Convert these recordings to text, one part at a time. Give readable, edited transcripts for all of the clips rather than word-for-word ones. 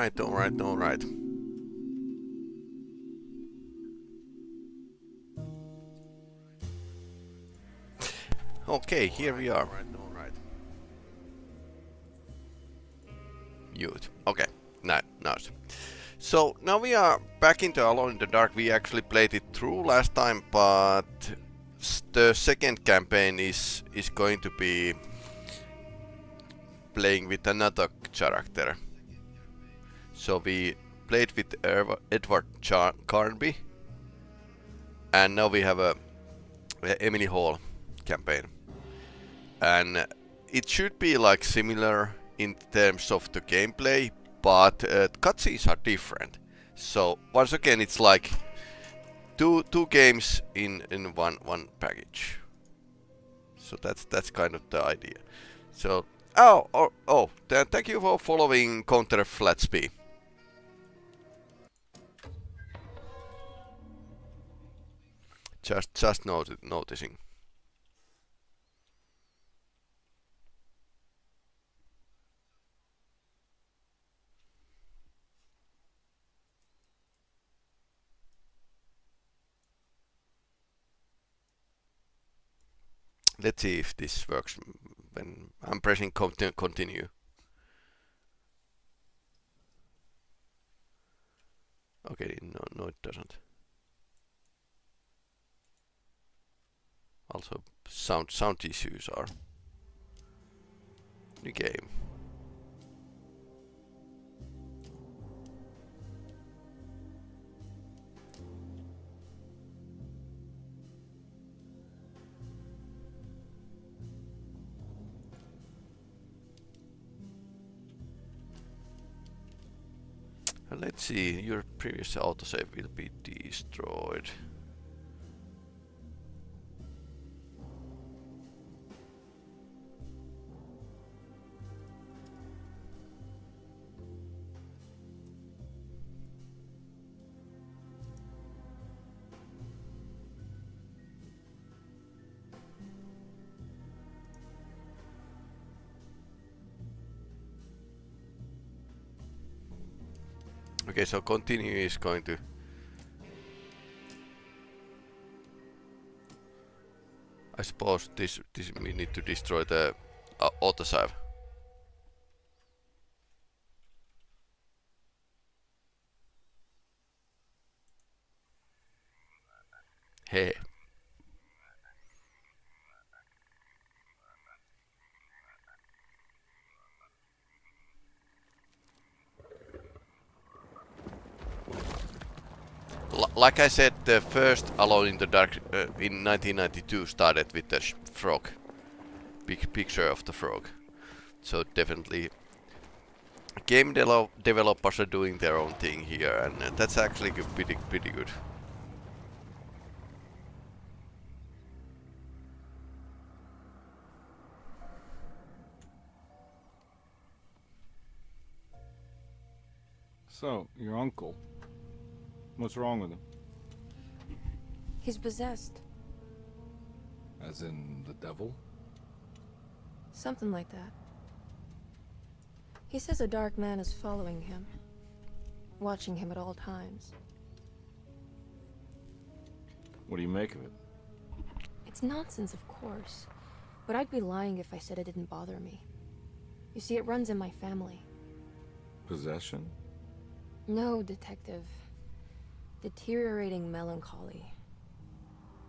Alright. Okay, here we are. Youth. Okay, nice. So now we are back into Alone in the Dark. We actually played it through last time, but the second campaign is going to be playing with another character. So we played with Edward Carnby, and now we have a Emily Hall campaign, and it should be like similar in terms of the gameplay, but cutscenes are different. So once again, it's like two games in one package. So that's kind of the idea. So thank you for following Counter Flatsby. Just noticing. Let's see if this works when I'm pressing continue. Okay, no it doesn't. Also, sound issues are the game. Let's see, your previous autosave will be destroyed. Okay, so continue is going to... I suppose this we need to destroy the autosave. Hey. Like I said, the first Alone in the Dark in 1992 started with the frog. Big picture of the frog. So definitely game developers are doing their own thing here, and that's actually pretty good. So, your uncle. What's wrong with him? He's possessed. As in the devil? Something like that. He says a dark man is following him, watching him at all times. What do you make of it? It's nonsense, of course, but I'd be lying if I said it didn't bother me. You see, it runs in my family. Possession? No, Detective. Deteriorating melancholy.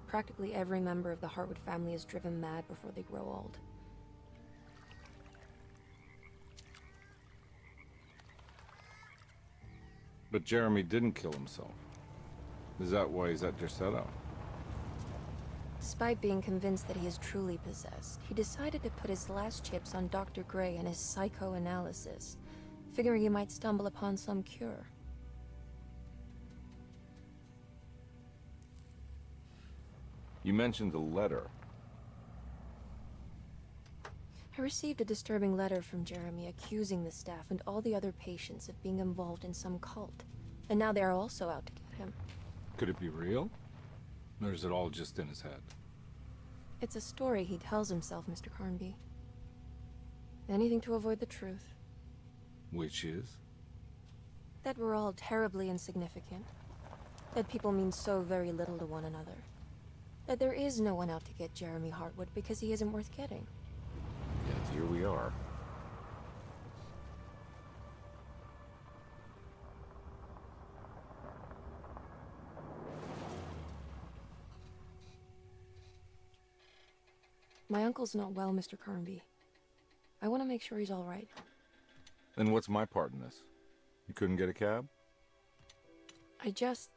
Practically every member of the Hartwood family is driven mad before they grow old. But Jeremy didn't kill himself. Is that why he's at your setup? Despite being convinced that he is truly possessed, he decided to put his last chips on Dr. Gray and his psychoanalysis, figuring he might stumble upon some cure. You mentioned a letter. I received a disturbing letter from Jeremy accusing the staff and all the other patients of being involved in some cult. And now they are also out to get him. Could it be real? Or is it all just in his head? It's a story he tells himself, Mr. Carnby. Anything to avoid the truth. Which is? That we're all terribly insignificant. That people mean so very little to one another. That there is no one out to get Jeremy Hartwood because he isn't worth getting. Yet here we are. My uncle's not well, Mr. Carnby. I want to make sure he's all right. Then what's my part in this? You couldn't get a cab? I just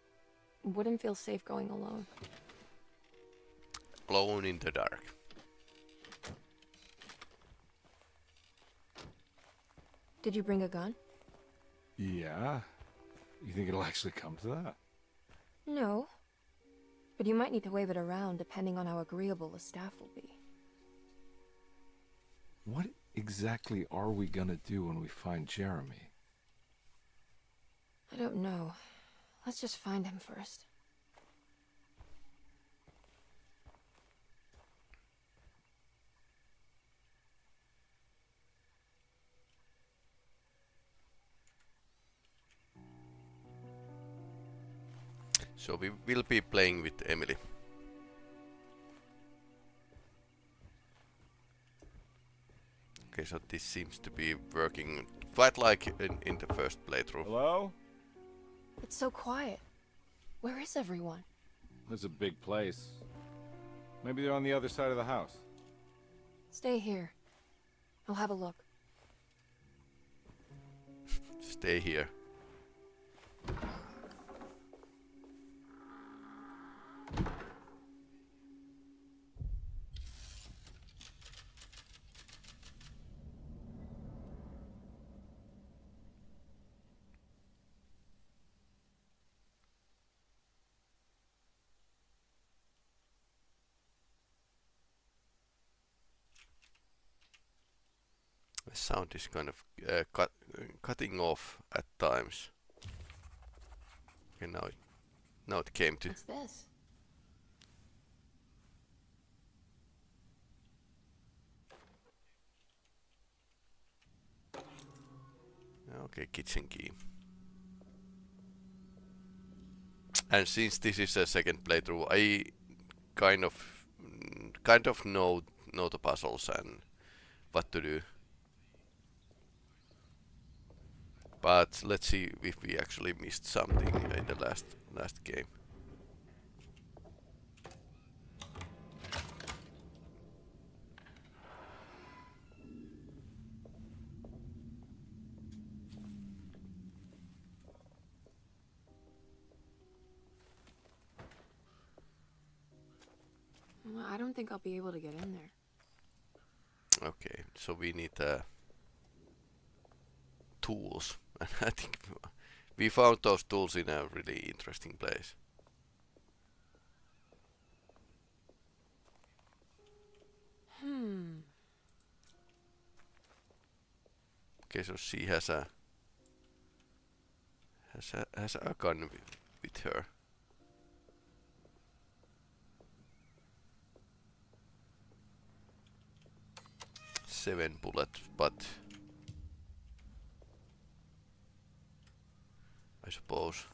wouldn't feel safe going alone. Alone in the dark. Did you bring a gun? Yeah. You think it'll actually come to that? No. But you might need to wave it around depending on how agreeable the staff will be. What exactly are we gonna do when we find Jeremy? I don't know. Let's just find him first. So we will be playing with Emily. Okay, so this seems to be working quite like in the first playthrough. Hello? It's so quiet. Where is everyone? This is a big place. Maybe they're on the other side of the house. Stay here. I'll have a look. Stay here. The sound is kind of cutting off at times. Okay, now it came to. What's this? Okay, kitchen key. And since this is a second playthrough, I kind of know the puzzles and what to do. But let's see if we actually missed something in the last game. I don't think I'll be able to get in there. Okay, so we need tools. And I think we found those tools in a really interesting place. Okay, so she has a gun with her. Seven bullets, but I suppose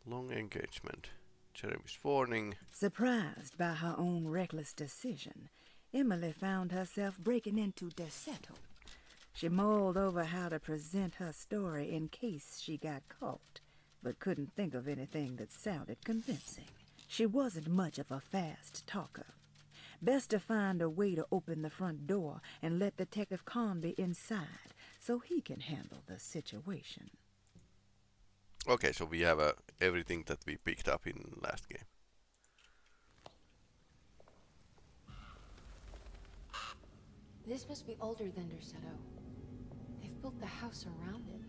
long engagement. Jeremy's warning. Surprised by her own reckless decision, Emily found herself breaking into Desetto. She mulled over how to present her story in case she got caught, but couldn't think of anything that sounded convincing. She wasn't much of a fast talker. Best to find a way to open the front door and let Detective Carnby inside so he can handle the situation. Okay, so we have everything that we picked up in last game. This must be older than Dersetto. They've built the house around it.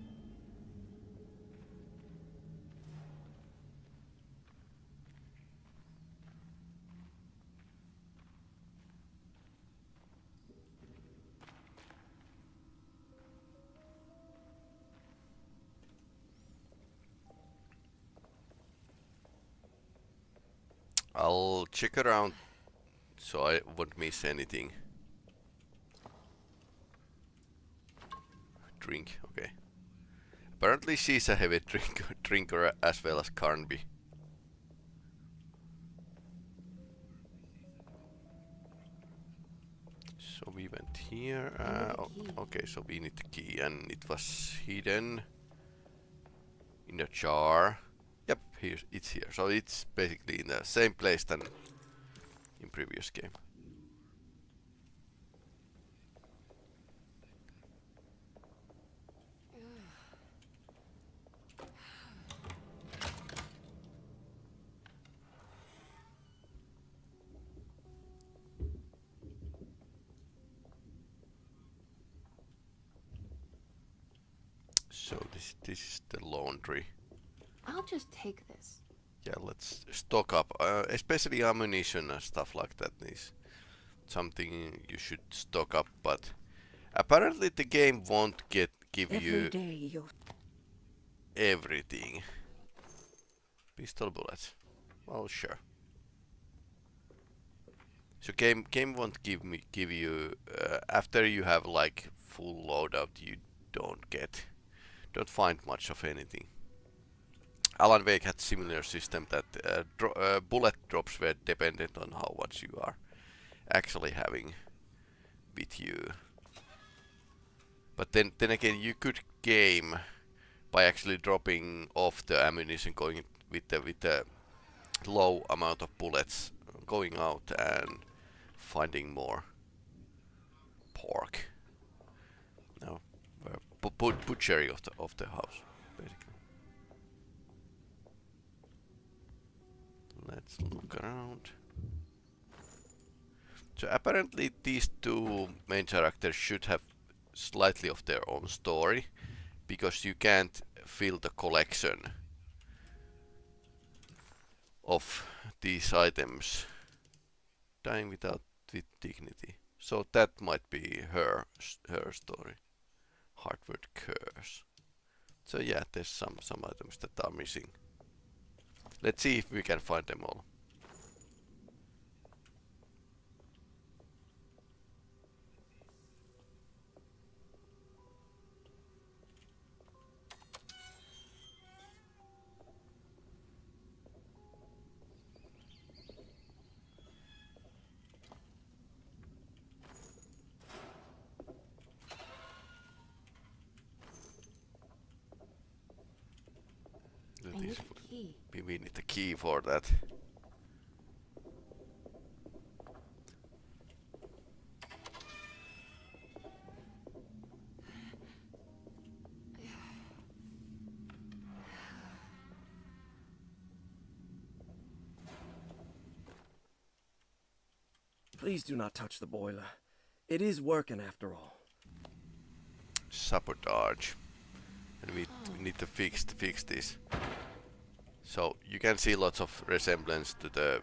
I'll check around so I won't miss anything. drink. Okay. Apparently she's a heavy drinker as well as Carnby. So we went here. Okay, so we need the key, and it was hidden in the jar. Yep, it's here. So it's basically in the same place than in previous game. So this is the laundry. I'll just take this. Yeah, let's stock up, especially ammunition and stuff like that is something you should stock up, but apparently the game won't give you everything. Pistol bullets. Well, sure. So game won't give you after you have like full loadout. You don't find much of anything. Alan Wake had similar system that bullet drops were dependent on how much you are actually having with you. But then again, you could game by actually dropping off the ammunition, going with the low amount of bullets, going out and finding more pork. No, butchery of the house, basically. Let's look around. So apparently these two main characters should have slightly of their own story, because you can't fill the collection of these items. Dying with dignity. So that might be her story. Hartwood curse. So yeah, there's some items that are missing. Let's see if we can find them all. I need a key. We need a key for that. Please do not touch the boiler. It is working after all. Sabotage. And we need to fix this. So you can see lots of resemblance to the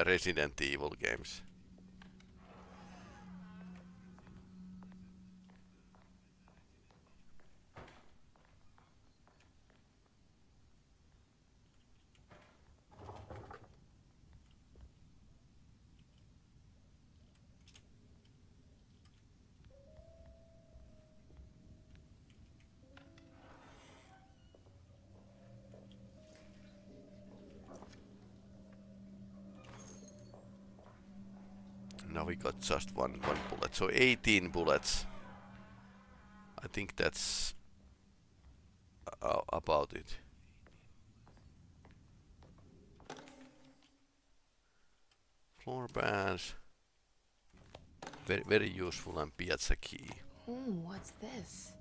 Resident Evil games. Now we got just one bullet, so 18 bullets. I think that's about it. Floor bands, very useful, and piazza key. What's this?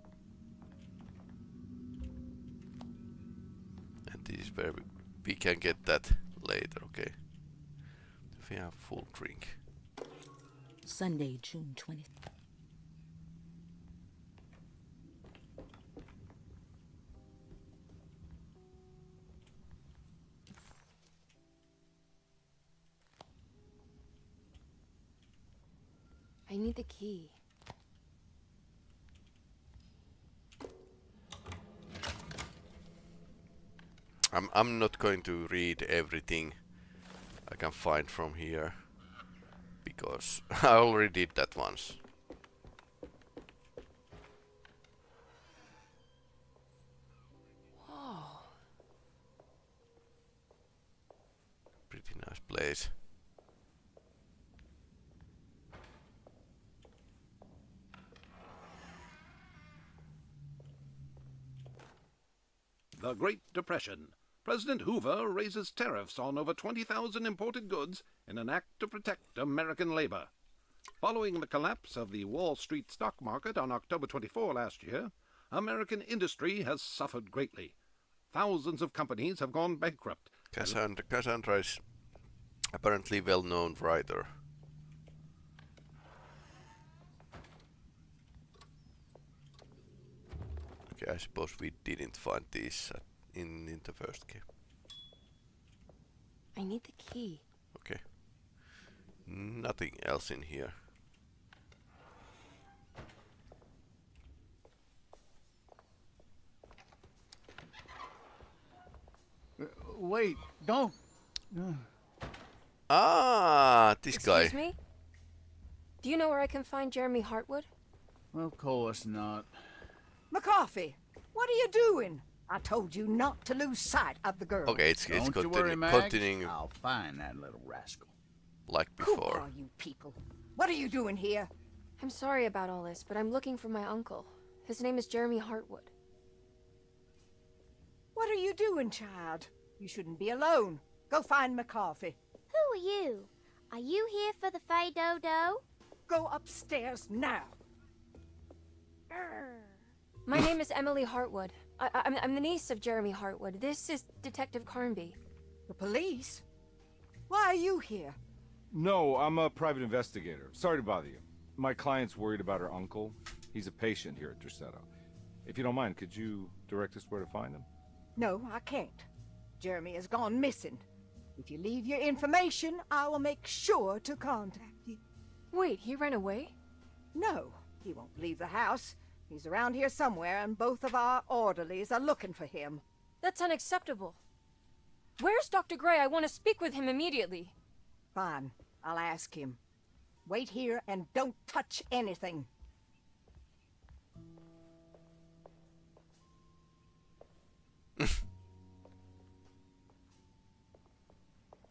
And this is where we can get that later, okay? If we have full drink. Sunday, June 20th. I need the key. I'm not going to read everything I can find from here, because I already did that once. place. The Great Depression. President Hoover raises tariffs on over 20,000 imported goods in an act to protect American labor. Following the collapse of the Wall Street stock market on October 24 last year, American industry has suffered greatly. Thousands of companies have gone bankrupt. Cassandra is apparently well-known writer. Okay, I suppose we didn't find these in the first game. I need the key. Okay. Nothing else in here. Wait, don't. Ah, this guy. Excuse me? Do you know where I can find Jeremy Hartwood? Of course not. McCarthy, what are you doing? I told you not to lose sight of the girl. Okay, it's Don't you worry, Max. continuing I'll find that little rascal. like Who before. are you people? What are you doing here? I'm sorry about all this, but I'm looking for my uncle. His name is Jeremy Hartwood. What are you doing, child? You shouldn't be alone. Go find McCarthy. Who are you? Are you here for the Fay Dodo? Go upstairs now. My name is Emily Hartwood. I'm the niece of Jeremy Hartwood. This is Detective Carnby. The police? Why are you here? No, I'm a private investigator. Sorry to bother you. My client's worried about her uncle. He's a patient here at Derceto. If you don't mind, could you direct us where to find him? No, I can't. Jeremy has gone missing. If you leave your information, I will make sure to contact you. Wait, he ran away? No, he won't leave the house. He's around here somewhere, and both of our orderlies are looking for him. That's unacceptable. Where's Dr. Gray? I want to speak with him immediately. Fine, I'll ask him. Wait here and don't touch anything. Do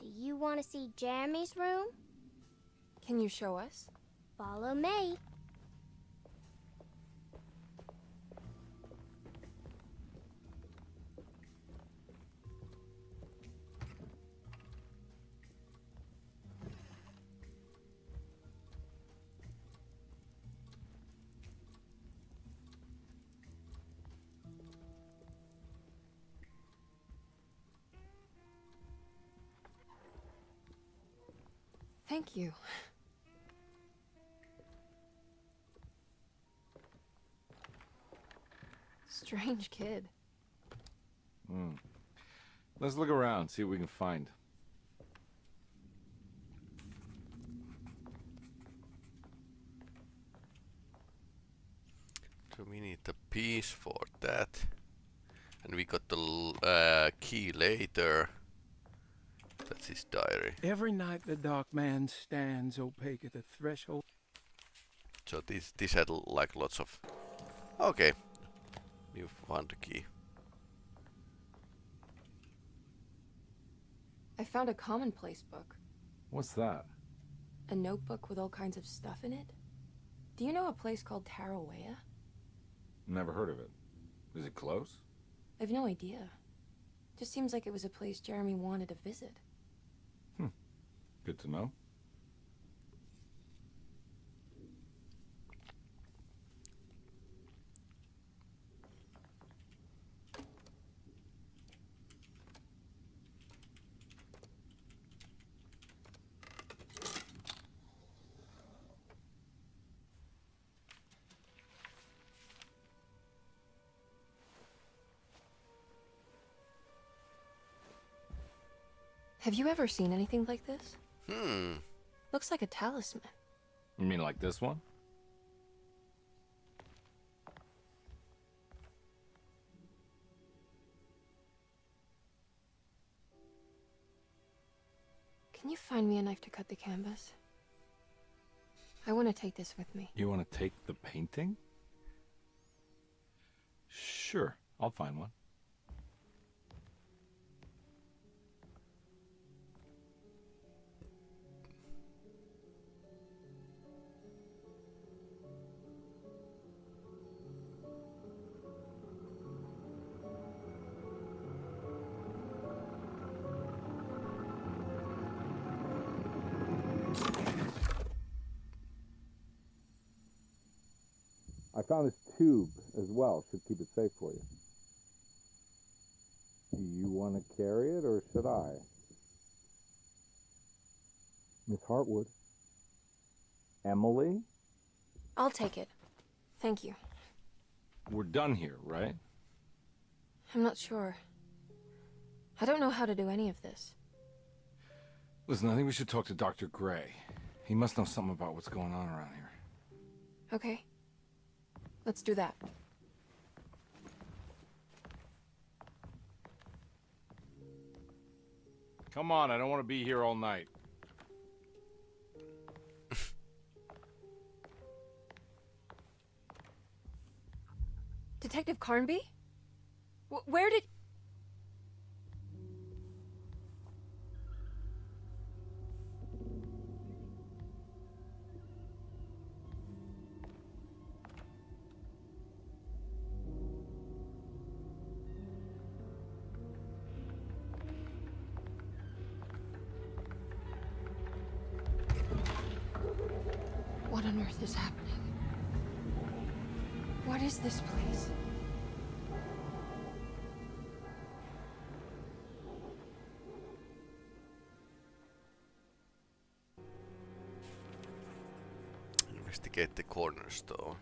you want to see Jeremy's room? Can you show us? Follow me. Thank you. Strange kid. Let's look around, see what we can find. So we need the piece for that. And we got the key later. That's his diary. Every night the dark man stands opaque at the threshold. So this had like lots of... Okay. We found the key. I found a commonplace book. What's that? A notebook with all kinds of stuff in it. Do you know a place called Tarawea? Never heard of it. Is it close? I've no idea. Just seems like it was a place Jeremy wanted to visit. Good to know. Have you ever seen anything like this? Looks like a talisman. You mean like this one? Can you find me a knife to cut the canvas? I want to take this with me. You want to take the painting? Sure, I'll find one. found this tube as well. Should keep it safe for you. Do you want to carry it, or should I? Miss Hartwood? Emily? I'll take it. Thank you. We're done here, right? I'm not sure. I don't know how to do any of this. Listen, I think we should talk to Dr. Gray. He must know something about what's going on around here. Okay. Let's do that. Come on, I don't want to be here all night. Detective Carnby? Where did... What on earth is happening? What is this place? Investigate the corner store.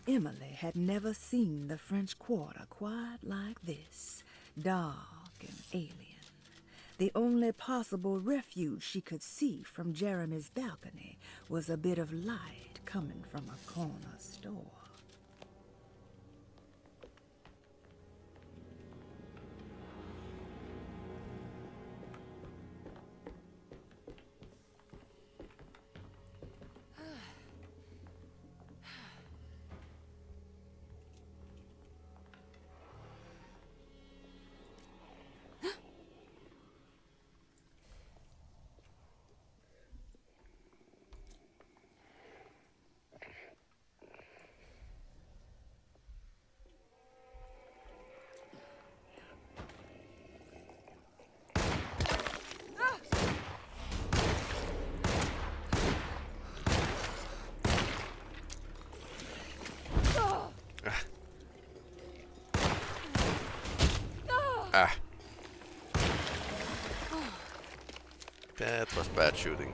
Emily had never seen the French Quarter quite like this, dark and alien. The only possible refuge she could see from Jeremy's balcony was a bit of light coming from a corner store. Ah. That was bad shooting.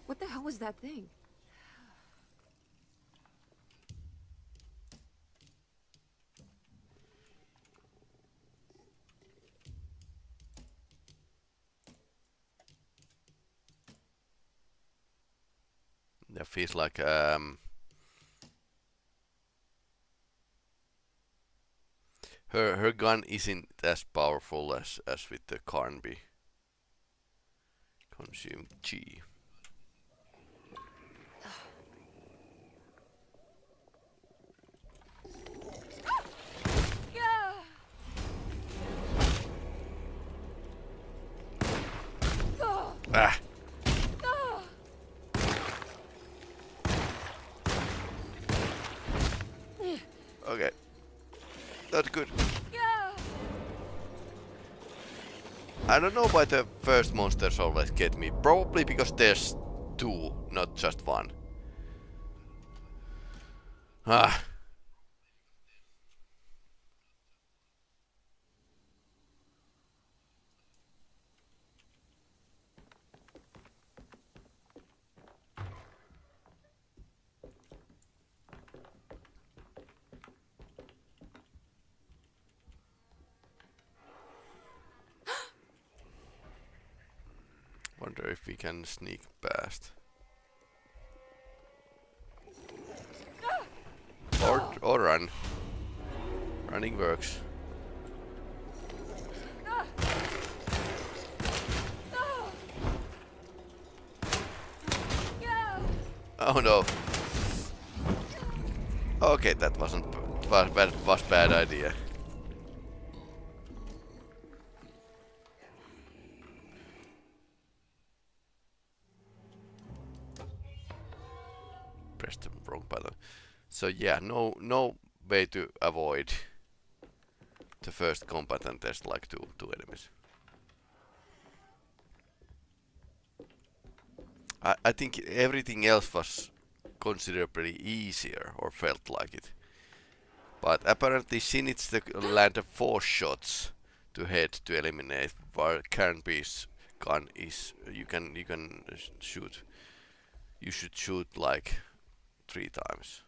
What the hell was that thing? That feels like her gun isn't as powerful as with the Carnby. Consume G. Ah. Okay. That's good. I don't know why the first monsters always get me. Probably because there's two, not just one. Ah. Wonder if we can sneak past. Or run. Running works. Oh no. Okay, that was bad idea. Press the wrong button. So yeah, no way to avoid the first combatant. There's like two enemies. I think everything else was considerably easier, or felt like it. But apparently she needs to land 4 shots to head to eliminate, while Carnby's gun is you can shoot. You should shoot like 3 times.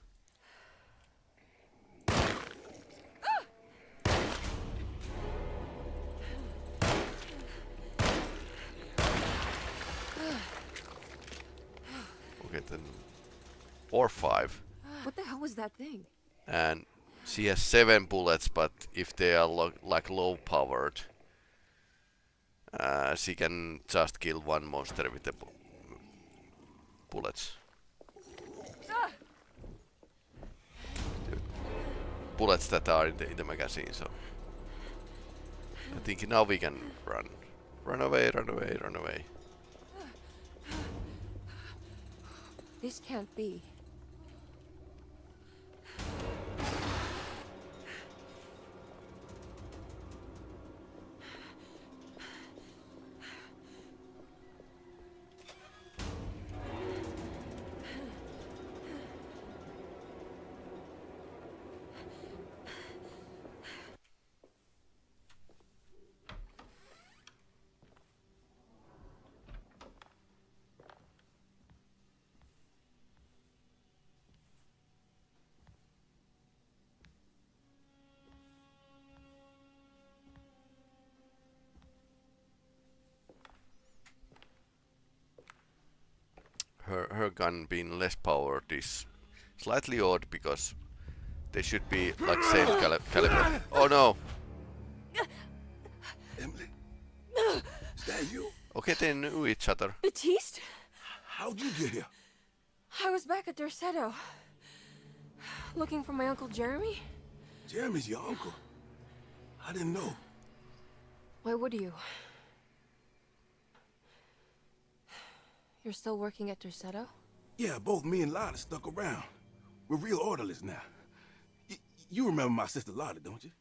Okay, then or 5. What the hell was that thing? And she has 7 bullets, but if they are like low powered, she can just kill 1 monster with the bullets. Bullets that are in the magazine, so I think now we can run. Run away, run away, run away. This can't be. Her gun being less powered is slightly odd because they should be like same caliber. Oh no! Emily, is that you? Okay, they knew each other. Baptiste? How'd you get here? I was back at Dorsetto. Looking for my Uncle Jeremy? Jeremy's your uncle. I didn't know. Why would you? You're still working at Dorsetto? Yeah, both me and Lotta stuck around. We're real orderlies now. You remember my sister Lotta, don't you?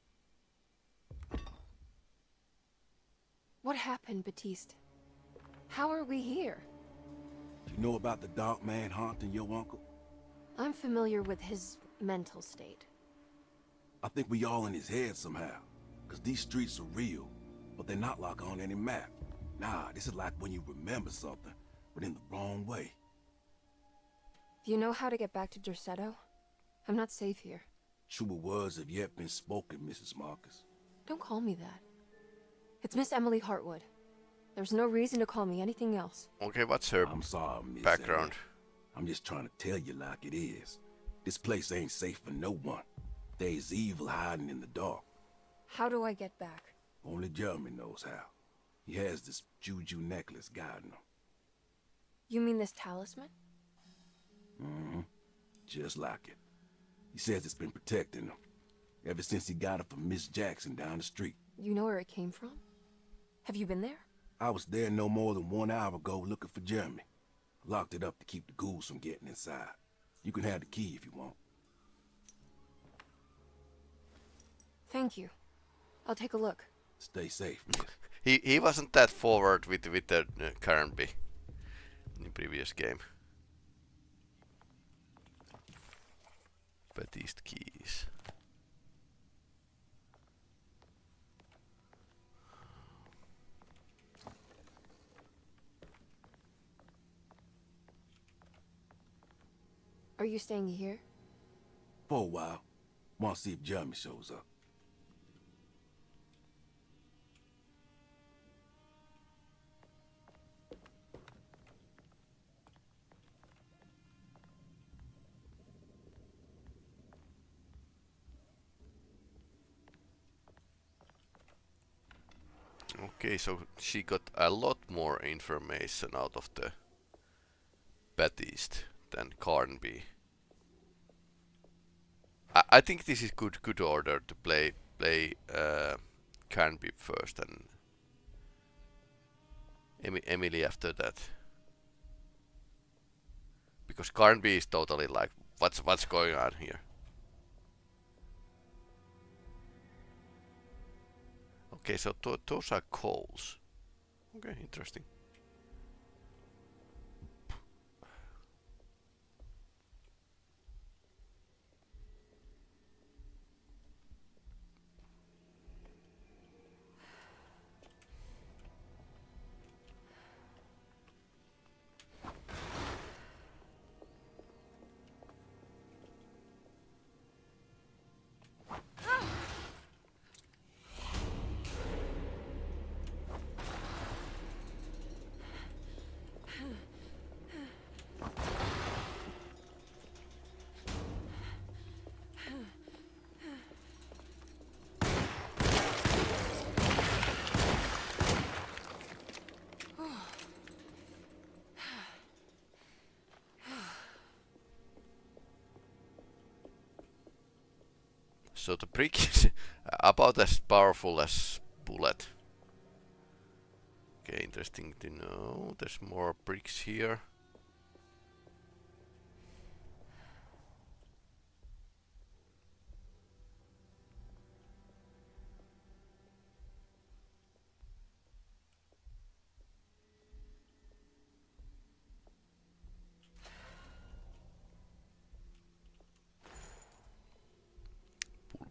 What happened, Baptiste? How are we here? You know about the dark man haunting your uncle? I'm familiar with his mental state. I think we all in his head somehow. Cause these streets are real, but they're not like on any map. Nah, this is like when you remember something, but in the wrong way. Do you know how to get back to Dorsetto? I'm not safe here. Truer words have yet been spoken, Mrs. Marcus. Don't call me that. It's Miss Emily Hartwood. There's no reason to call me anything else. Okay, what's her I'm sorry, Miss background? Emily. I'm just trying to tell you like it is. This place ain't safe for no one. There's evil hiding in the dark. How do I get back? Only Jeremy knows how. He has this juju necklace guiding him. You mean this talisman? Mm-hmm. Just like it. He says it's been protecting him ever since he got it from Miss Jackson down the street. You know where it came from? Have you been there? I was there no more than 1 hour ago looking for Jeremy. Locked it up to keep the ghouls from getting inside. You can have the key if you want. Thank you. I'll take a look. Stay safe. He wasn't that forward with the Carnby in the previous game. Baptiste keys. Are you staying here? For a while. Want to see if Jeremy shows up. Okay, so she got a lot more information out of the Baptiste than Carnby. I think this is good order to play Carnby first and Emily after that. Because Carnby is totally like, what's going on here? Okay, so those are coals. Okay, interesting. So the brick is about as powerful as bullet. Okay, interesting to know. There's more bricks here.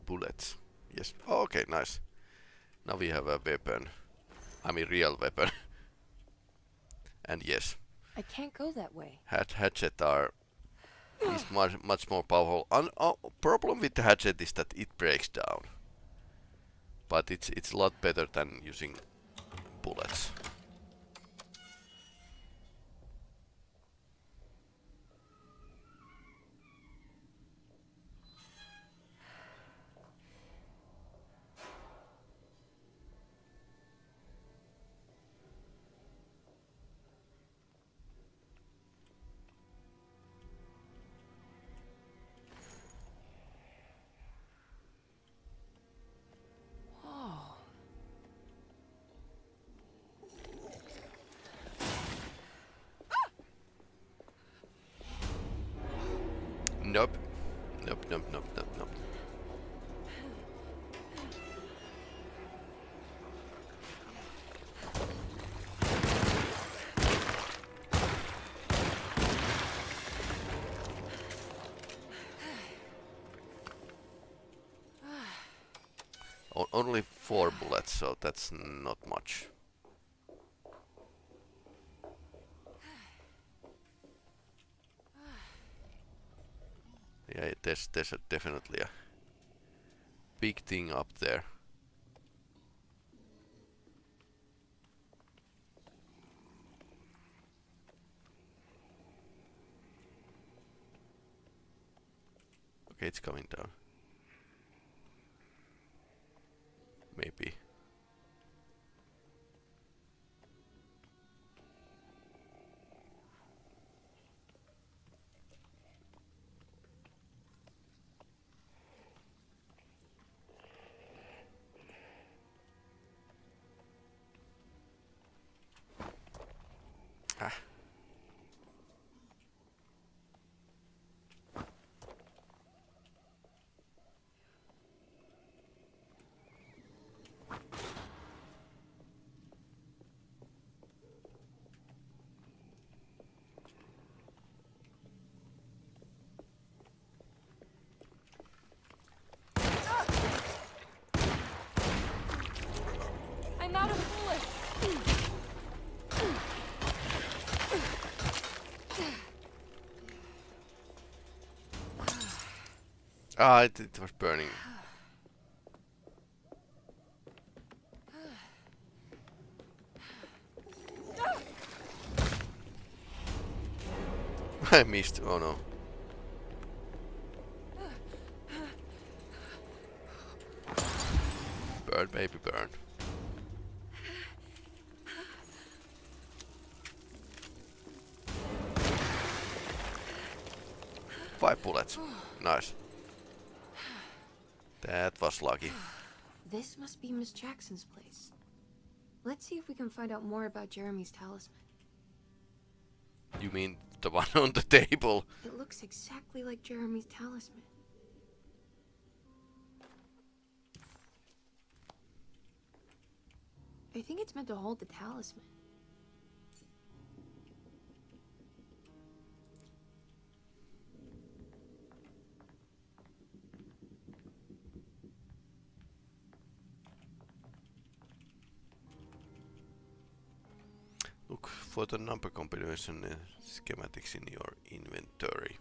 Bullets. Yes. Oh, okay, nice. Now we have a weapon. I mean, real weapon. And yes, I can't go that way. hatchet is much more powerful. Problem with the hatchet is that it breaks down, but it's a lot better than using bullets. Nope. Nope, nope, nope, nope, nope. Only 4 bullets, so that's not much. Yeah, there's definitely a big thing up there. Okay, it's coming down. Maybe. Ah. I'm out of bullets. Ah, it was burning. I missed. Oh no. Burn, baby, burn. Five bullets. Nice. That was lucky. This must be Miss Jackson's place. Let's see if we can find out more about Jeremy's talisman. You mean the one on the table? It looks exactly like Jeremy's talisman. I think it's meant to hold the talisman. Look for the number combination schematics in your inventory.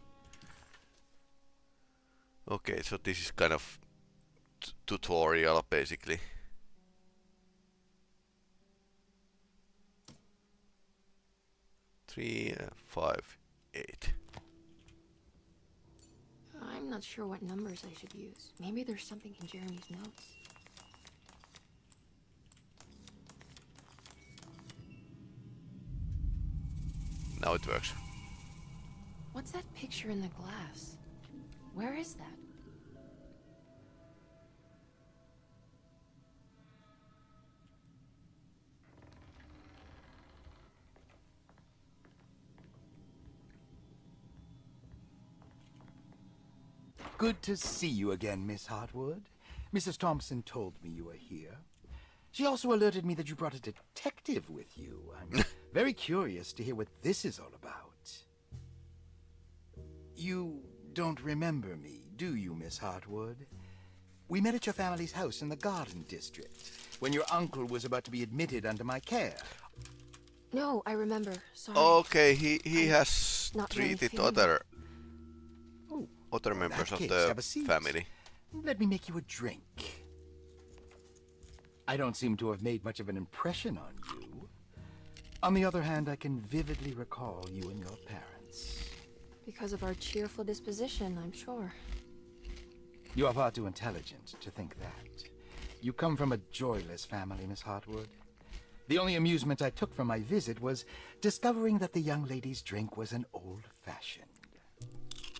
Okay, so this is kind of tutorial basically. Three, 5, 8. I'm not sure what numbers I should use. Maybe there's something in Jeremy's notes. Now it works. What's that picture in the glass? Where is that? Good to see you again, Miss Hartwood. Mrs. Thompson told me you were here. She also alerted me that you brought a detective with you. I'm very curious to hear what this is all about. You don't remember me, do you, Miss Hartwood? We met at your family's house in the Garden District, when your uncle was about to be admitted under my care. No, I remember. Sorry. Okay, he has not really treated feeling other members of case, the have a seat. family. Let me make you a drink. I don't seem to have made much of an impression on you. On the other hand, I can vividly recall you and your parents. Because of our cheerful disposition, I'm sure. You are far too intelligent to think that. You come from a joyless family, Miss Hartwood. The only amusement I took from my visit was discovering that the young lady's drink was an old-fashioned.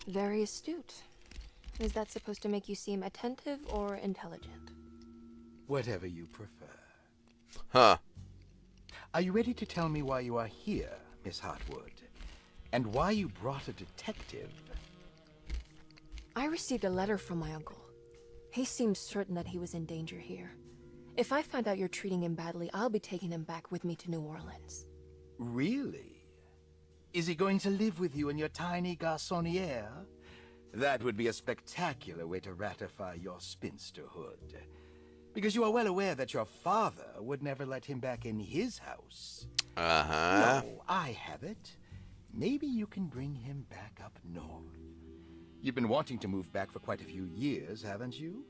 Very astute. Is that supposed to make you seem attentive or intelligent? Whatever you prefer. Huh. Are you ready to tell me why you are here, Miss Hartwood? And why you brought a detective? I received a letter from my uncle. He seems certain that he was in danger here. If I find out you're treating him badly, I'll be taking him back with me to New Orleans. Really? Is he going to live with you in your tiny garçonniere? That would be a spectacular way to ratify your spinsterhood. Because you are well aware that your father would never let him back in his house. Uh-huh. No, I have it. Maybe you can bring him back up north. You've been wanting to move back for quite a few years, haven't you?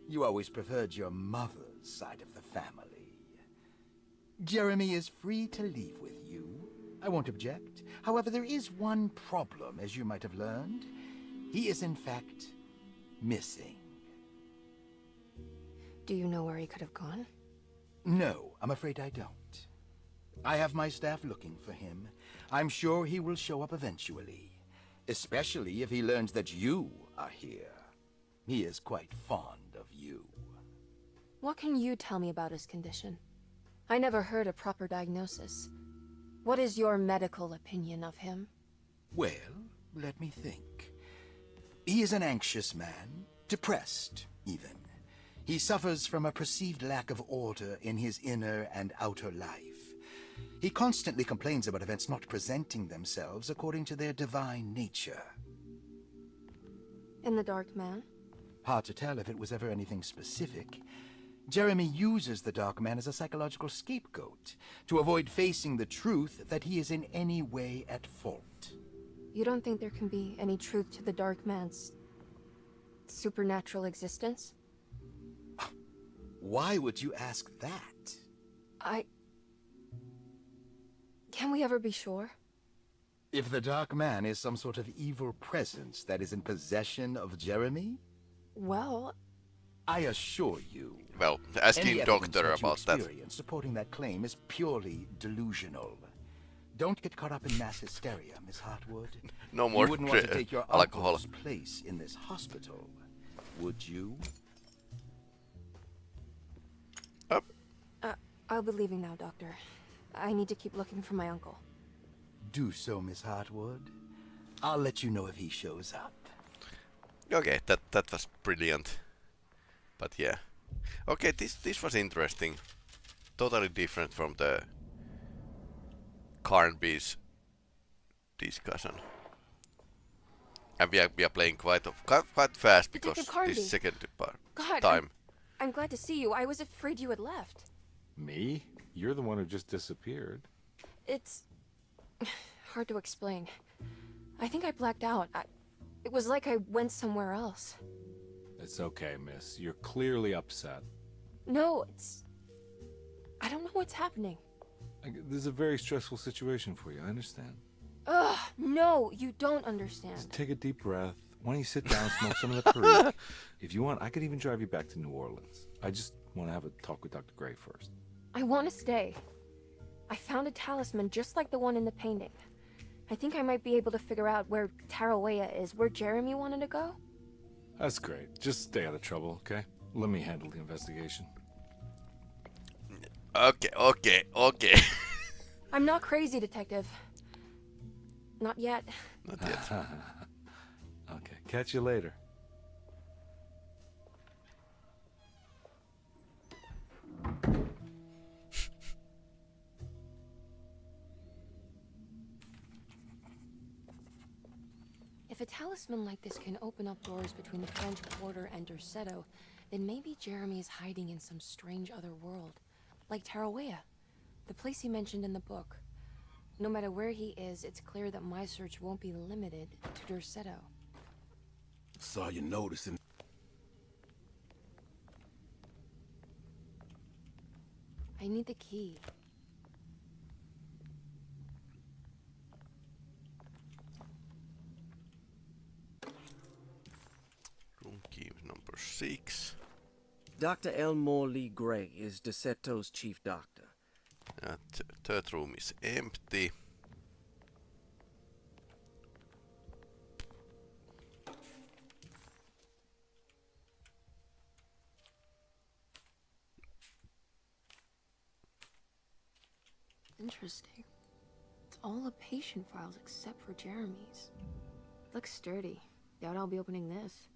You always preferred your mother's side of the family. Jeremy is free to leave with you. I won't object. However, there is one problem, as you might have learned. He is, in fact, missing. Do you know where he could have gone? No, I'm afraid I don't. I have my staff looking for him. I'm sure he will show up eventually. Especially if he learns that you are here. He is quite fond of you. What can you tell me about his condition? I never heard a proper diagnosis. What is your medical opinion of him? Well, let me think. He is an anxious man, depressed, even. He suffers from a perceived lack of order in his inner and outer life. He constantly complains about events not presenting themselves according to their divine nature. And the Dark Man? Hard to tell if it was ever anything specific. Jeremy uses the Dark Man as a psychological scapegoat to avoid facing the truth that he is in any way at fault. You don't think there can be any truth to the Dark Man's supernatural existence? Why would you ask that? Can we ever be sure? If the Dark Man is some sort of evil presence that is in possession of Jeremy? Well, I assure you. Well, asking any doctor evidence about that. that. Experience supporting that claim is purely delusional. Don't get caught up in mass hysteria, Miss Hartwood. No more You wouldn't want to take your alcohol. uncle's place in this hospital, would you? I'll be leaving now, Doctor. I need to keep looking for my uncle. Do so, Miss Hartwood. I'll let you know if he shows up. Okay, that was brilliant. But yeah. Okay, this was interesting. Totally different from the Carnby's discussion. And we are playing quite fast because Detective Carnby. this second part God, time. I'm glad to see you. I was afraid you had left. Me? You're the one who just disappeared. It's hard to explain. I think I blacked out. It was like I went somewhere else. It's okay, miss. You're clearly upset. No, I don't know what's happening. This is a very stressful situation for you, I understand. Ugh, no, you don't understand. Just take a deep breath. Why don't you sit down, smoke some of the perique? If you want, I could even drive you back to New Orleans. I just want to have a talk with Dr. Gray first. I want to stay. I found a talisman just like the one in the painting. I think I might be able to figure out where Tarawea is, where Jeremy wanted to go. That's great. Just stay out of trouble, okay? Let me handle the investigation. Okay. I'm not crazy, Detective. Not yet. Not yet. Okay, catch you later. If a talisman like this can open up doors between the French Quarter and Derceto, then maybe Jeremy is hiding in some strange other world. Like Tarawea, the place he mentioned in the book. No matter where he is, it's clear that my search won't be limited to Derceto. Saw you noticing. I need the key. Room key number 6. Dr. Elmore Lee Gray is Deceto's chief doctor. Third room is empty. Interesting. It's all the patient files except for Jeremy's. Looks sturdy. Doubt I'll be opening this.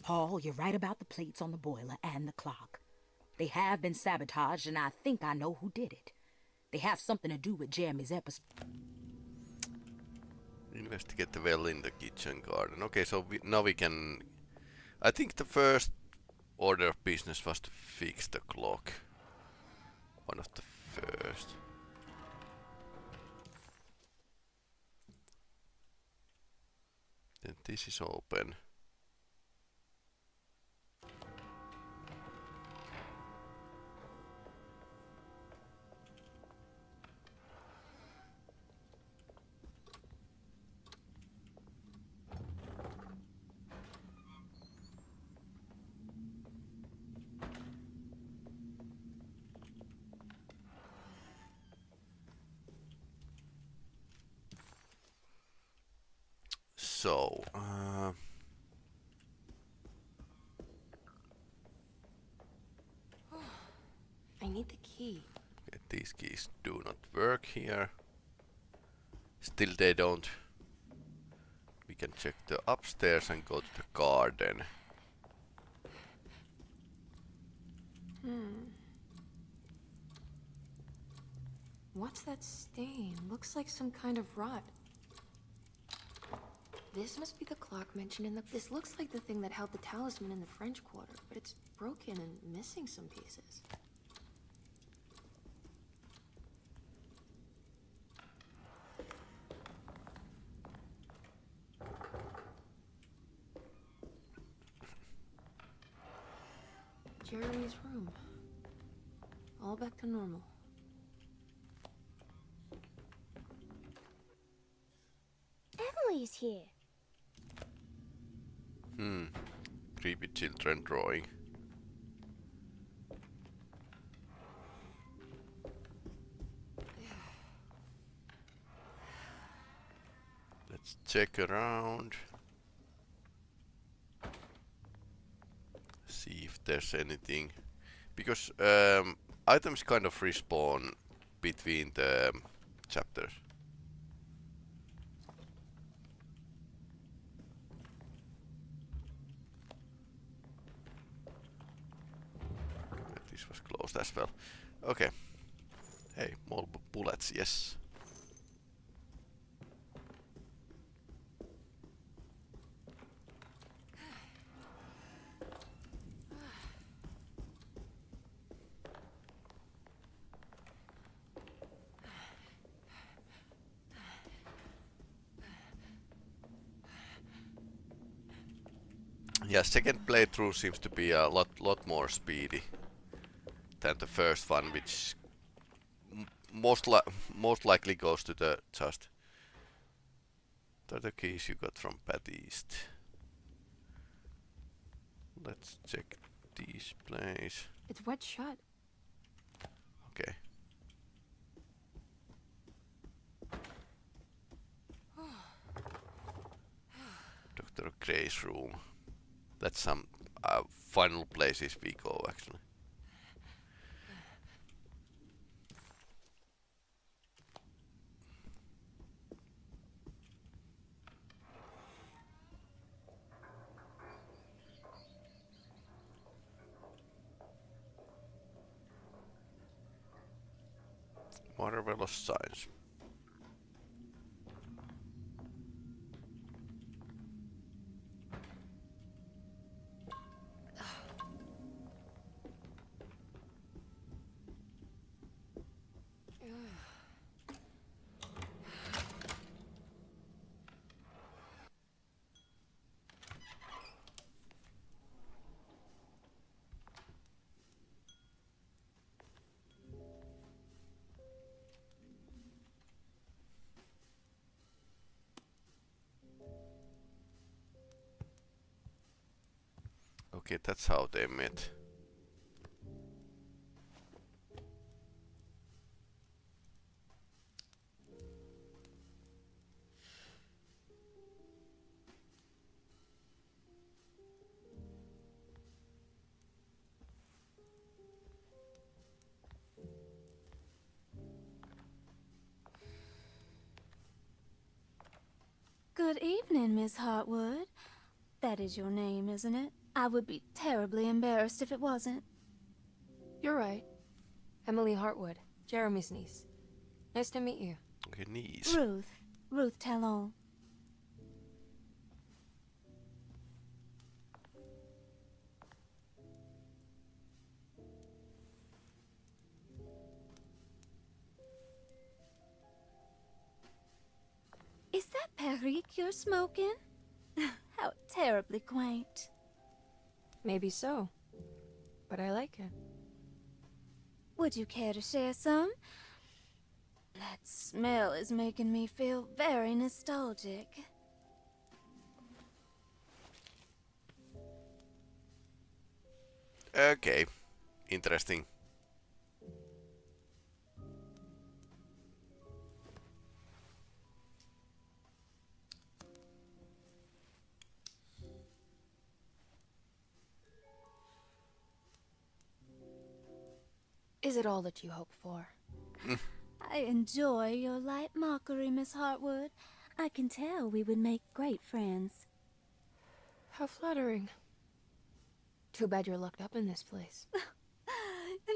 Paul, you're right about the plates on the boiler and the clock. They have been sabotaged, and I think I know who did it. They have something to do with Jeremy's episode. Investigate the well in the kitchen garden. Okay, so now we can... I think the first order of business was to fix the clock. One of the first. Then this is open. So, I need the key. okay, these keys do not work here. Still they don't. We can check the upstairs and go to the garden. What's that stain? Looks like some kind of rot. This must be the clock mentioned in the... This looks like the thing that held the talisman in the French Quarter, but it's broken and missing some pieces. Jeremy's room. All back to normal. Emily's here. Creepy children drawing. Let's check around. See if there's anything. Because items kind of respawn between the chapters. This was closed as well. Okay. Hey, more bullets, yes. Yeah, second playthrough seems to be a lot more speedy than the first one, which most likely goes to the just the keys you got from Pat East. Let's check these plays. It's wet shut. Okay. Dr. Gray's room. That's some final places we go, actually. Marvelous science. Okay, that's how they met. Good evening, Miss Hartwood. That is your name, isn't it? I would be terribly embarrassed if it wasn't. You're right. Emily Hartwood, Jeremy's niece. Nice to meet you. Okay, niece. Ruth Talon. Is that Perique you're smoking? How terribly quaint. Maybe so. But I like it. Would you care to share some? That smell is making me feel very nostalgic. Okay, interesting. Is it all that you hope for? I enjoy your light mockery, Miss Hartwood. I can tell we would make great friends. How flattering. Too bad you're locked up in this place.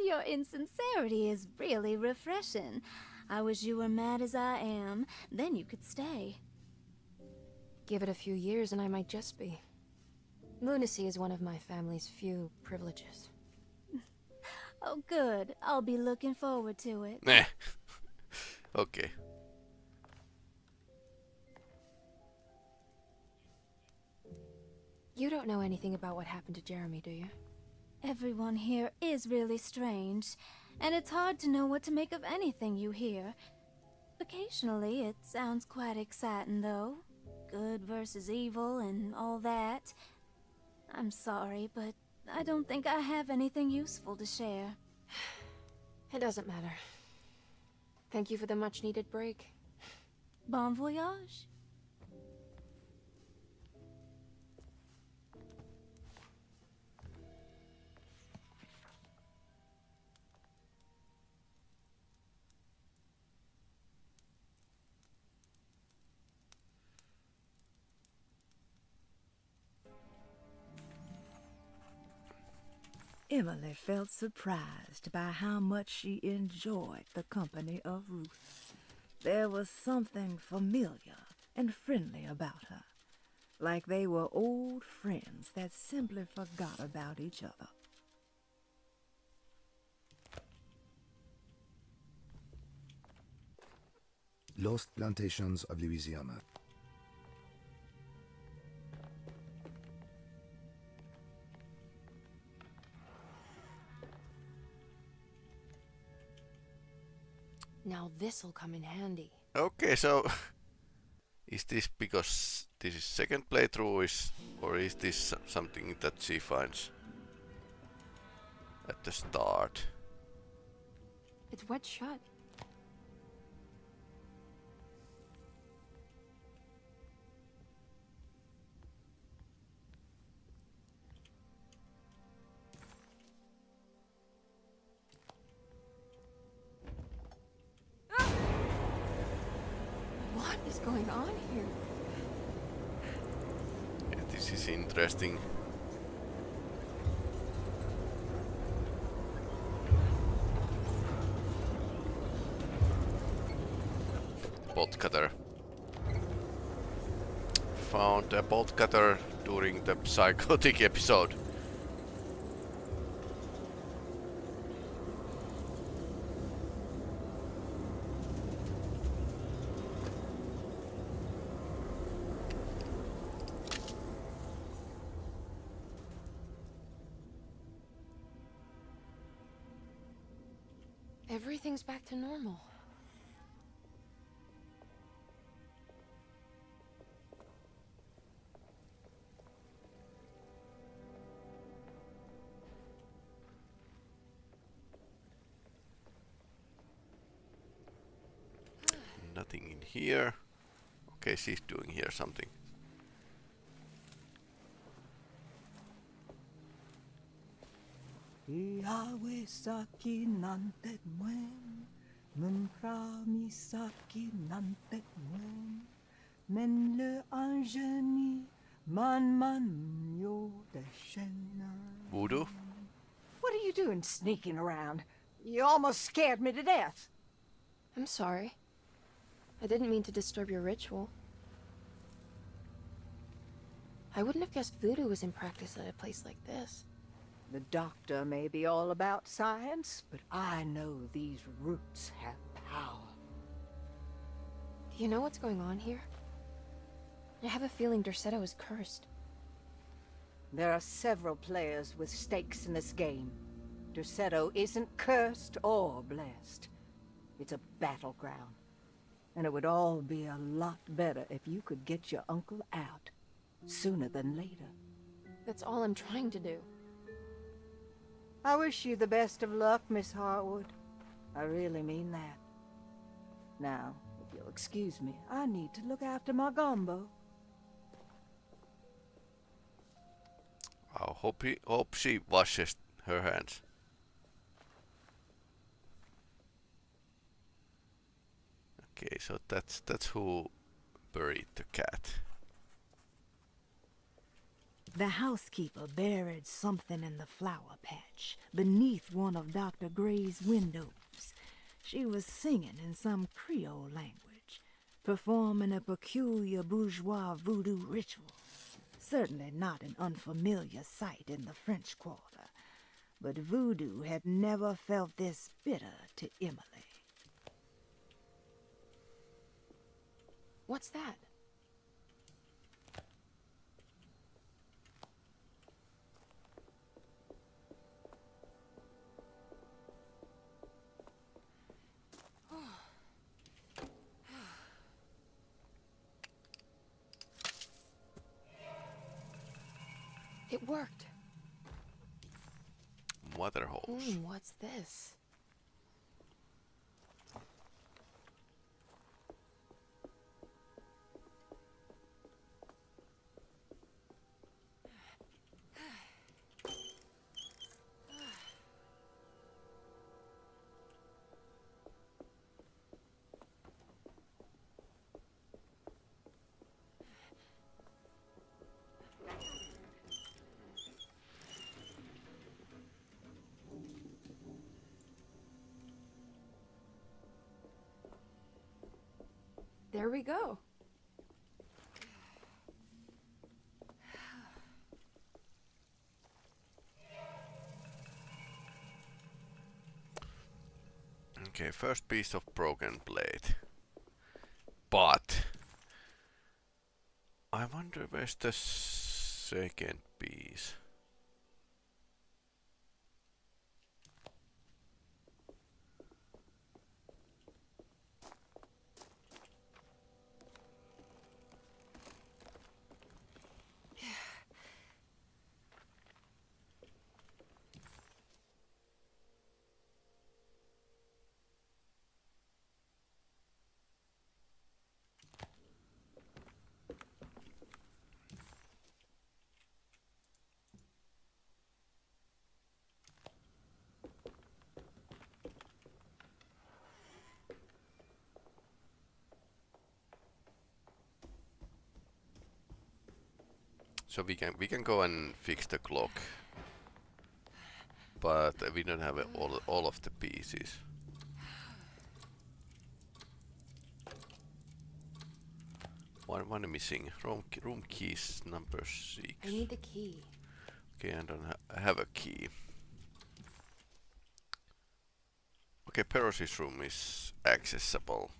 Your insincerity is really refreshing. I wish you were mad as I am. Then you could stay. Give it a few years and I might just be. Lunacy is one of my family's few privileges. Oh, good. I'll be looking forward to it. Meh. Okay. You don't know anything about what happened to Jeremy, do you? Everyone here is really strange, and it's hard to know what to make of anything you hear. Occasionally, it sounds quite exciting, though. Good versus evil and all that. I'm sorry, but I don't think I have anything useful to share. It doesn't matter. Thank you for the much-needed break. Bon voyage. Emily felt surprised by how much she enjoyed the company of Ruth. There was something familiar and friendly about her, like they were old friends that simply forgot about each other. Lost Plantations of Louisiana. Now this'll come in handy. Okay, so is this because this is second playthrough, or is this something that she finds at the start? It's wet shut. What is going on here? Yeah, this is interesting. bolt cutter. Found a bolt cutter during the psychotic episode. Everything's back to normal. Nothing in here. Okay, she's doing here something. Iawesaki nantet mwen, mumpramisaki nantet mwen, men le anjeni man yo deshena. Voodoo? What are you doing sneaking around? You almost scared me to death. I'm sorry. I didn't mean to disturb your ritual. I wouldn't have guessed voodoo was in practice at a place like this. The doctor may be all about science, but I know these roots have power. Do you know what's going on here? I have a feeling Derceto is cursed. There are several players with stakes in this game. Derceto isn't cursed or blessed. It's a battleground. And it would all be a lot better if you could get your uncle out sooner than later. That's all I'm trying to do. I wish you the best of luck, Miss Hartwood. I really mean that. Now, if you'll excuse me, I need to look after my gumbo. I hope she washes her hands. Okay, so that's who buried the cat. The housekeeper buried something in the flower patch beneath one of Dr. Gray's windows. She was singing in some Creole language, performing a peculiar bourgeois voodoo ritual. Certainly not an unfamiliar sight in the French Quarter, but voodoo had never felt this bitter to Emily. What's that? It worked. Water hose. What's this? There we go. Okay, first piece of broken blade. But I wonder where's the second piece. So we can go and fix the clock, but we don't have all of the pieces. One missing. Room keys number 6. I need the key. Okay, I don't have a key. Okay, Peros's room is accessible.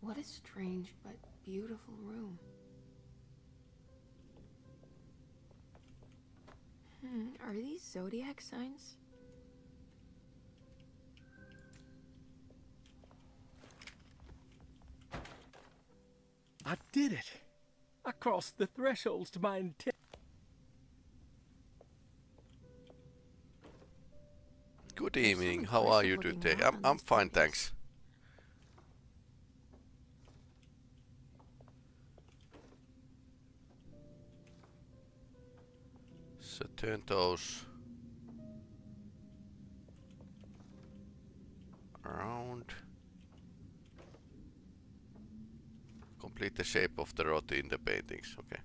What a strange but beautiful room. Are these zodiac signs? I did it. I crossed the thresholds to my intent. Good evening. How are you today? I'm fine, thanks. So turn those around. Complete the shape of the rod in the paintings. Okay.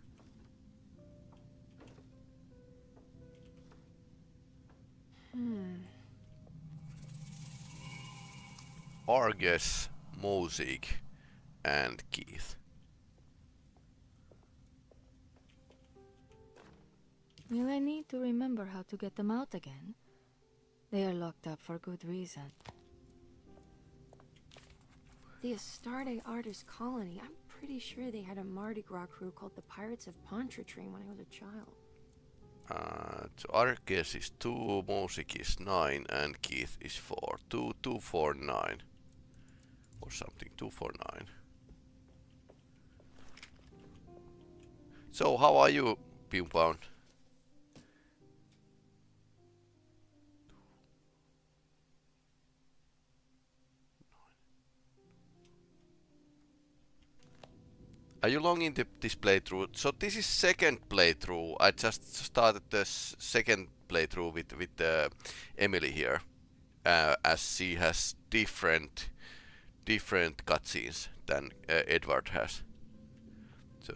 Argus, Mosaic, and Keith. Will I need to remember how to get them out again? They are locked up for good reason. The Astarte Artist Colony. I'm pretty sure they had a Mardi Gras crew called the Pirates of Pontchartrain when I was a child. So Argus is 2, Mosaic is 9, and Keith is 4. 2, 2, 4, 9. Or something, 2, 4, 9. So, how are you, Pimpound? Are you long in this playthrough? So this is second playthrough. I just started the second playthrough with Emily here, as she has different cutscenes than Edward has. So.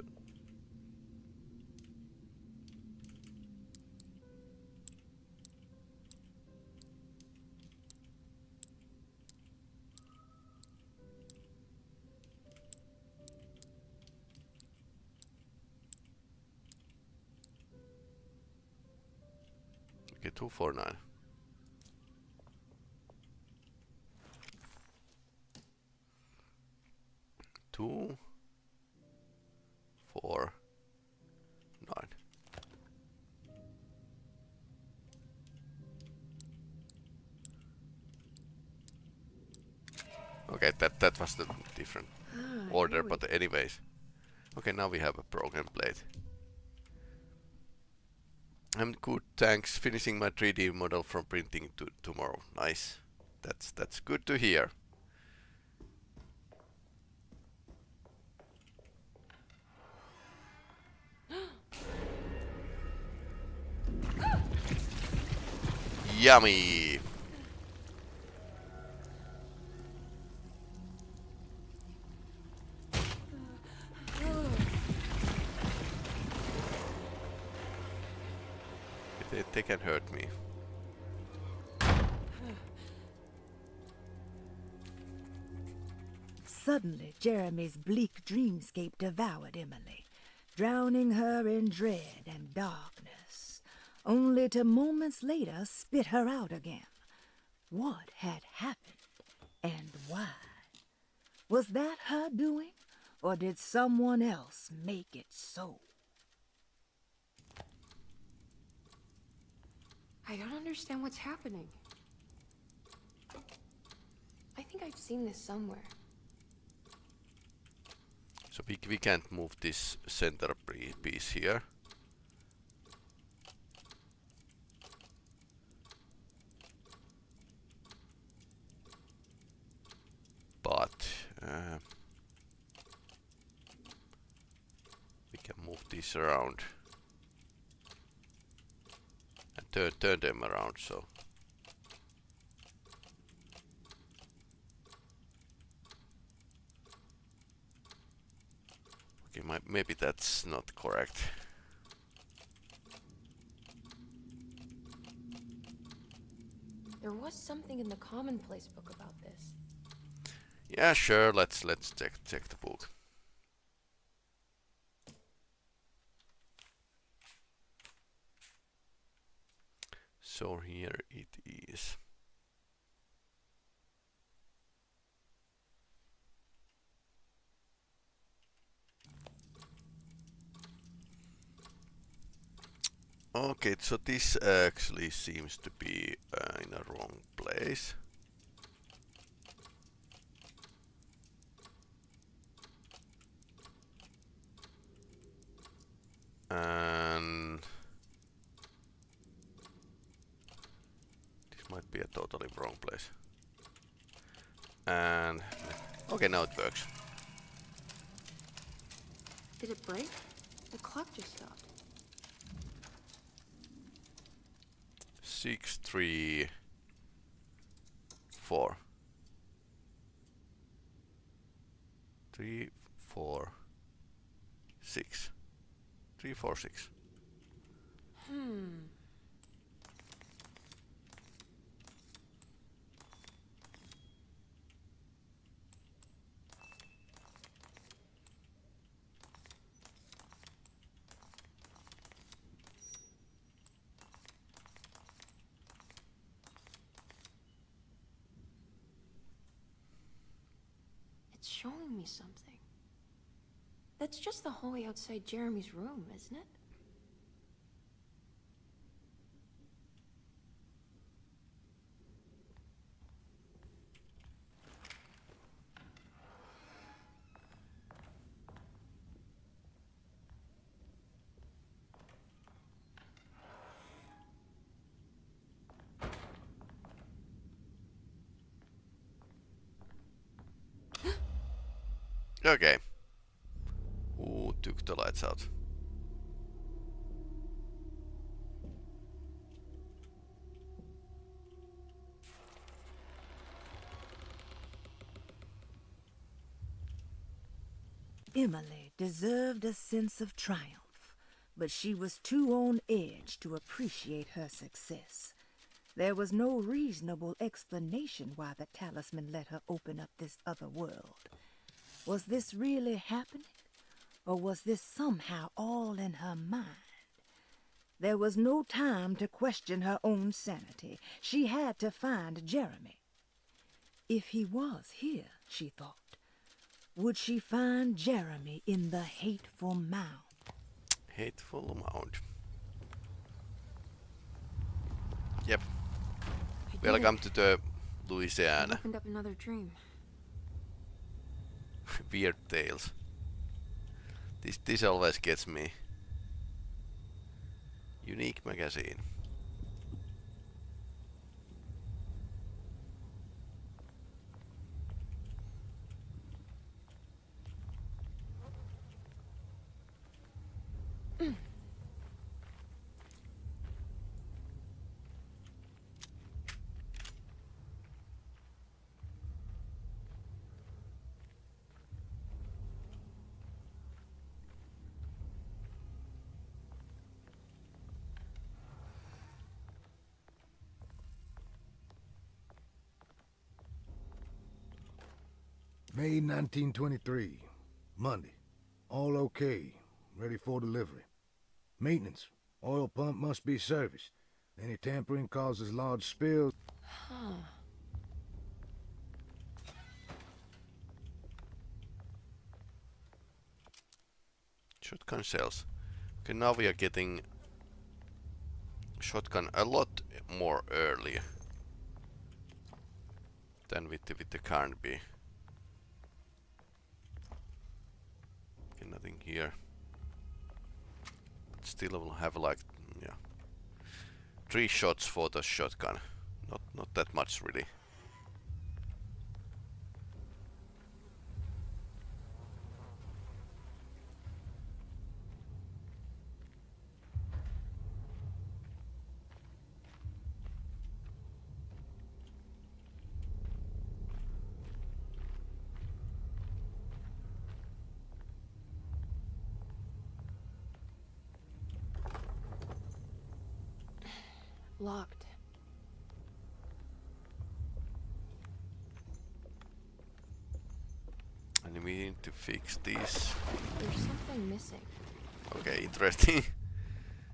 Okay, 249. Two, 4, 9. Okay, that was the different order, but anyways. Okay, now we have a program plate. I'm good, thanks. Finishing my 3D model from printing tomorrow. Nice. That's good to hear. Yummy. They can hurt me. Suddenly, Jeremy's bleak dreamscape devoured Emily, drowning her in dread and darkness, only to moments later spit her out again. What had happened, and why? Was that her doing, or did someone else make it so? I don't understand what's happening. I think I've seen this somewhere. So we can't move this center piece here. But we can move this around and turn them around, so. Okay, maybe that's not correct. There was something in the commonplace book about this. Yeah, sure. Let's check the book. So here it is. Okay, so this actually seems to be in a wrong place. And this might be a totally wrong place. And okay, now it works. Did it break? The clock just stopped. 6, 3, 4. 3, 4, 6. 3, 4, 6. It's showing me something. That's just the hallway outside Jeremy's room, isn't it? Okay. Who took the lights out? Emily deserved a sense of triumph, but she was too on edge to appreciate her success. There was no reasonable explanation why the talisman let her open up this other world. Was this really happening? Or was this somehow all in her mind? There was no time to question her own sanity. She had to find Jeremy. If he was here, she thought, would she find Jeremy in the hateful mound? Hateful mound. Yep. Welcome to the I Louisiana. opened up another dream. Weird tales. This always gets me. Unique magazine. May 1923, Monday. All okay, ready for delivery. Maintenance. Oil pump must be serviced. Any tampering causes large spills. Huh. Shotgun shells. Okay, now we are getting shotgun a lot more early than with the Carnaby. Okay, nothing here. But still we'll have like 3 shots for the shotgun. Not that much really. Locked. And we need to fix this. There's something missing. Okay, interesting.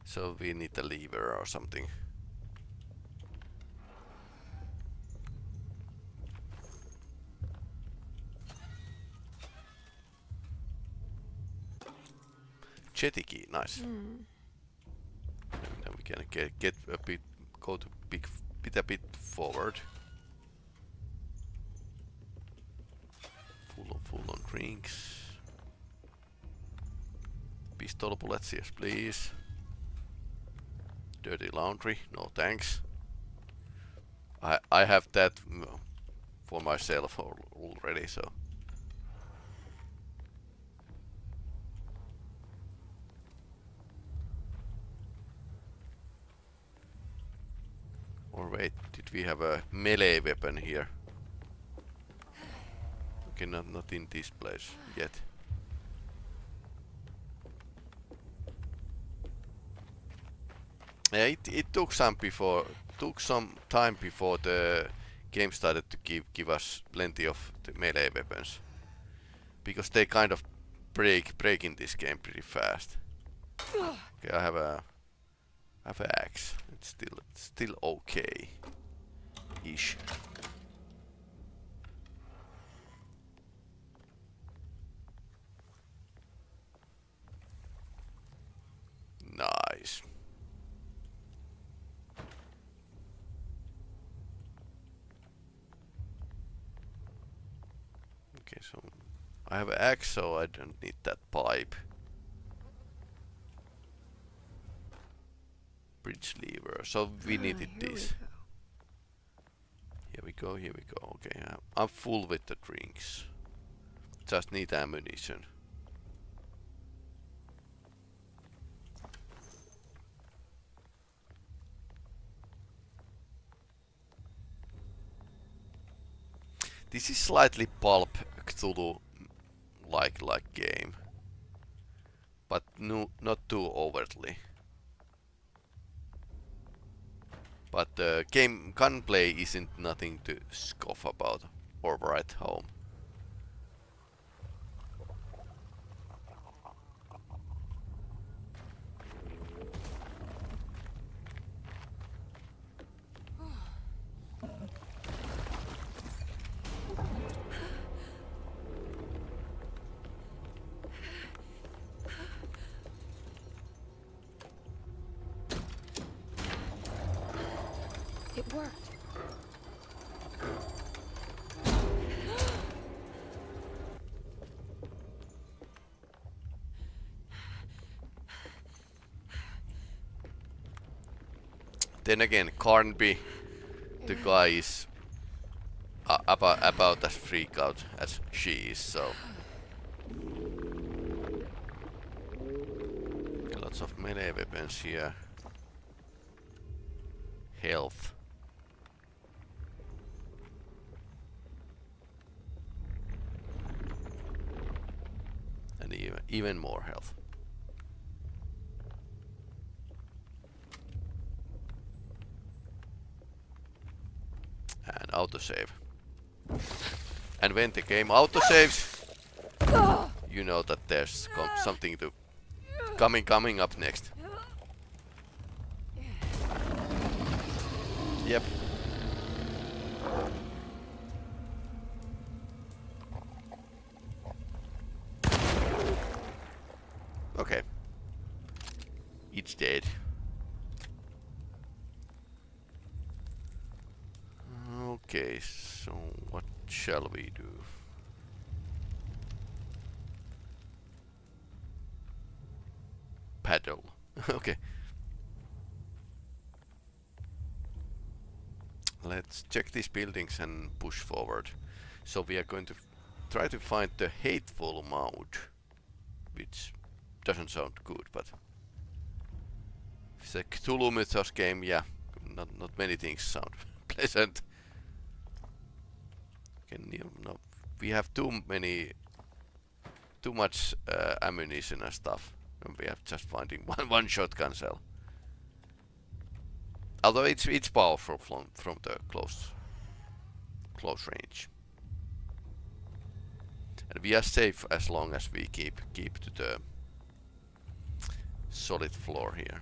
So we need a lever or something. Jetty key, nice. Now we can get a bit, go to a bit forward. Full on drinks. Pistol bullets, yes please. Dirty laundry, no thanks. I have that for myself already, so. Or wait, did we have a melee weapon here? Okay, not in this place yet. Yeah, it took some time before the game started to give us plenty of the melee weapons, because they kind of break in this game pretty fast. Okay, I have a axe. It's still okay ish. Nice. Okay, so I have an axe, so I don't need that pipe. Bridge lever, so we needed this. Here we go. Okay, I'm full with the drinks. Just need ammunition. This is slightly pulp Cthulhu like game, but no, not too overtly. But the game gunplay isn't nothing to scoff about or write home. It worked. Then again, Carnby, the guy is about as freaked out as she is, so. Okay, lots of melee weapons here. Health. And even more health. And autosave. And when the game autosaves, you know that there's something to coming up next. Yep. Okay. It's dead. Okay, so what shall we do? Paddle. Okay. Let's check these buildings and push forward. So we are going to try to find the hateful mode, which doesn't sound good, but it's a Cthulhu Mythos game. Yeah, not many things sound pleasant. No, we have too much ammunition and stuff, and we have just finding one shotgun cell. Although it's powerful from the close range. And we are safe as long as we keep to the solid floor here.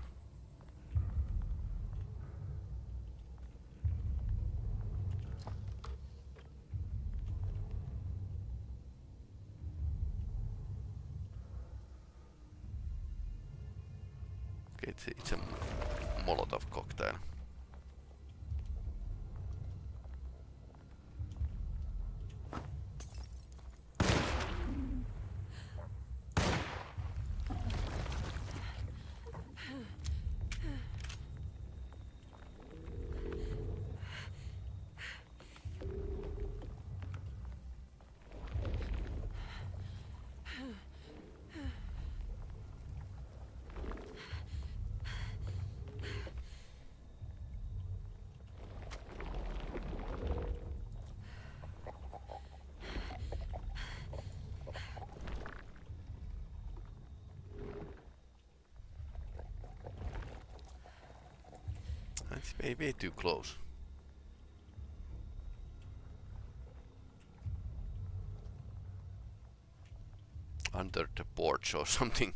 Okay, it's a Molotov cocktail. That's way too close. Under the porch or something.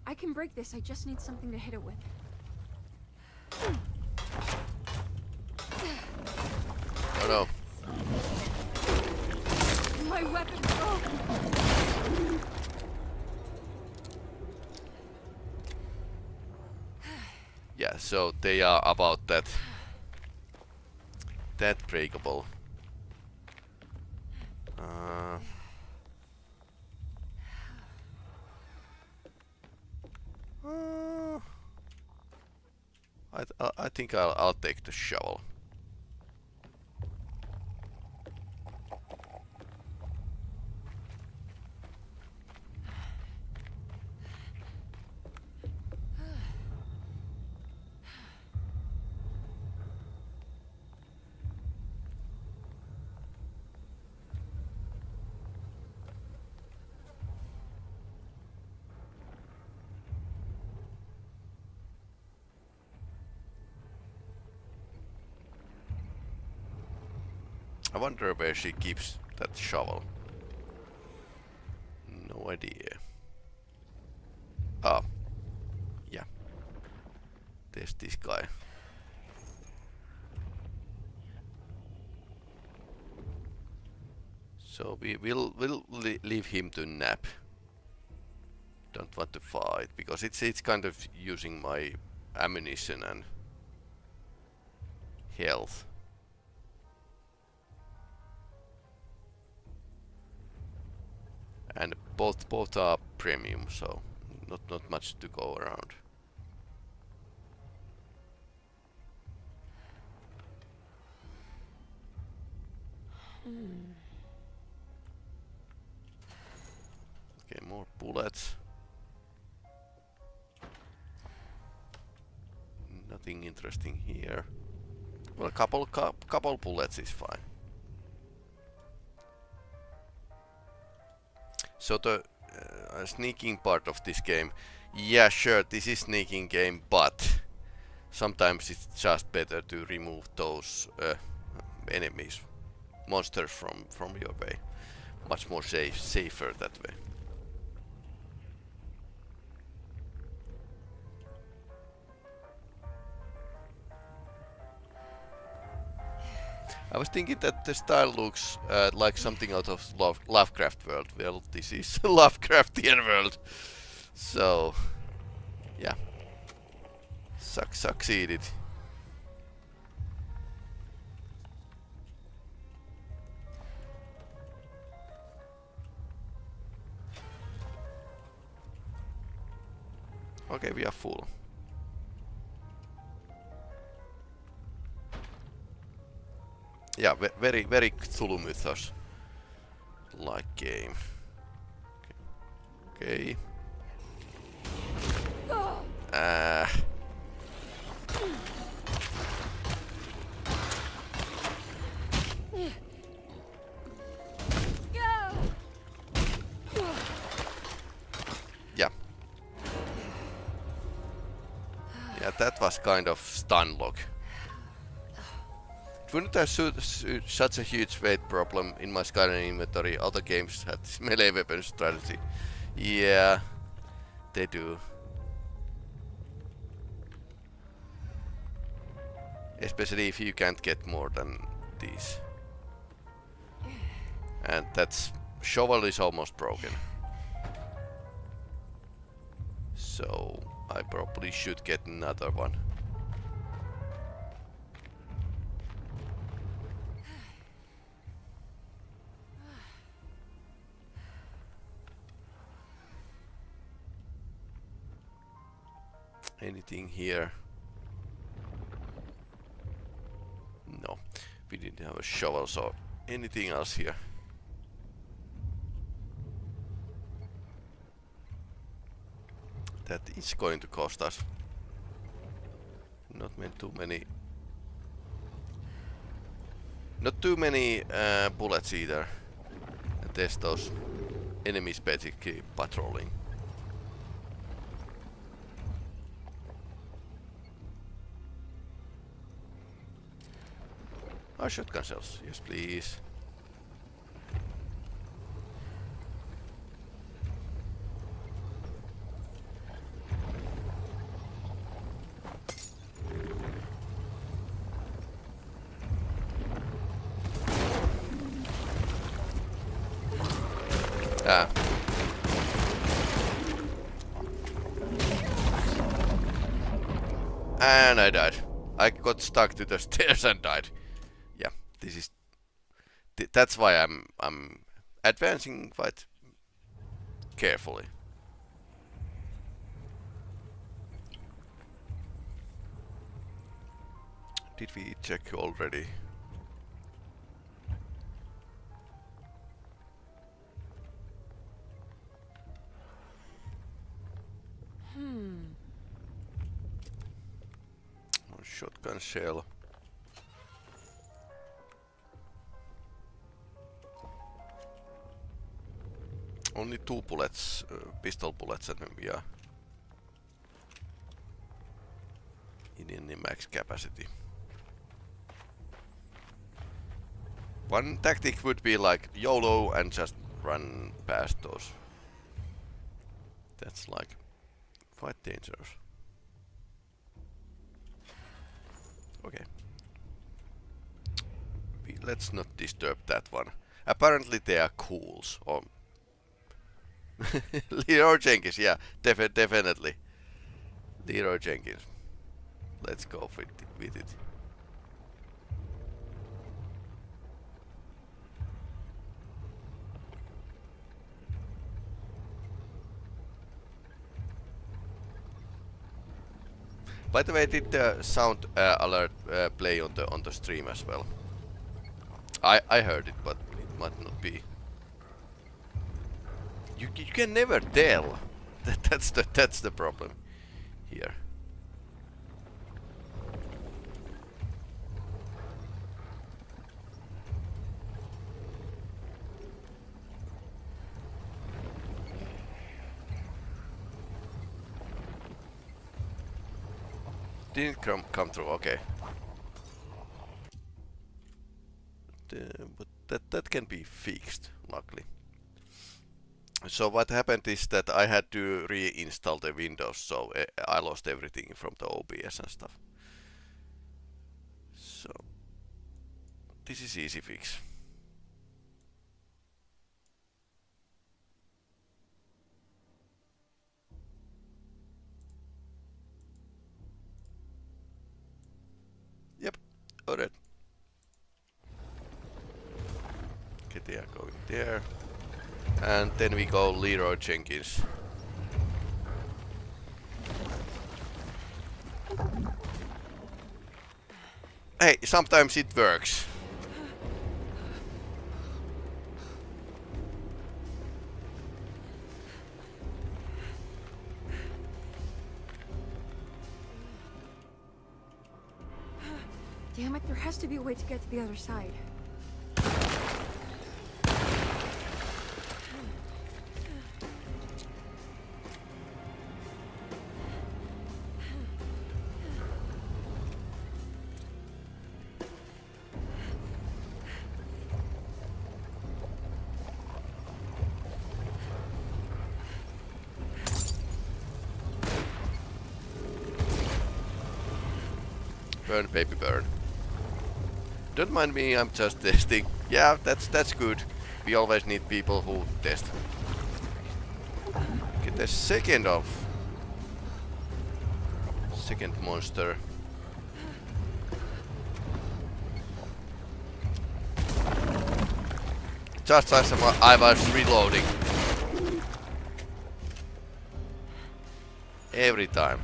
I can break this, I just need something to hit it with. Oh no. My weapon broke! Yeah, so they are about that breakable. I think I'll take the shovel. I wonder where she keeps that shovel. No idea. Oh. Yeah. There's this guy. So we'll leave him to nap. Don't want to fight because it's kind of using my ammunition and health. And both are premium, so not much to go around. Okay, more bullets. Nothing interesting here. Well, couple bullets is fine. So the sneaking part of this game, yeah, sure, this is sneaking game, but sometimes it's just better to remove those enemies, monsters from your way. Much more safer that way. I was thinking that the style looks like something out of Lovecraft world. Well, this is Lovecraftian world. So, yeah. Succeeded. Okay, we are full. Yeah, very Cthulhu Mythos like game. Okay. Yeah. Yeah, that was kind of stun lock. It wouldn't have such a huge weight problem in my Skyrim inventory. Other games had this melee weapon strategy. Yeah, they do. Especially if you can't get more than these. And that's... shovel is almost broken. So I probably should get another one. Anything here? No, we didn't have a shovel, so anything else here? That is going to cost us. Not too many. Not too many bullets either. And there's those enemies basically patrolling. Oh, shotgun shells. Yes, please. Ah. And I died. I got stuck to the stairs and died. Yeah, this is... that's why I'm advancing quite carefully. Did we check already? One shotgun shell. Only 2 bullets, pistol bullets, and we are in the max capacity. One tactic would be like YOLO and just run past those. That's like quite dangerous. Okay. Let's not disturb that one. Apparently they are cools. Or Leroy Jenkins, yeah, definitely. Leroy Jenkins. Let's go with it. By the way, did the sound alert play on the stream as well? I heard it, but it might not be. You can never tell. That's the problem here. Didn't come through. Okay. But that can be fixed, luckily. So what happened is that I had to reinstall the Windows, so I lost everything from the OBS and stuff. So this is easy fix. Yep, alright. Okay, they are going there. And then we go Leroy Jenkins. Hey, sometimes it works. Damn it, there has to be a way to get to the other side. Burn, baby, burn. Don't mind me, I'm just testing. Yeah, that's good. We always need people who test. Get the second monster. Just as I was reloading. Every time.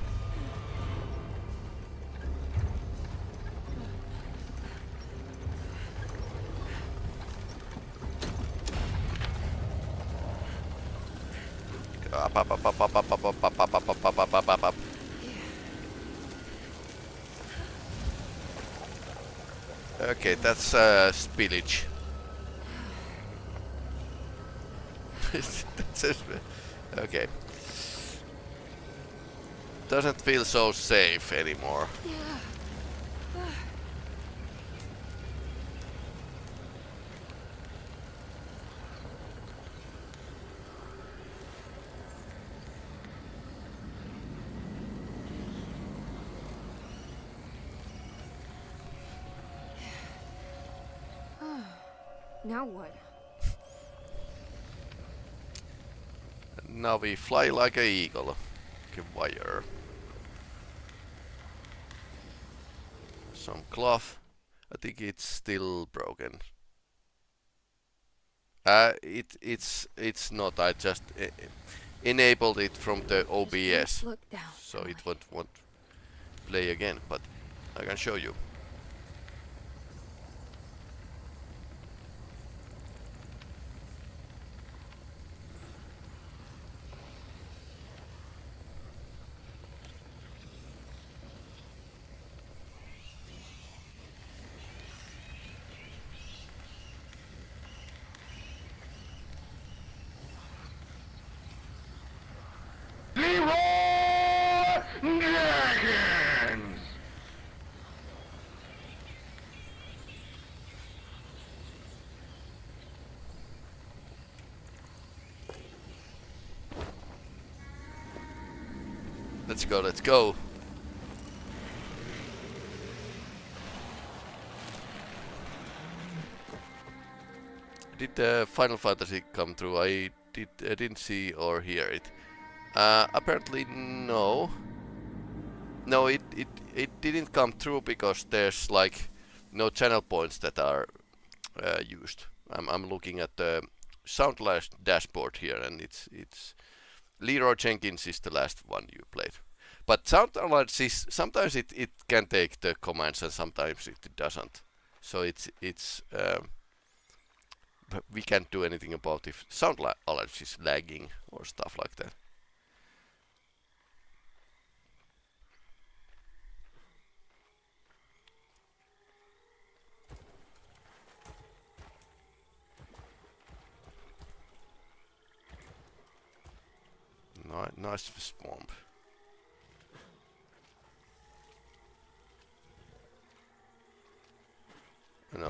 Up. Okay, that's spillage. Okay. Doesn't feel so safe anymore. Now what? Now we fly like an eagle. Wire. Some cloth. I think it's still broken. It's not. I just enabled it from the OBS, Look down. so it won't play again. But I can show you. Let's go. Did Final Fantasy come through? I didn't see or hear it. Apparently no. No, it didn't come through because there's like no channel points that are used. I'm looking at the Soundlash dashboard here, and it's Leroy Jenkins is the last one you played. But Soundlash sometimes it can take the commands and sometimes it doesn't. So it's we can't do anything about if Soundlash is lagging or stuff like that. Nice swamp. No.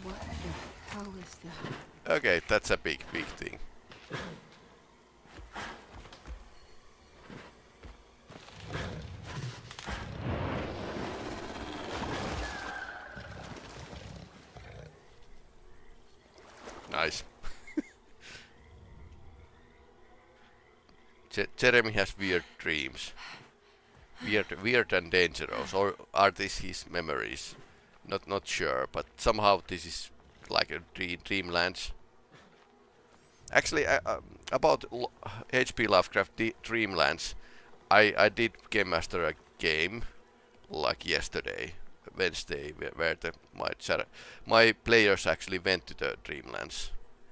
What the hell is that? Okay, that's a big thing. Nice. Jeremy has weird dreams. Weird and dangerous, or are these his memories? Not sure, but somehow this is like a dreamlands. Actually, about H.P. Lovecraft Dreamlands, I did game master a game like yesterday, Wednesday, where my players actually went to the Dreamlands,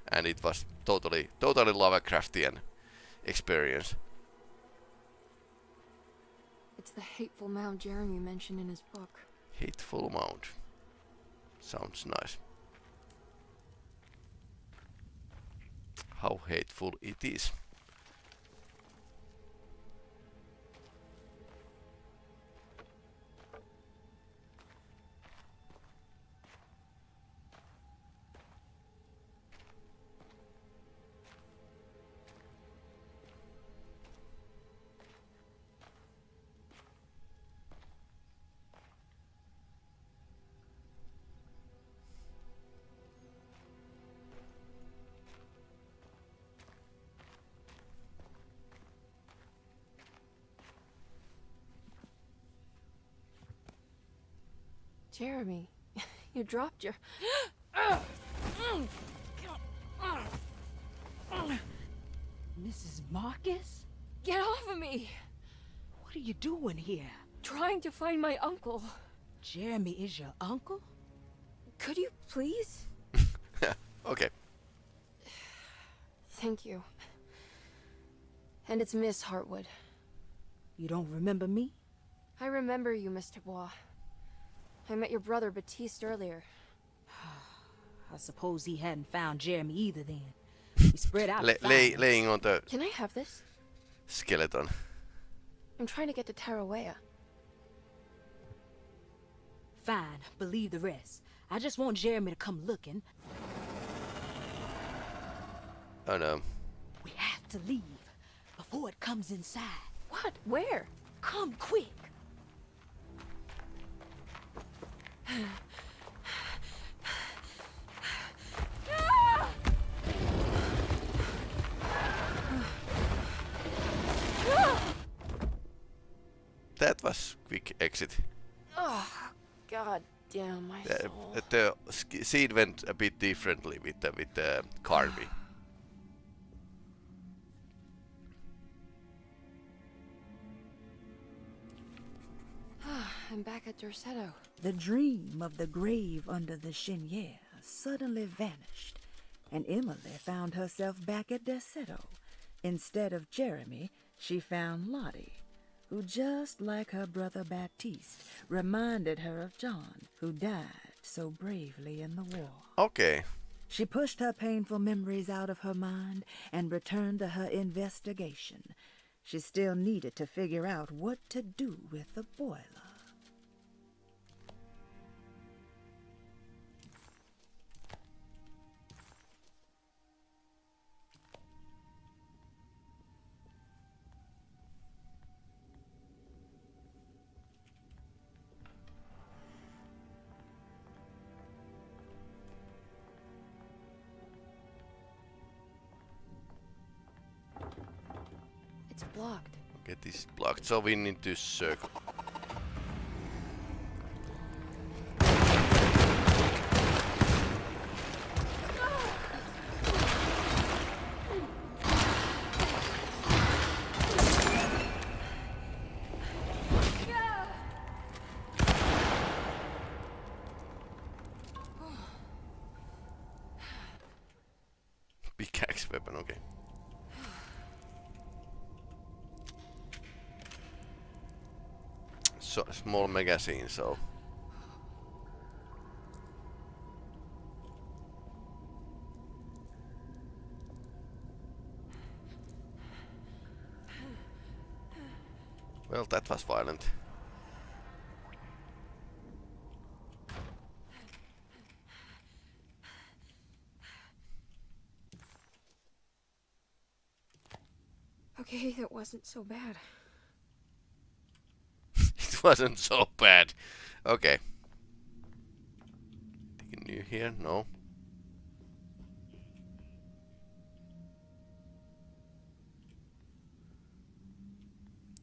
and it was totally Lovecraftian experience. It's the hateful mound Jeremy mentioned in his book. Hateful mound. Sounds nice. How hateful it is. Jeremy, you dropped your... Mrs. Marcus? Get off of me! What are you doing here? Trying to find my uncle. Jeremy is your uncle? Could you please? Okay. Thank you. And it's Miss Hartwood. You don't remember me? I remember you, Mr. Bois. I met your brother Baptiste earlier. I suppose he hadn't found Jeremy either then. We spread out. Laying on the... Can I have this? Skeleton. I'm trying to get to Tarawea. Fine, believe the rest. I just want Jeremy to come looking. Oh no. We have to leave before it comes inside. What? Where? Come quick. That was quick exit. Oh, god damn my soul. The scene went a bit differently with the Carby. I'm back at Dorsetto. The dream of the grave under the cheniere suddenly vanished, and Emily found herself back at Dorsetto. Instead of Jeremy, she found Lottie, who, just like her brother Baptiste, reminded her of John, who died so bravely in the war. Okay. She pushed her painful memories out of her mind and returned to her investigation. She still needed to figure out what to do with the boiler. It's blocked. Okay, this is blocked, so we need to circle. Pickaxe weapon, okay. So small magazine, so well, that was violent. Okay, that wasn't so bad. It wasn't so bad. Okay. Anything new here? No.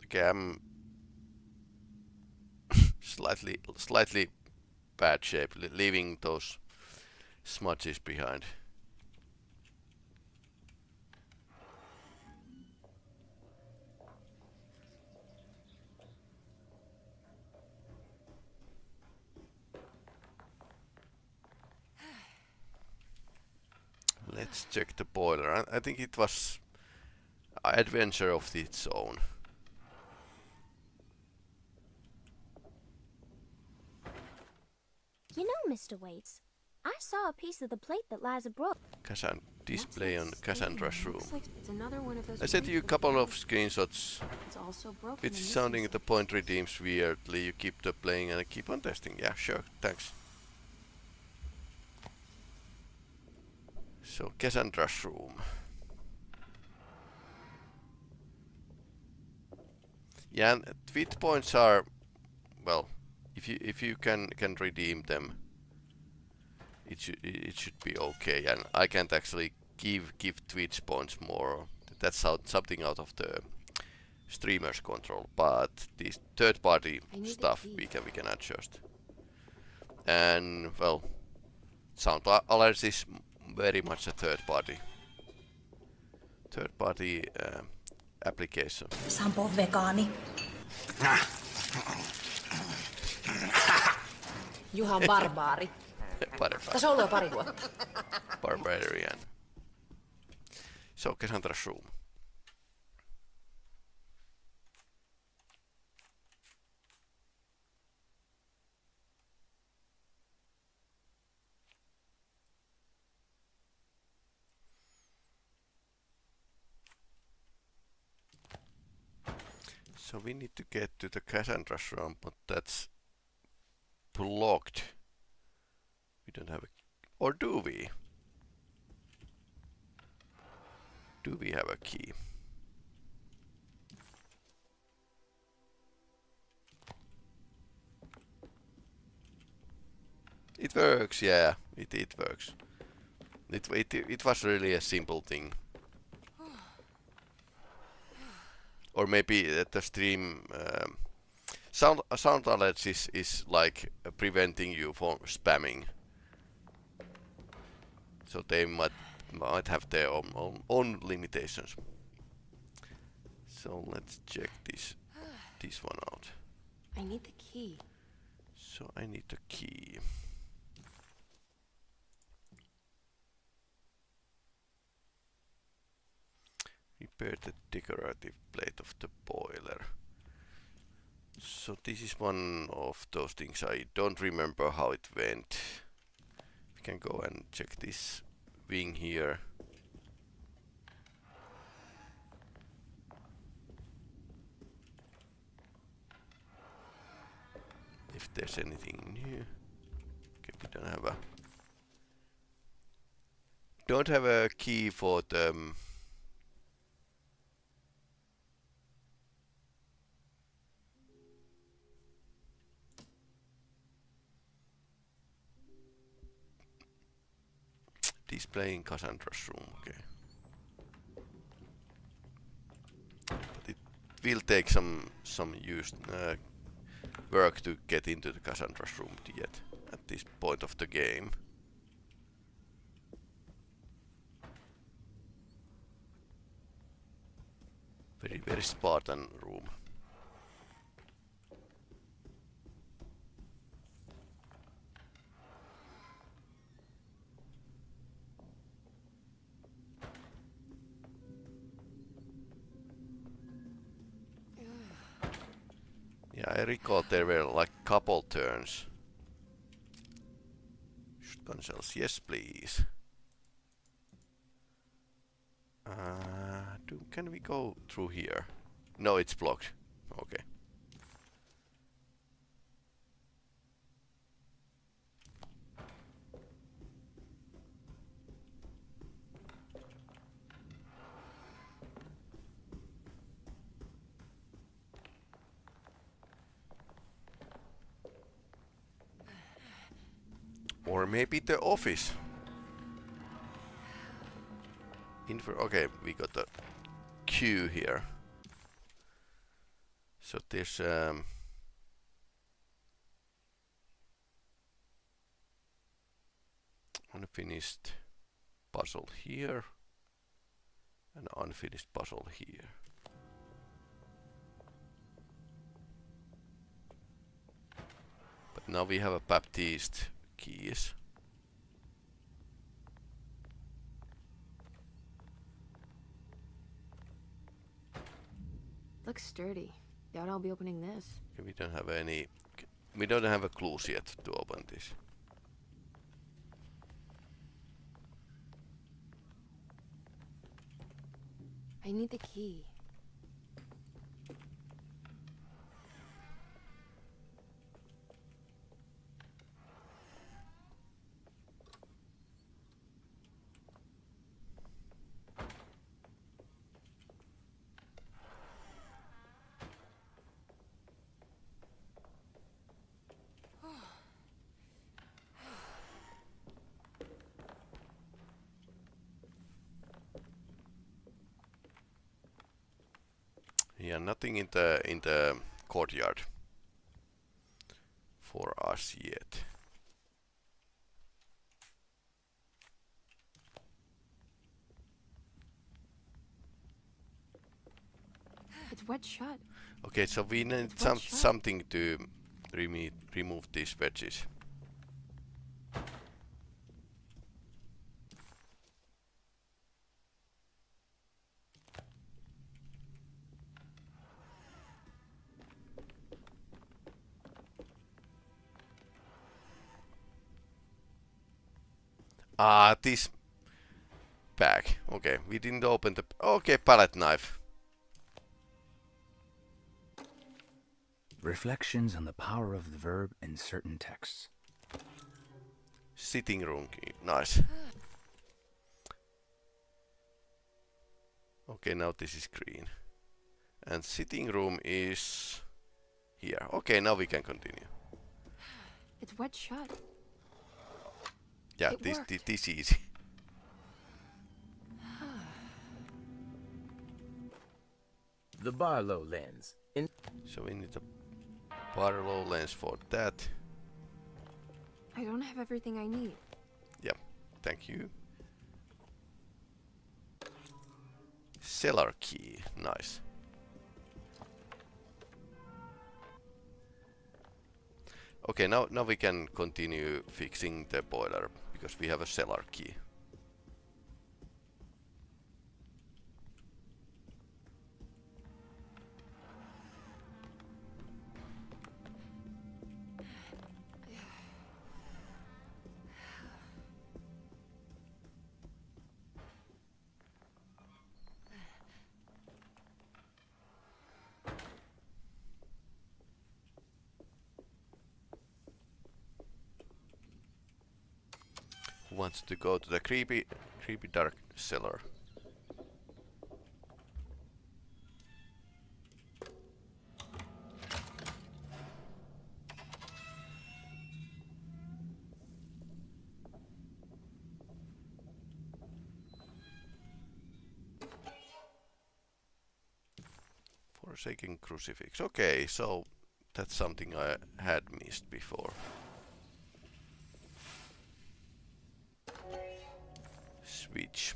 Okay, I'm slightly bad shape, leaving those smudges behind. Let's check the boiler. I think it was adventure of its own. You know, Mr. Waits, I saw a piece of the plate that lies abroad. Display on Cassandra's room. Looks like it's another one of those. I sent you a couple of screenshots. It's also broken. Which is sounding at the point redeems weirdly. You keep the playing and I keep on testing. Yeah, sure. Thanks. So Cassandra's room. Yeah, and tweet points are, well, if you can redeem them, it should be okay. And I can't actually give tweets points more. That's something out of the streamer's control. But this third party stuff we can adjust. And well, sound alerts is very much a third party application. Sampo vegaani. Juha on barbaari. Tässä on ollut jo pari vuotta. Barbarian. So, Cassandra's room. So we need to get to the Cassandra's room, but that's blocked. We don't have a... Or do we? Do we have a key? It works, yeah. It works. It was really a simple thing. Or maybe the stream sound alerts is like preventing you from spamming. So they might have their own limitations. So let's check this one out. I need the key. So I need the key. Repair the decorative plate of the boiler. So this is one of those things I don't remember how it went. We can go and check this wing here. If there's anything new. Okay, we don't have a key for the displaying Cassandra's room, okay. But it will take some work to get into the Cassandra's room yet at this point of the game. Very Spartan room. Yeah, I recall there were like couple turns. Shotgun shells, yes please. Can we go through here? No, it's blocked. Okay. Or maybe the office. Okay, we got the queue here. So there's unfinished puzzle here and unfinished puzzle here. But now we have a Baptiste keys. Looks sturdy. Doubt I'll be opening this. Okay, we don't have any... We don't have a clues yet to open this. I need the key. Yeah, nothing in the courtyard for us yet. It's wet shut. Okay, so we need something to remove these wedges. This bag. Okay, we didn't open the... Okay, palette knife. Reflections on the power of the verb in certain texts. Sitting room key. Nice. Okay, now this is green. And sitting room is here. Okay, now we can continue. It's wet shut. Yeah, this easy. The Barlow lens. So we need a Barlow lens for that. I don't have everything I need. Yep, thank you. Cellar key, nice. Okay, now we can continue fixing the boiler because we have a cellar key. Wants to go to the creepy dark cellar. Forsaken crucifix. Okay, so that's something I had missed before. Switch.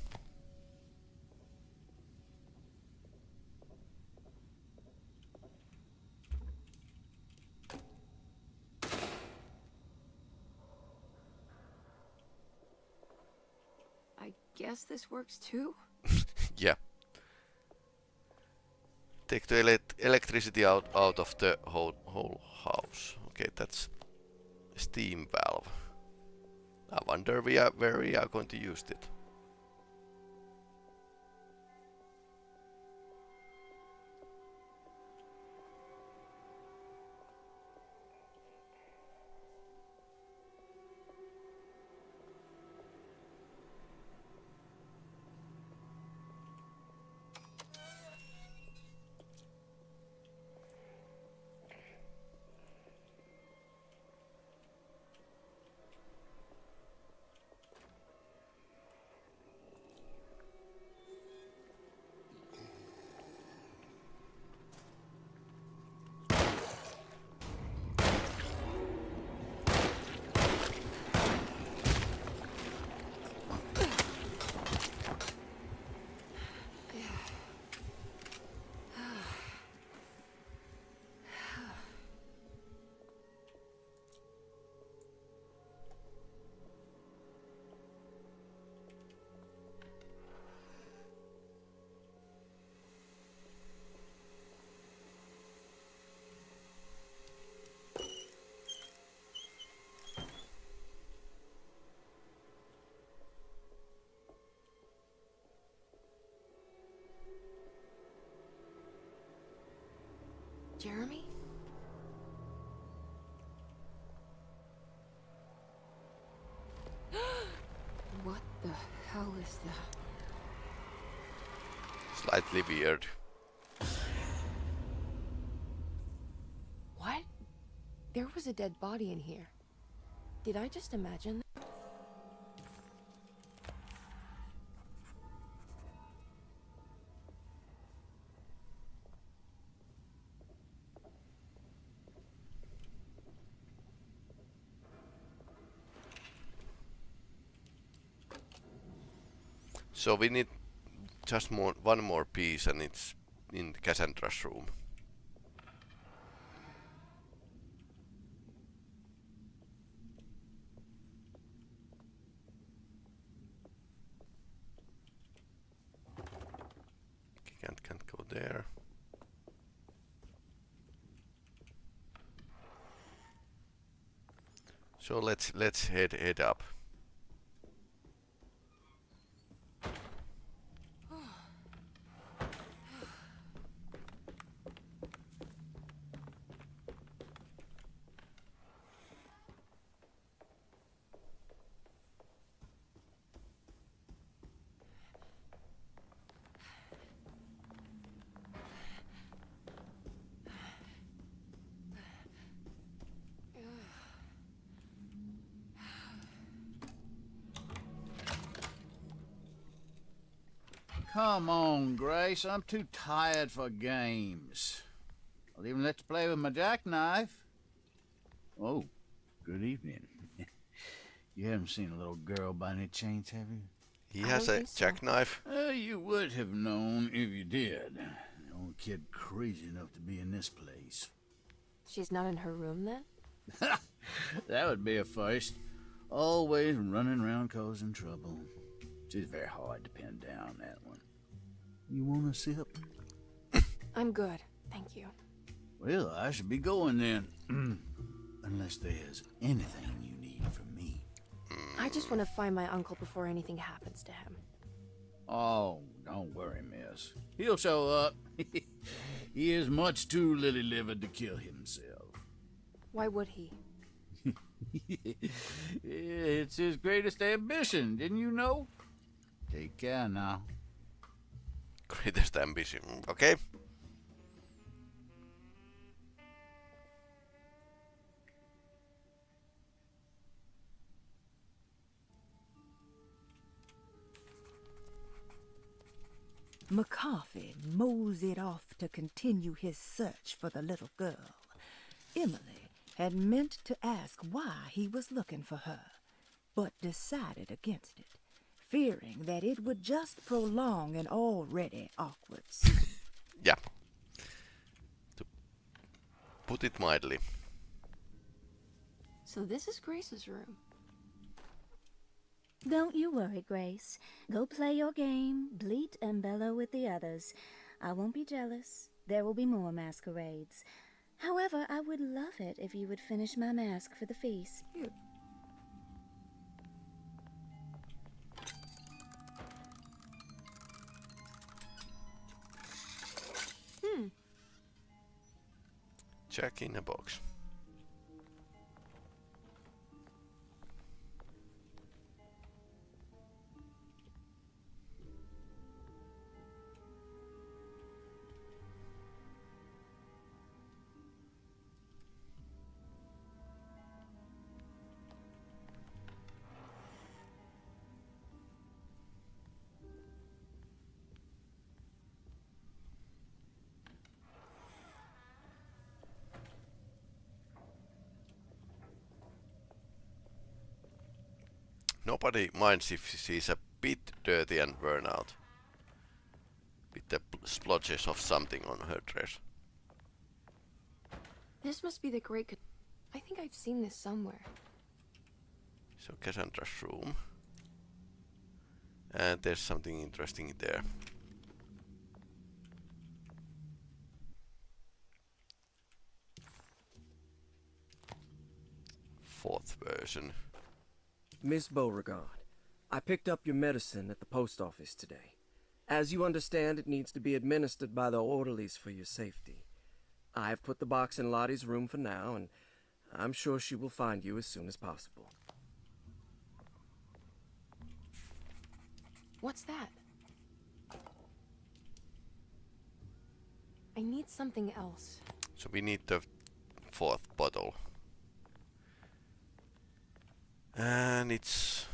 I guess this works too? Yeah. Take the electricity out of the whole house. Okay, that's steam valve. I wonder where we are going to use it. Jeremy? What the hell is that? Slightly weird. What? There was a dead body in here. Did I just imagine that? So we need just one more piece, and it's in Cassandra's room. Can't go there. So let's head up. Come on, Grace. I'm too tired for games. I'll even let you play with my jackknife. Oh, good evening. You haven't seen a little girl by any chance, have you? He has a jackknife. You would have known if you did. The only kid crazy enough to be in this place. She's not in her room then? That would be a first. Always running around causing trouble. She's very hard to pin down, that one. You want a sip? I'm good, thank you. Well, I should be going then. Unless there's anything you need from me. I just want to find my uncle before anything happens to him. Oh, don't worry, miss. He'll show up. He is much too lily-livered to kill himself. Why would he? It's his greatest ambition, didn't you know? Take care now. Greatest ambition. Okay. McCarthy moseyed off to continue his search for the little girl. Emily had meant to ask why he was looking for her, but decided against it, fearing that it would just prolong an already awkward scene. Yeah. To put it mildly. So this is Grace's room. Don't you worry, Grace. Go play your game, bleat and bellow with the others. I won't be jealous. There will be more masquerades. However, I would love it if you would finish my mask for the feast. Check in a box. Nobody minds if she's a bit dirty and worn out. With the splotches of something on her dress. This must be the great... I think I've seen this somewhere. So Cassandra's room. And there's something interesting there. Fourth version. Miss Beauregard, I picked up your medicine at the post office today. As you understand, it needs to be administered by the orderlies for your safety. I've put the box in Lottie's room for now, and I'm sure she will find you as soon as possible. What's that? I need something else. So we need the 4th bottle. And it's...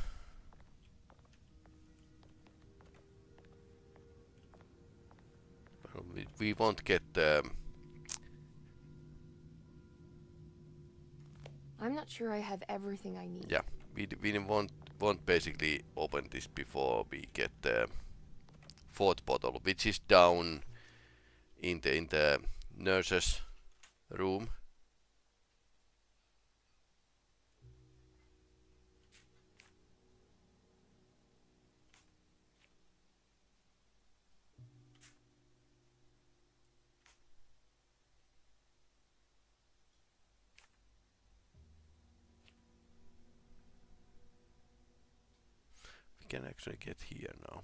Well, we won't get the... I'm not sure I have everything I need. Yeah, we won't basically open this before we get the 4th bottle, which is down in the nurse's room. We can actually get here now.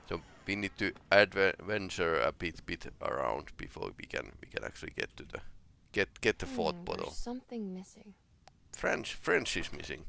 So we need to adventure a bit around before we can actually get to the get the 4th bottle. There's something missing. French is missing.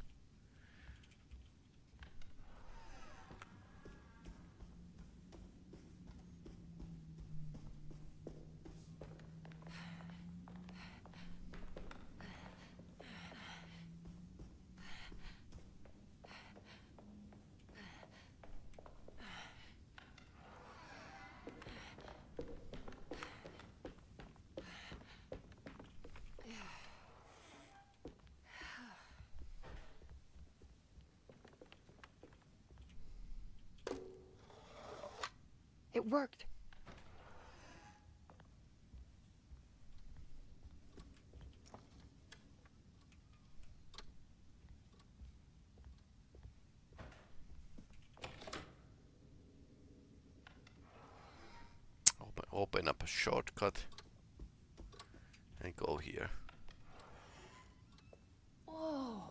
It worked. Open up a shortcut and go here. Oh.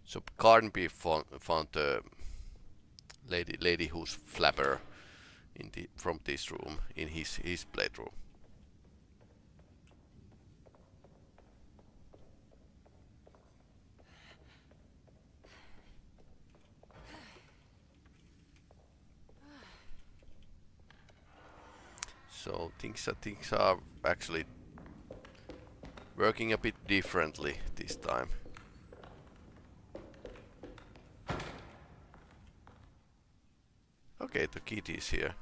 So Carnby found the lady who's flapper from this room in his playroom. So things are actually working a bit differently this time. Okay, the kid is here.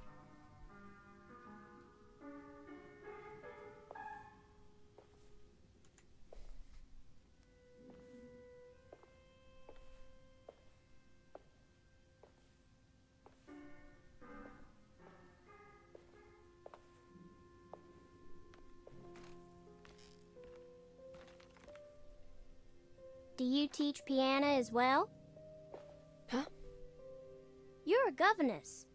Do you teach piano as well? Huh? You're a governess.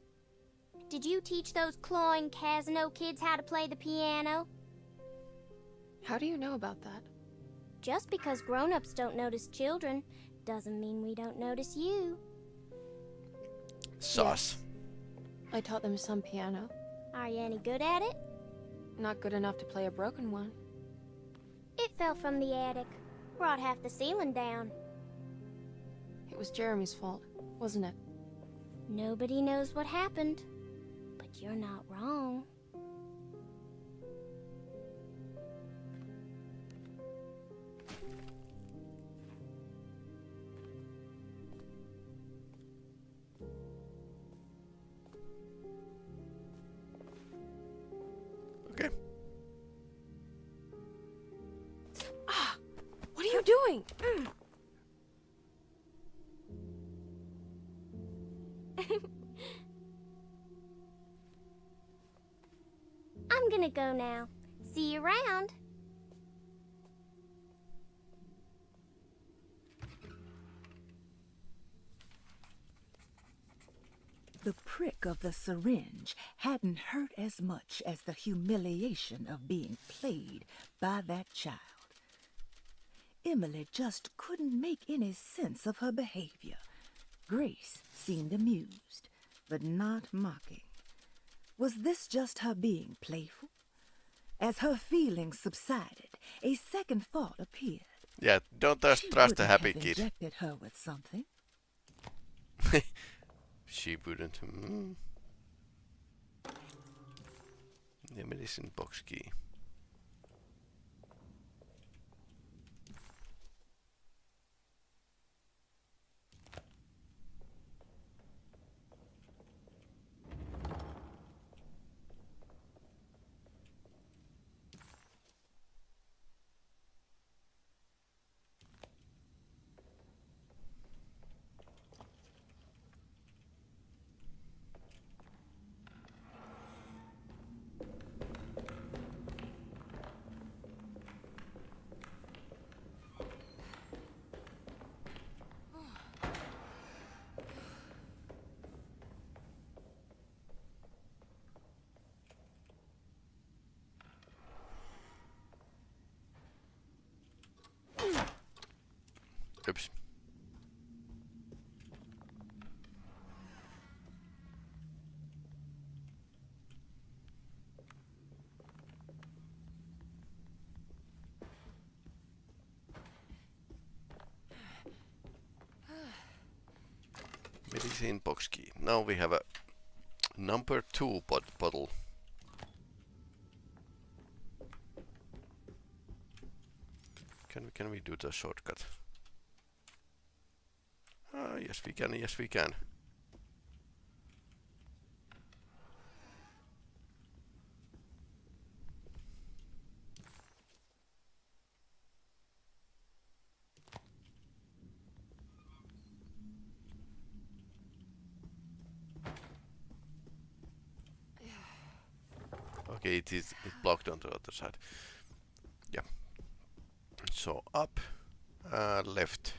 Did you teach those clawing Casino kids how to play the piano? How do you know about that? Just because grown-ups don't notice children doesn't mean we don't notice you. Sauce. I taught them some piano. Are you any good at it? Not good enough to play a broken one. It fell from the attic. Brought half the ceiling down. It was Jeremy's fault, wasn't it? Nobody knows what happened, but you're not wrong. Okay. Ah! What are you doing? I'm gonna go now. See you around. The prick of the syringe hadn't hurt as much as the humiliation of being played by that child. Emily just couldn't make any sense of her behavior. Grace seemed amused, but not mocking. Was this just her being playful? As her feelings subsided, a second thought appeared. Yeah, don't trust a happy kid. Injected her with something. She wouldn't. The medicine box key. Oops. Medicine box key. Now we have a number 2 bottle. Can we do the shortcut? Yes we can, yes we can. Okay, it's blocked on the other side. Yeah. So up, left,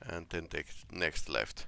and then take next left.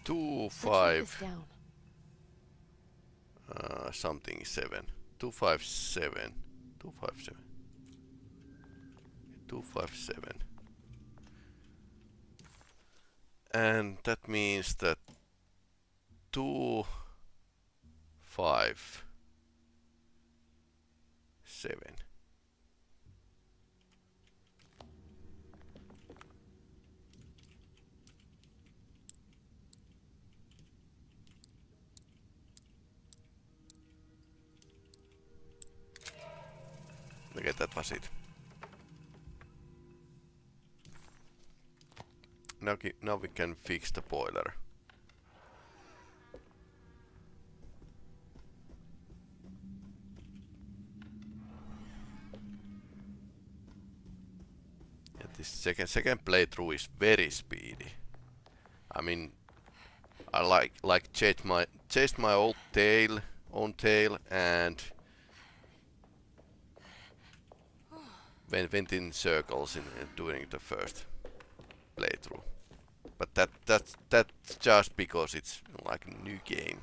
Two five. Something 7. 257. 257. 257. And that means that 257. Okay, that was it. Now we can fix the boiler. Yeah, this second playthrough is very speedy. I mean, I like chased my own tail, and went in circles in during the first playthrough. But that's just because it's like a new game.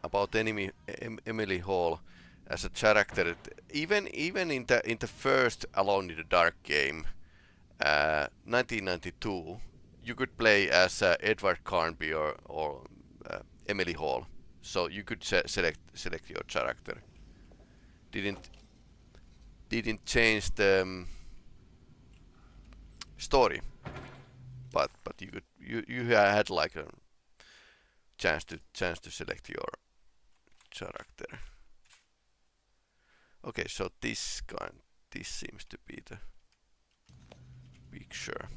About Emily Hall as a character, even in the first Alone in the Dark game, 1992, you could play as Edward Carnby or Emily Hall, so you could select your character. Didn't change the story, but you had like a chance to select your character. Okay, so this seems to be the picture.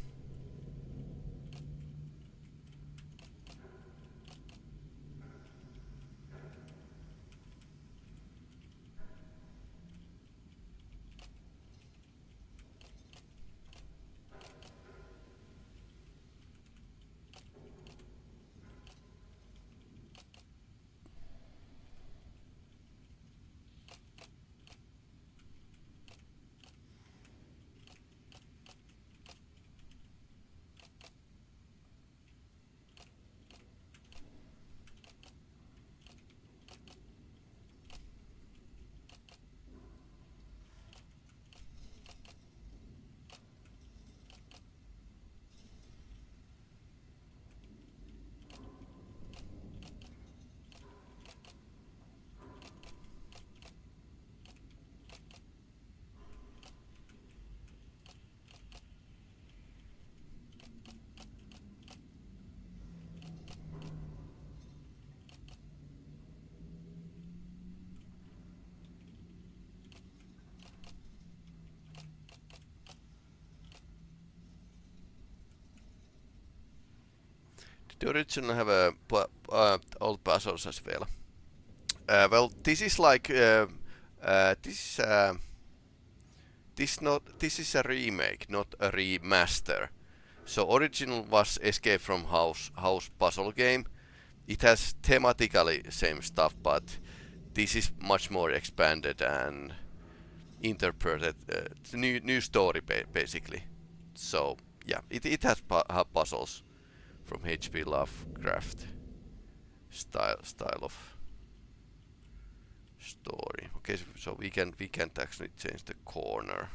Did the original have old puzzles as well? Well, this is like this is a remake, not a remaster. So original was Escape from House puzzle game. It has thematically same stuff, but this is much more expanded and interpreted. It's a new story basically. So yeah, it has puzzles from H.P. Lovecraft style of story. Okay, so we can't actually change the corner.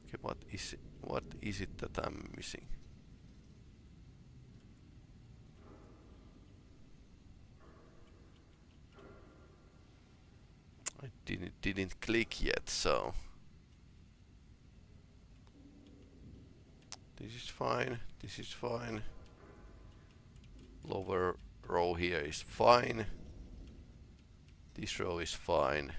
Okay, what is it that I'm missing? I didn't click yet, so this is fine. This is fine. Lower row here is fine. This row is fine.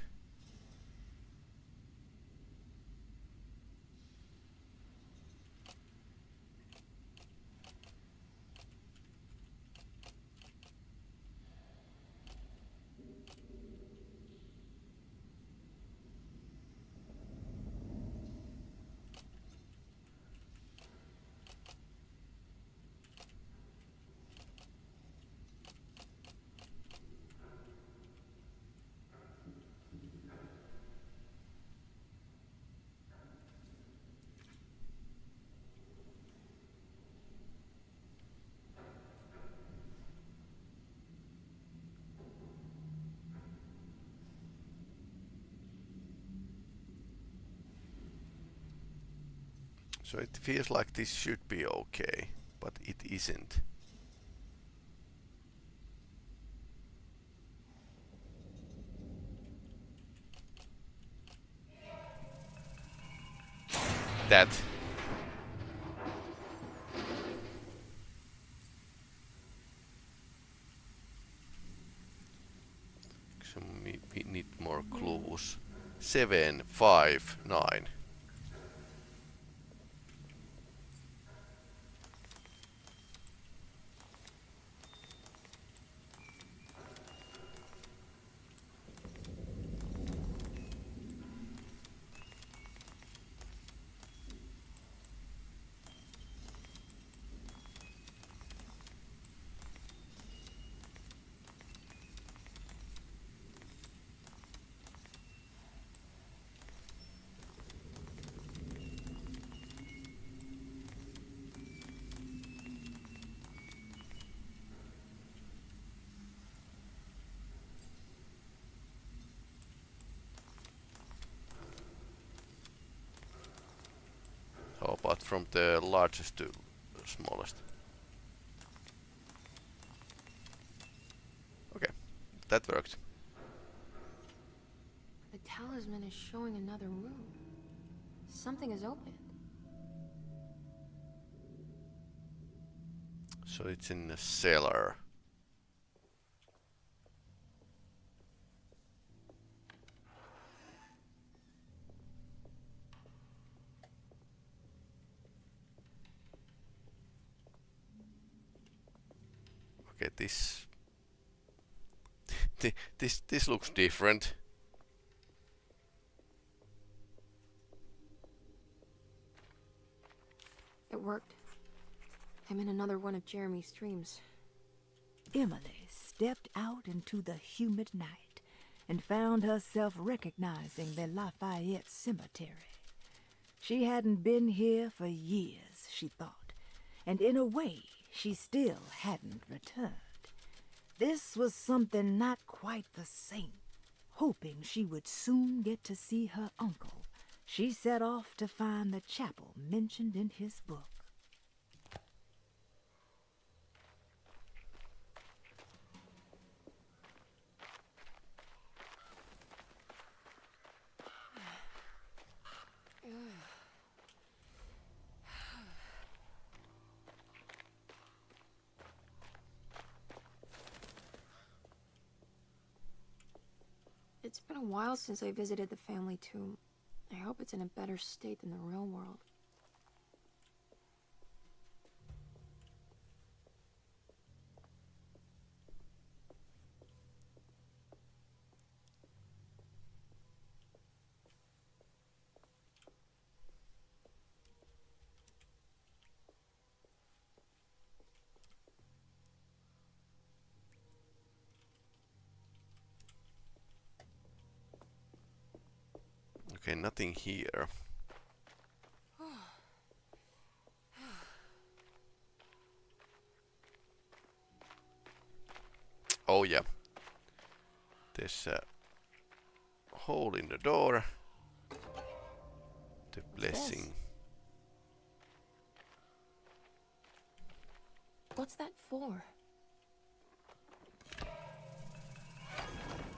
So it feels like this should be okay, but it isn't. That. So we need more clues. 7, 5, 9. from the largest to smallest. Okay, that worked. The talisman is showing another room. Something is opened. So it's in the cellar. Okay, this this looks different. It worked. I'm in another one of Jeremy's dreams. Emily stepped out into the humid night and found herself recognizing the Lafayette Cemetery. She hadn't been here for years, she thought, and in a way, she still hadn't returned. This was something not quite the same. Hoping she would soon get to see her uncle, she set off to find the chapel mentioned in his book. It's been a while since I visited the family tomb. I hope it's in a better state than the real world. Okay, nothing here. Oh yeah. There's a hole in the door. The blessing. What's that for?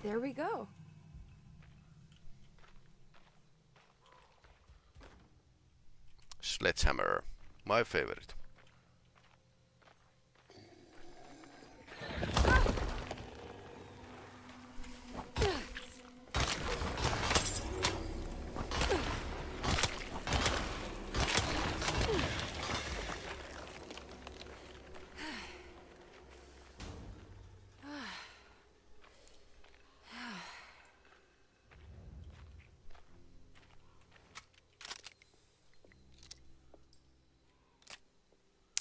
There we go. Sledgehammer, my favorite.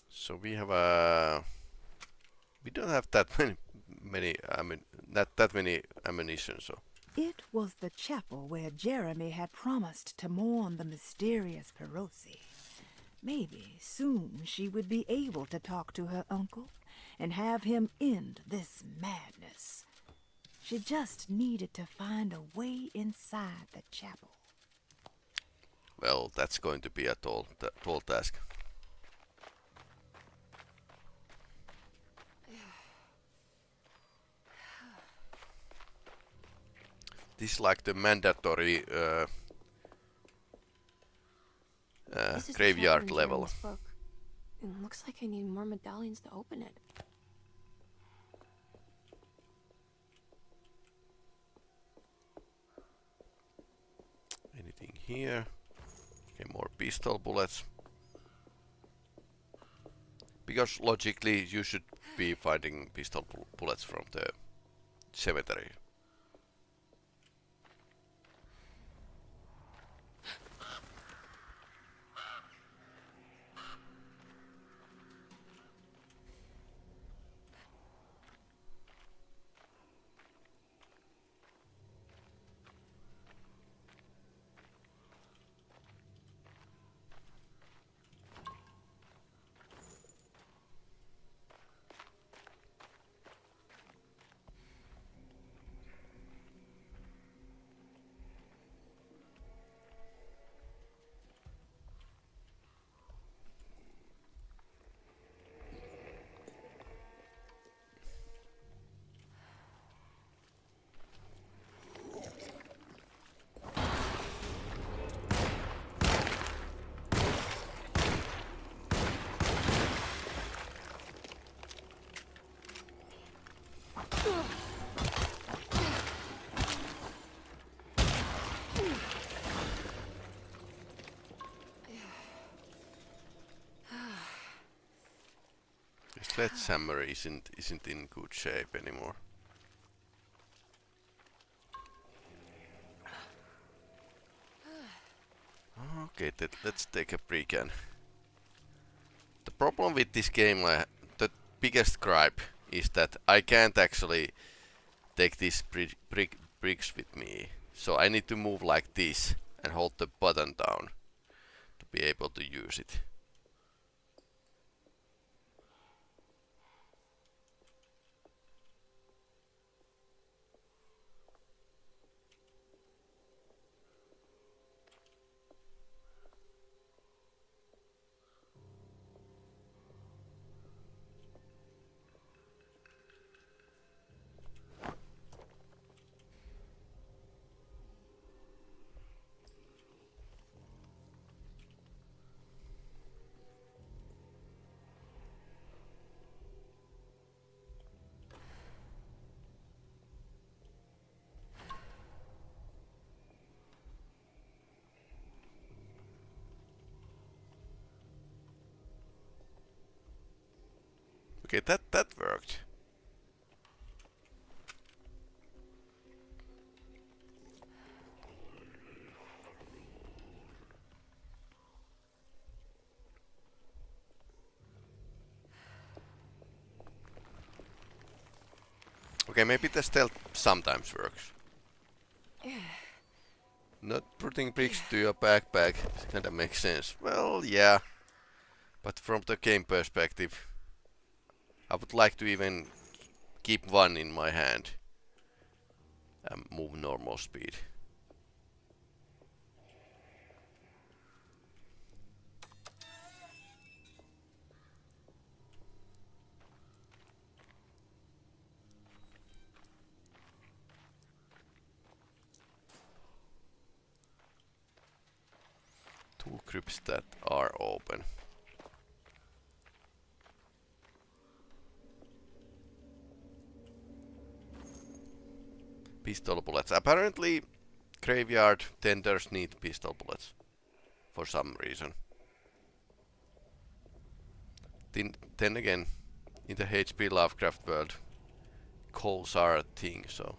So we have we don't have that many not that many ammunition, so It was the chapel where Jeremy had promised to mourn the mysterious Perosi. Maybe soon she would be able to talk to her uncle and have him end this madness. She just needed to find a way inside the chapel. well, that's going to be a tall task. This is like the mandatory This is the graveyard chapter in level. Jeremy's book. It looks like I need more medallions to open it. Anything here? Okay, more pistol bullets. Because logically you should be finding pistol bullets from the cemetery. Sledgehammer isn't in good shape anymore. Okay, let's take a pre-can. The problem with this game, the biggest gripe, is that I can't actually take these bricks with me. So I need to move like this and hold the button down to be able to use it. Okay, that worked. Okay, maybe the stealth sometimes works. Not putting bricks to your backpack kinda makes sense. Well, yeah. But from the game perspective, I would like to even keep one in my hand and move normal speed. Two crypts that are open. Pistol bullets. Apparently, graveyard tenders need pistol bullets for some reason. Then again, in the H.P. Lovecraft world, coals are a thing, so.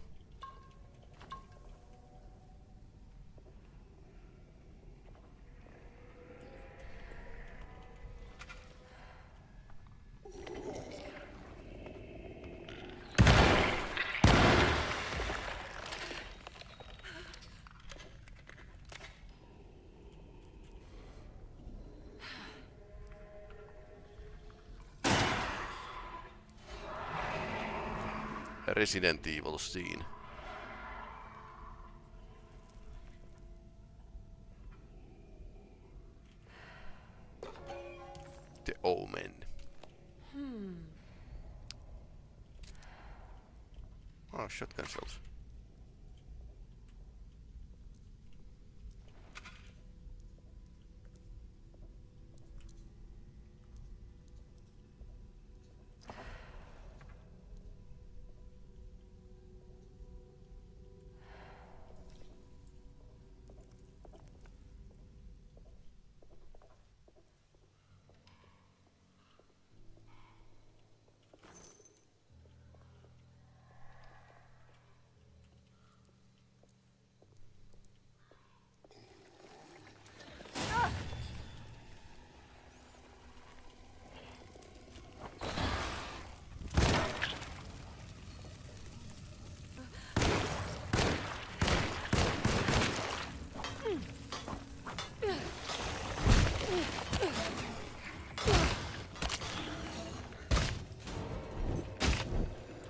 Resident Evil scene. The Omen. Oh, shotgun shells.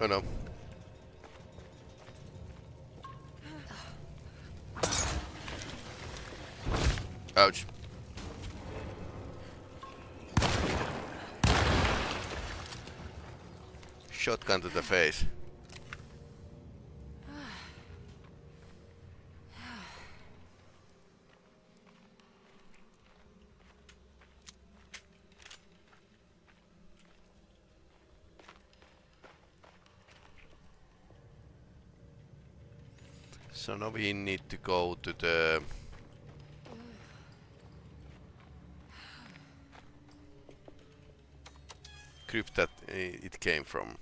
Oh no. Ouch. Shotgun to the face. So now we need to go to the crypt that it came from.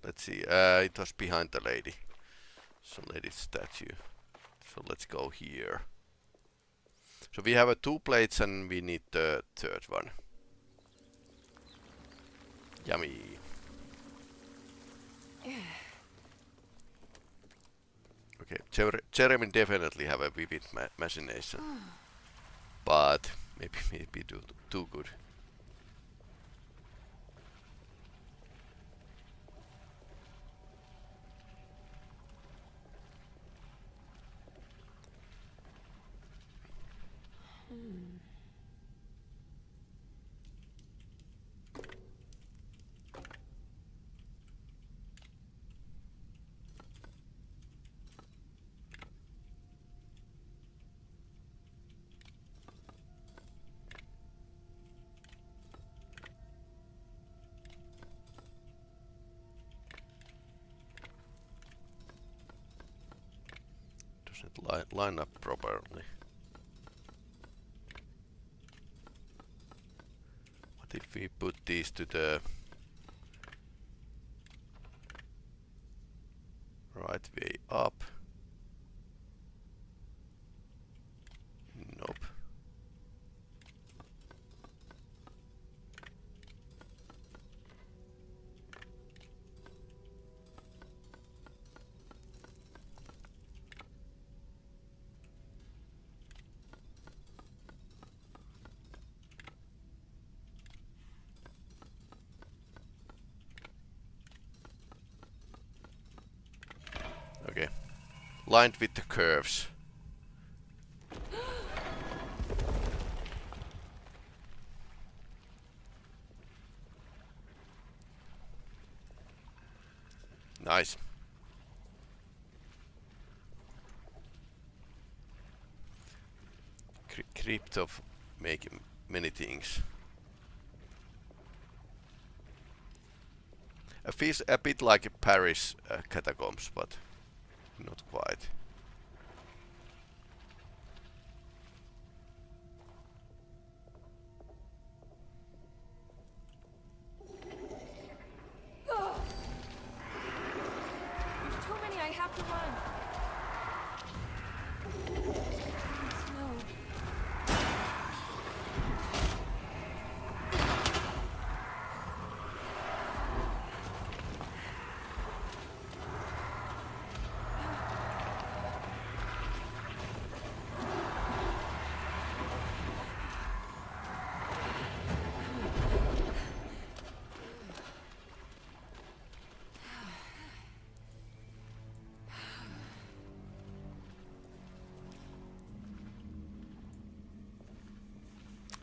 Let's see. It was behind the lady. So lady statue. So let's go here. So we have 2 plates and we need the 3rd one. Yummy. Okay, Jeremy definitely have a vivid imagination, but maybe too good. Doesn't line up properly. What if we put these to the right way up? Nope. Okay. Lined with the curves. Nice. Crypt of making many things. It feels a bit like a Paris catacombs, but not quite. There's too many, I have to run. No.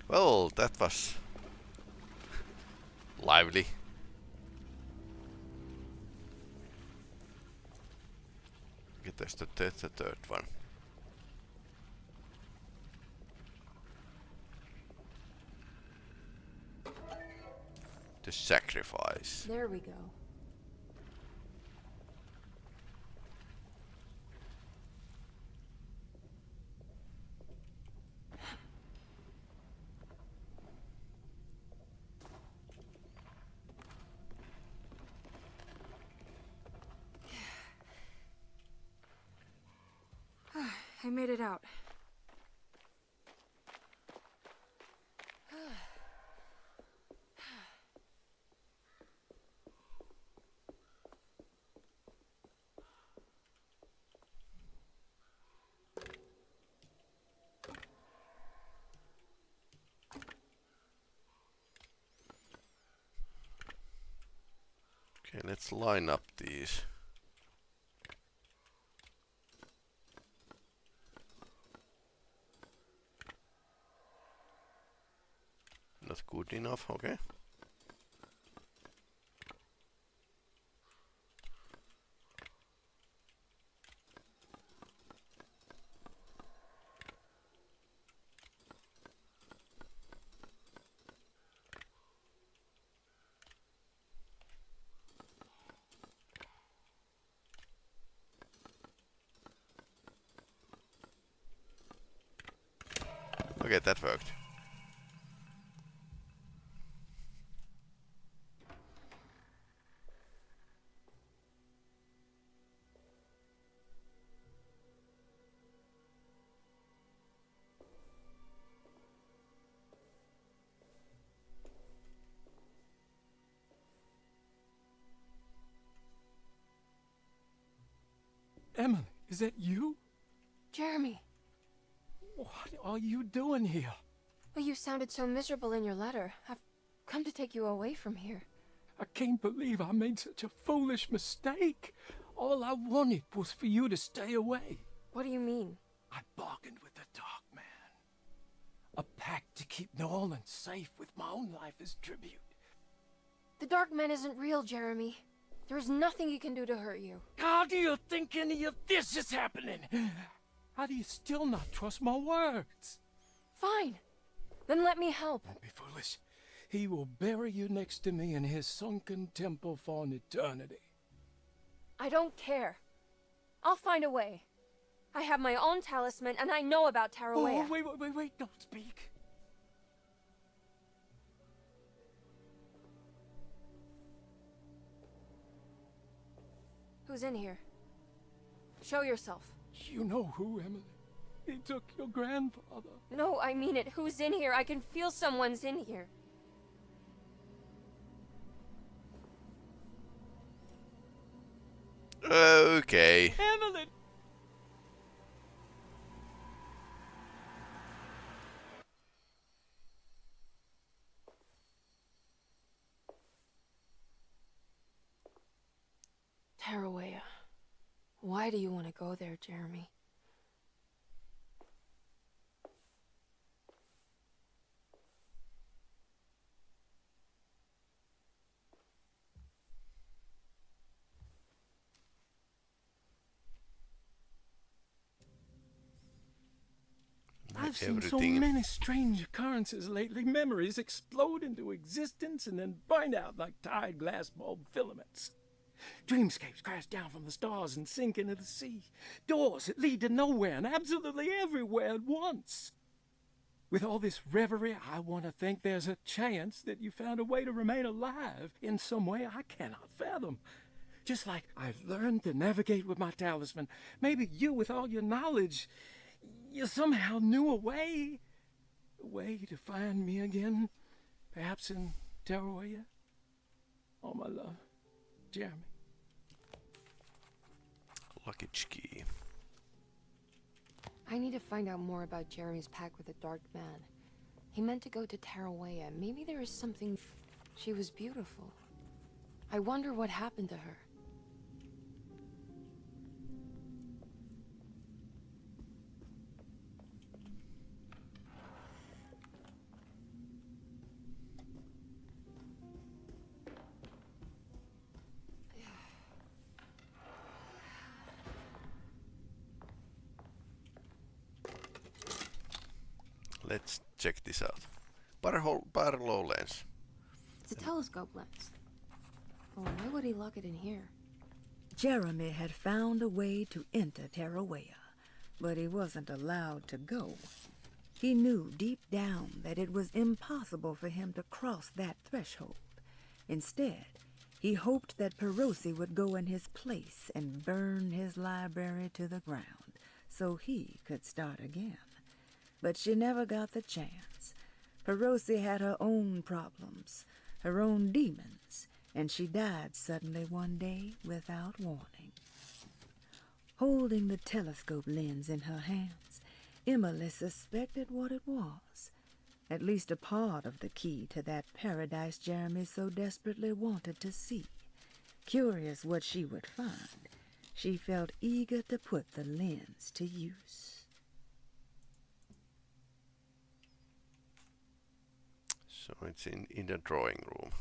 Well, that was lively. Okay, there's the 3rd one. The sacrifice. There we go. I made it out. Okay, let's line up these. Not good enough, okay. Okay, that worked. Emily, is that you? Jeremy. What are you doing here? Well, you sounded so miserable in your letter. I've come to take you away from here. I can't believe I made such a foolish mistake. All I wanted was for you to stay away. What do you mean? I bargained with the Dark Man. A pact to keep New Orleans safe with my own life as tribute. The Dark Man isn't real, Jeremy. There is nothing he can do to hurt you. How do you think any of this is happening? How do you still not trust my words? Fine. Then let me help. Don't be foolish. He will bury you next to me in his sunken temple for an eternity. I don't care. I'll find a way. I have my own talisman, and I know about Tarawea. Oh, wait, don't speak. Who's in here? Show yourself. You know who, Emily. He took your grandfather. No, I mean it. Who's in here? I can feel someone's in here. Okay. Emily! Tarawea. Why do you want to go there, Jeremy? I've seen so many strange occurrences lately. Memories explode into existence and then burn out like tired glass bulb filaments. Dreamscapes crash down from the stars and sink into the sea. Doors that lead to nowhere and absolutely everywhere at once. With all this reverie, I want to think there's a chance that you found a way to remain alive in some way I cannot fathom. Just like I've learned to navigate with my talisman. Maybe you, with all your knowledge, you somehow knew a way to find me again. Perhaps in Tarawea. All my love, Jeremy. Luggage key. I need to find out more about Jeremy's pact with the Dark Man. He meant to go to Tarawea. Maybe there is something... She was beautiful. I wonder what happened to her. Let's check this out. Barlow lens. It's a telescope lens. Oh, why would he lock it in here? Jeremy had found a way to enter Tarawea, but he wasn't allowed to go. He knew deep down that it was impossible for him to cross that threshold. Instead, he hoped that Perosi would go in his place and burn his library to the ground so he could start again. But she never got the chance. Perosi had her own problems, her own demons, and she died suddenly one day without warning. Holding the telescope lens in her hands, Emily suspected what it was. At least a part of the key to that paradise Jeremy so desperately wanted to see. Curious what she would find, she felt eager to put the lens to use. So it's in the drawing room.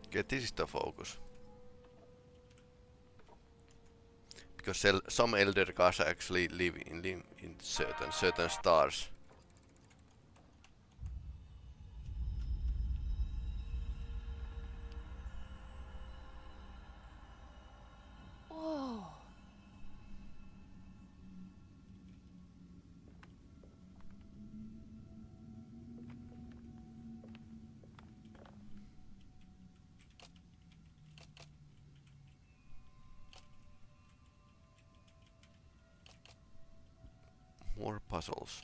Okay, this is the focus. Because some elder gods actually live in certain stars. Whoa. More puzzles.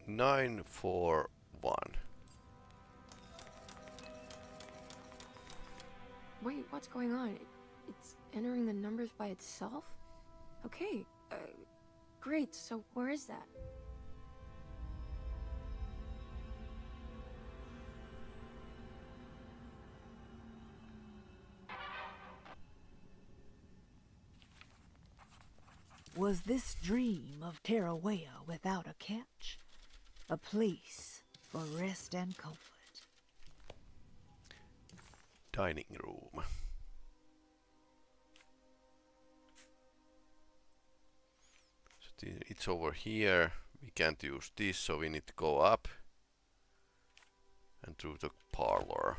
Nine, 4, 1. Wait, what's going on? It's entering the numbers by itself? Okay, great, so where is that? Was this dream of Tarawea without a catch? A place for rest and comfort. Dining room. So it's over here. We can't use this, so we need to go up and through the parlor.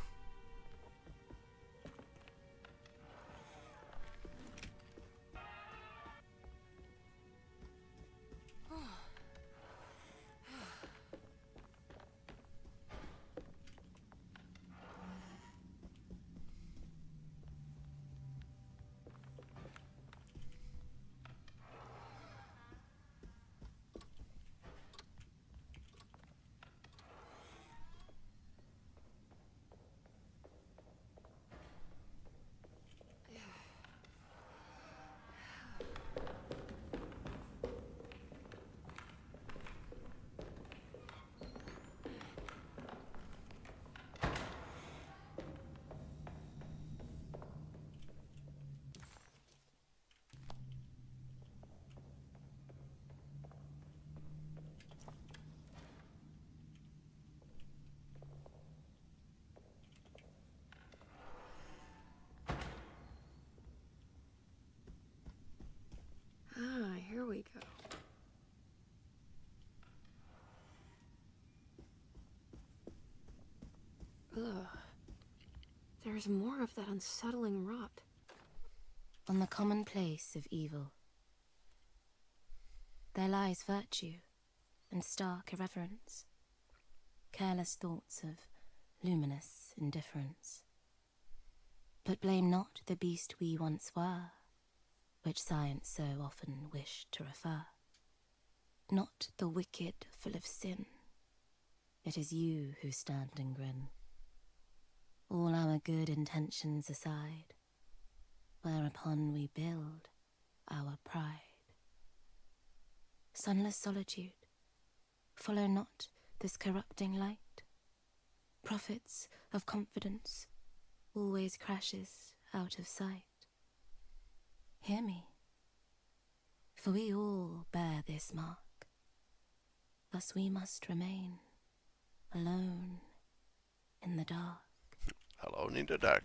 Ah, here we go. Ugh. There's more of that unsettling rot. On the commonplace of evil, there lies virtue and stark irreverence, careless thoughts of luminous indifference. But blame not the beast we once were, which science so often wished to refer. Not the wicked full of sin, it is you who stand and grin. All our good intentions aside, whereupon we build our pride. Sunless solitude, follow not this corrupting light. Prophets of confidence always crashes out of sight. Hear me, for we all bear this mark. Thus we must remain alone in the dark. Alone in the dark.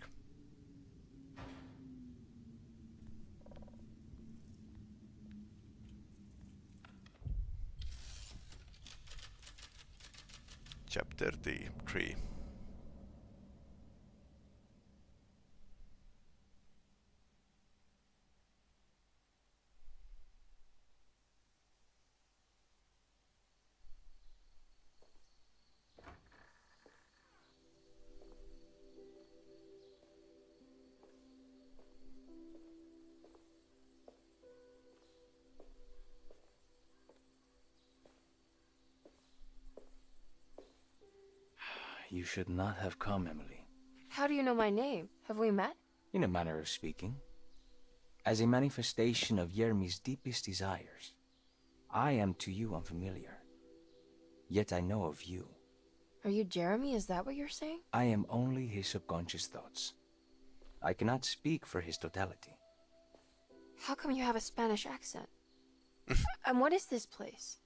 Chapter 3. you should not have come, Emily. How do you know my name? Have we met? In a manner of speaking. As a manifestation of Yermi's deepest desires, I am to you unfamiliar. Yet I know of you. Are you Jeremy? Is that what you're saying? I am only his subconscious thoughts. I cannot speak for his totality. How come you have a Spanish accent? And what is this place?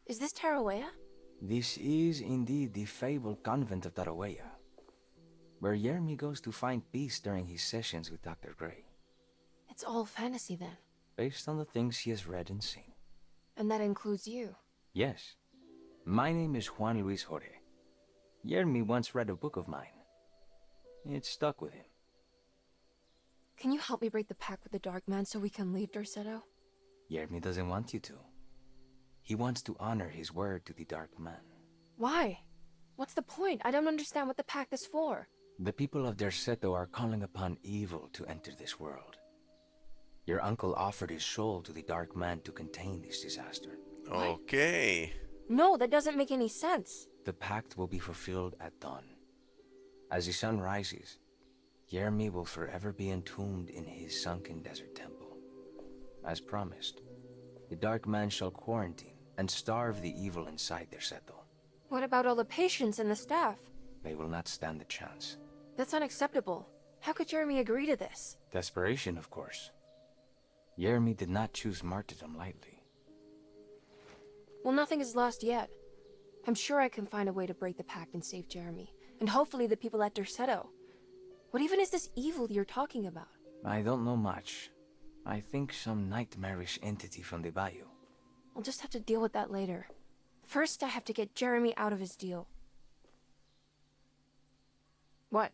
Is this Tarawea? This is indeed the fabled convent of Tarawea, where Yermi goes to find peace during his sessions with Dr. Gray. It's all fantasy then. Based on the things he has read and seen. And that includes you. Yes. My name is Juan Luis Jorge. Yermi once read a book of mine. It stuck with him. Can you help me break the pact with the Dark Man so we can leave Derceto? Yermi doesn't want you to. He wants to honor his word to the Dark Man. Why? What's the point? I don't understand what the pact is for. The people of Derceto are calling upon evil to enter this world. Your uncle offered his soul to the Dark Man to contain this disaster. Okay. No, that doesn't make any sense. The pact will be fulfilled at dawn. As the sun rises, Yermi will forever be entombed in his sunken desert temple. As promised, the Dark Man shall quarantine and starve the evil inside Derceto. What about all the patients and the staff? They will not stand a chance. That's unacceptable. How could Jeremy agree to this? Desperation, of course. Yermi did not choose martyrdom lightly. Well, nothing is lost yet. I'm sure I can find a way to break the pact and save Jeremy. And hopefully the people at Derceto. What even is this evil you're talking about? I don't know much. I think some nightmarish entity from the bayou. I'll just have to deal with that later. First, I have to get Jeremy out of his deal. What?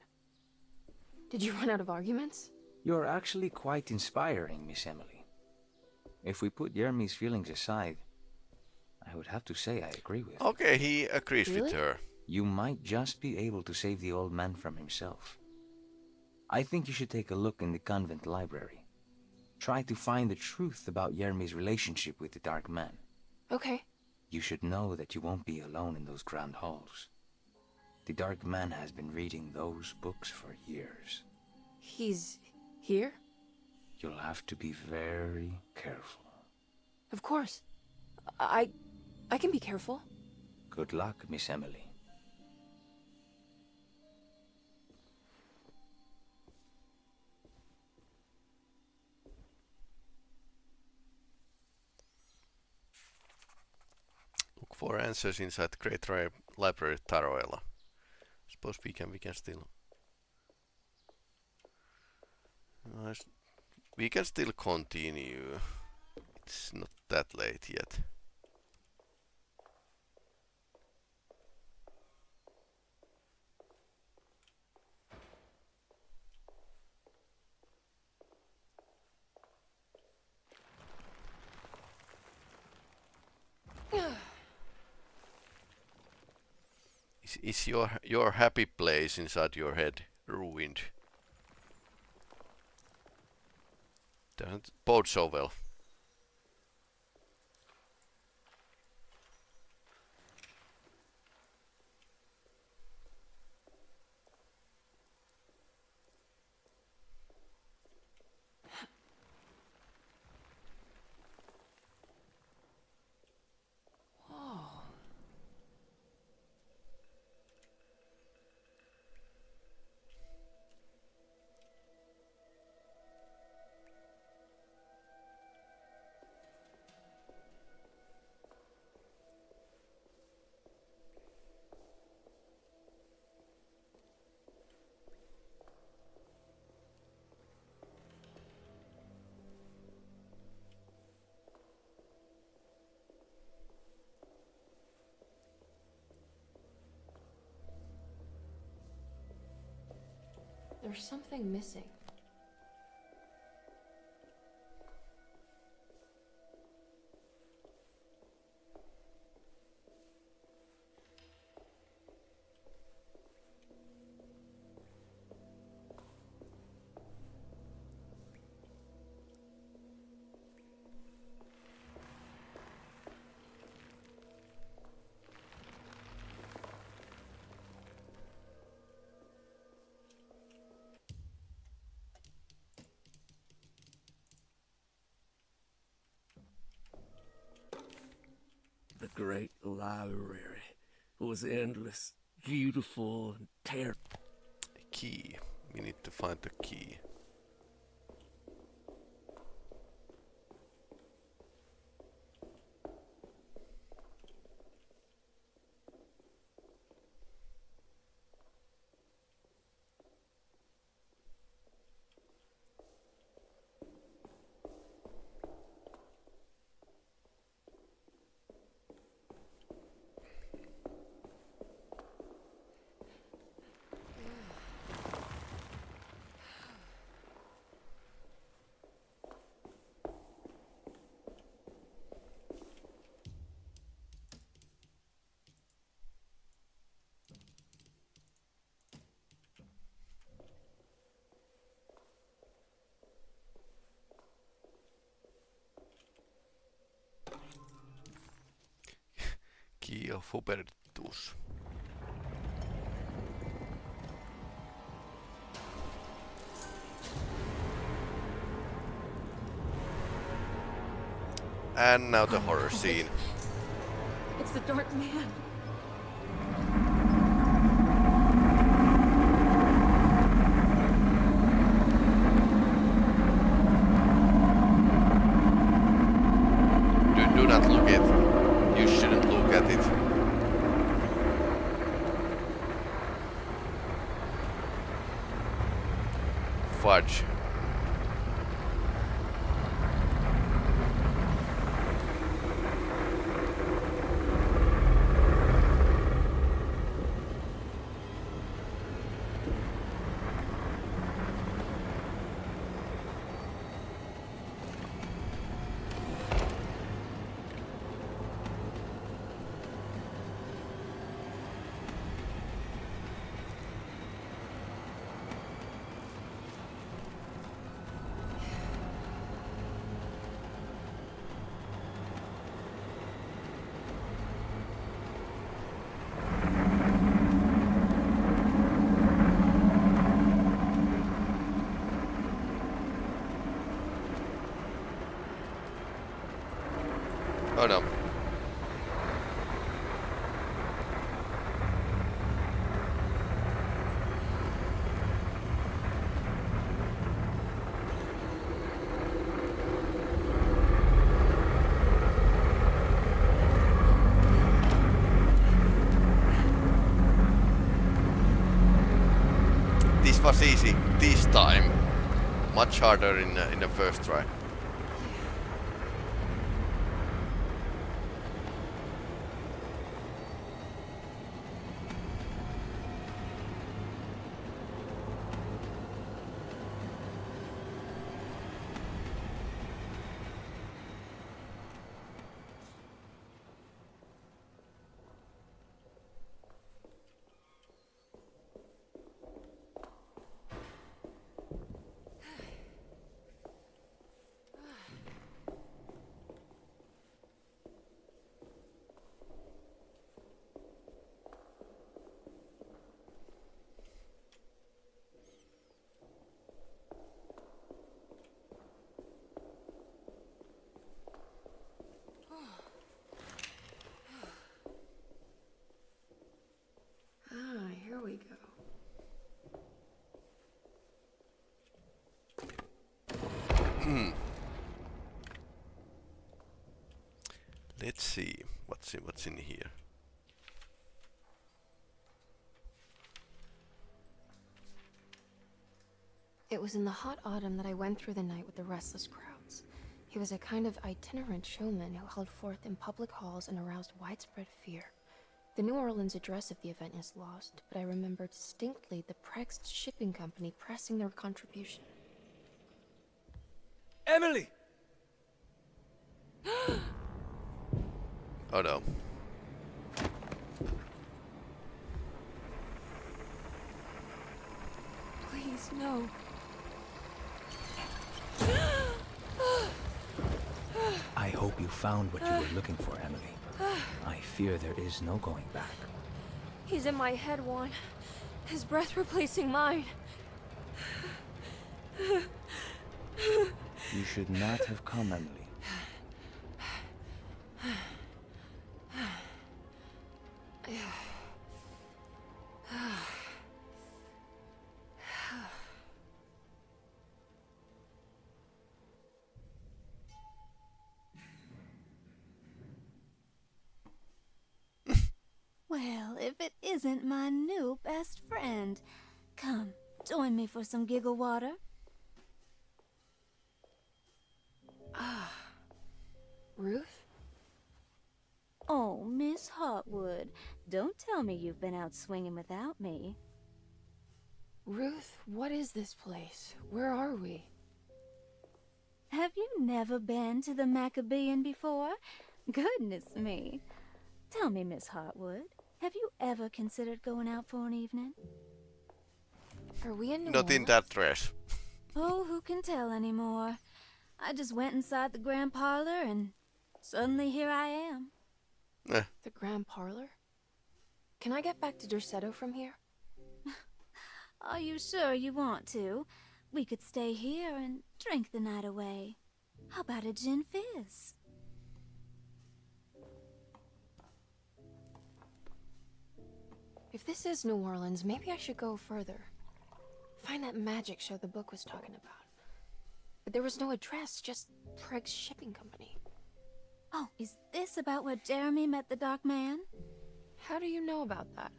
Did you run out of arguments? You're actually quite inspiring, Miss Emily. If we put Yermi's feelings aside, I would have to say I agree with her. Okay, he agrees with her. You might just be able to save the old man from himself. I think you should take a look in the convent library. Try to find the truth about Yermi's relationship with the Dark Man. Okay. You should know that you won't be alone in those grand halls. The Dark Man has been reading those books for years. He's here? You'll have to be very careful. Of course. I can be careful. Good luck, Miss Emily. Look for answers inside the Great Library of Taroella. Suppose we can still... we can still continue. It's not that late yet. Is your happy place inside your head ruined? Doesn't bode so well. There's something missing. great library was endless, beautiful, and terrible. Key. We need to find the key. Key of Hubertus. And now the horror scene. It's the Dark Man. Do not look at it. You shouldn't look at it. Fudge. Oh no. This was easy this time. Much harder in the first try. Here we go. Let's see what's in here. It was in the hot autumn that I went through the night with the restless crowds. He was a kind of itinerant showman who held forth in public halls and aroused widespread fear. The New Orleans address of the event is lost, but I remember distinctly the Prext shipping company pressing their contribution. Emily! Oh no. Please, no. I hope you found what you were looking for, Emily. I fear there is no going back. He's in my head, Juan. His breath replacing mine. You should not have come, Emily. Well, if it isn't my new best friend. Come, join me for some giggle water. Ah. Ruth? Oh, Miss Hartwood, don't tell me you've been out swinging without me. Ruth, what is this place? Where are we? Have you never been to the Maccabean before? Goodness me. Tell me, Miss Hartwood, have you ever considered going out for an evening? Are we in New Not in Orleans? that dress. Oh, who can tell anymore? I just went inside the grand parlor and suddenly here I am. The grand parlor? Can I get back to Derceto from here? Are you sure you want to? We could stay here and drink the night away. How about a gin fizz? If this is New Orleans, maybe I should go further. Find that magic show the book was talking about. But there was no address, just Preg's shipping company. Oh, is this about where Jeremy met the Dark Man? How do you know about that?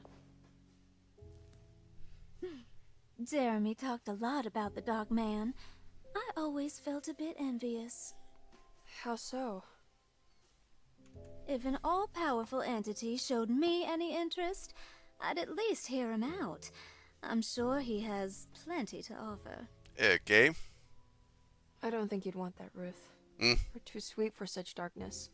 Jeremy talked a lot about the Dark Man. I always felt a bit envious. How so? If an all-powerful entity showed me any interest, I'd at least hear him out. I'm sure he has plenty to offer. Okay. I don't think you'd want that, Ruth. Mm. We're too sweet for such darkness.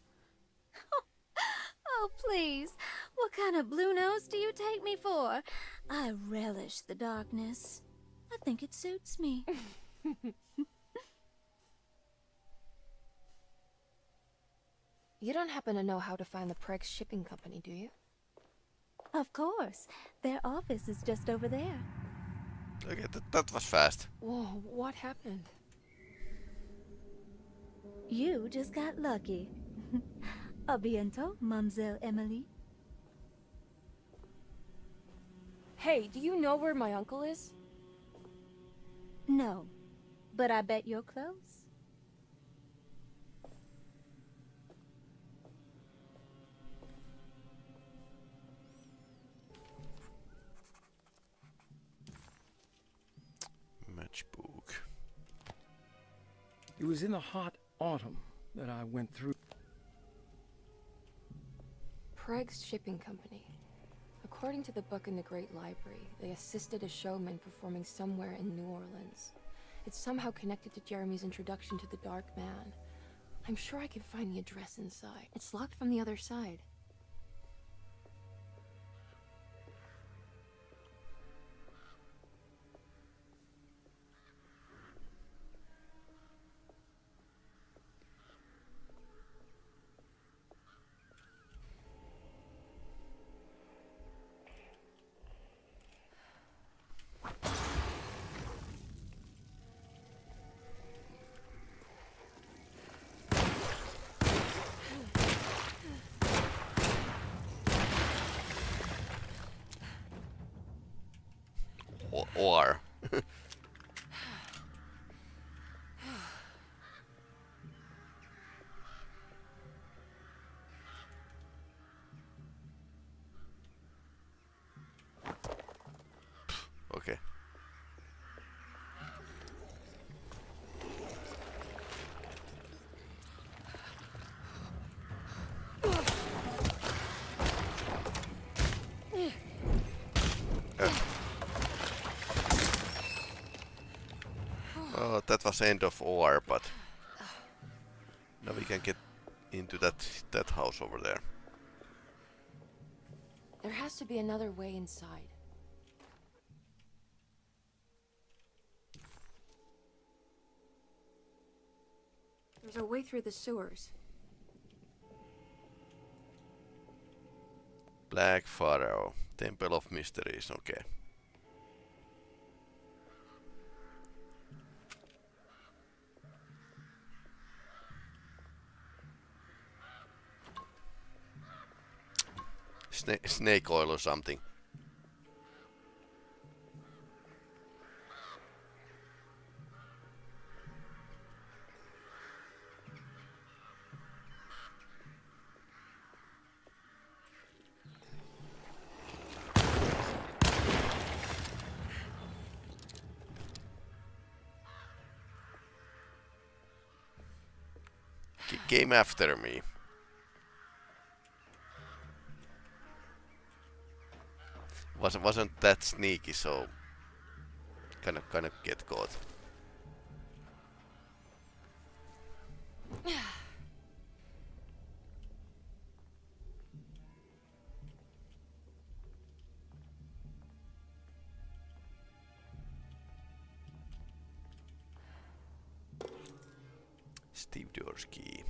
Oh, please. What kind of blue nose do you take me for? I relish the darkness. I think it suits me. You don't happen to know how to find the Preg's shipping company, do you? Of course. Their office is just over there. Okay, that was fast. Whoa, what happened? You just got lucky. A bientôt, Mademoiselle Emily. Hey, do you know where my uncle is? No, but I bet you're close. Matchbook. It was in the hot autumn that I went through. Preg's shipping company. According to the book in the Great Library, they assisted a showman performing somewhere in New Orleans. It's somehow connected to Jeremy's introduction to the Dark Man. I'm sure I can find the address inside. It's locked from the other side. Or. Okay. Oh, that was end of OR, but now we can get into that house over there. There has to be another way inside. There's a way through the sewers. Black Pharaoh, Temple of Mysteries, okay. Snake oil or something. came after me. Wasn't that sneaky, so kind of get caught. Steve Dorsky.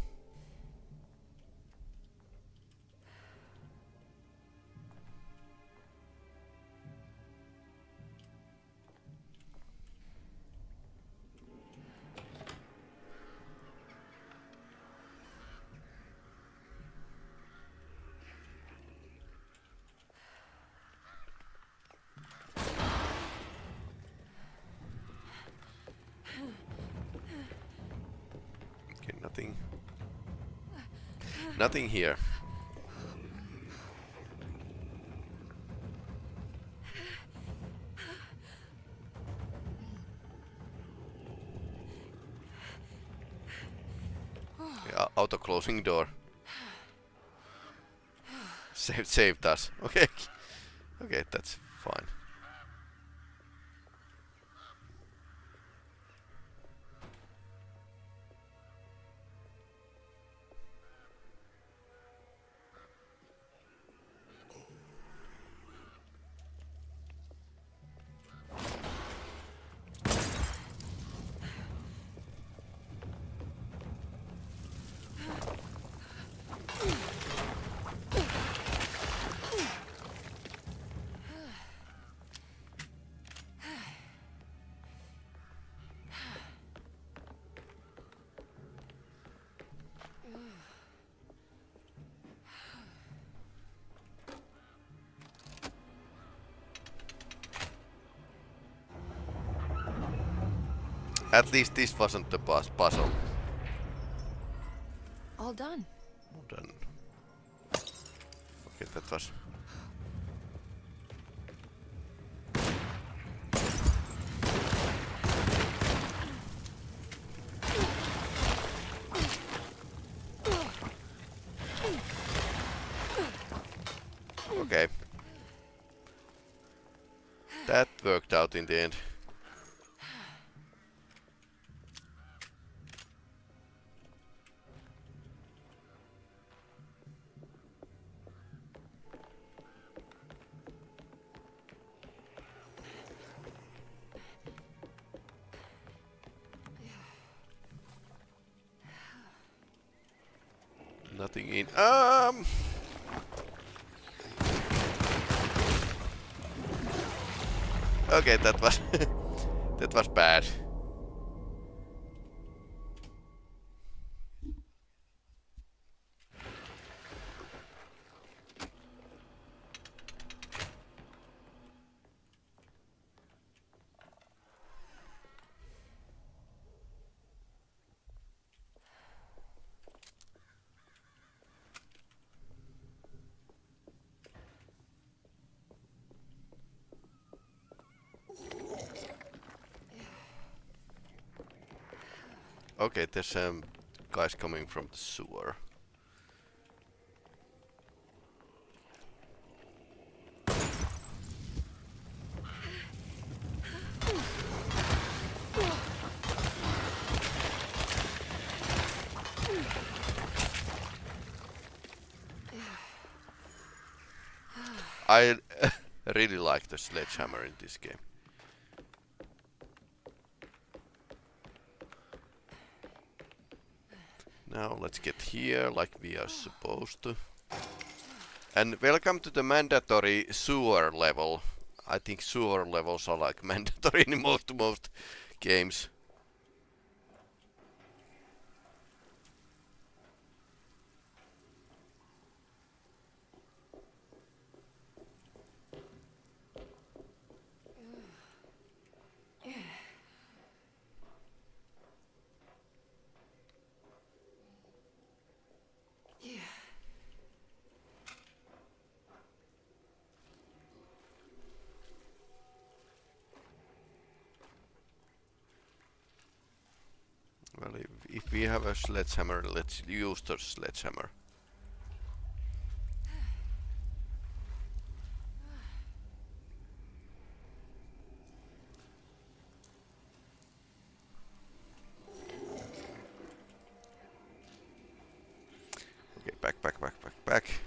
Okay, nothing here. Yeah, auto closing door. Saved us. Okay. Okay, that's fine. At least this wasn't the puzzle. All done. All done. Okay, that was... Okay. That worked out in the end. Nothing in. Okay, that was that was bad. Okay, there's guys coming from the sewer. I really like the sledgehammer in this game. Now let's get here like we are supposed to. And welcome to the mandatory sewer level. I think sewer levels are like mandatory in most games. Well, if we have a sledgehammer, let's use the sledgehammer. Okay, back.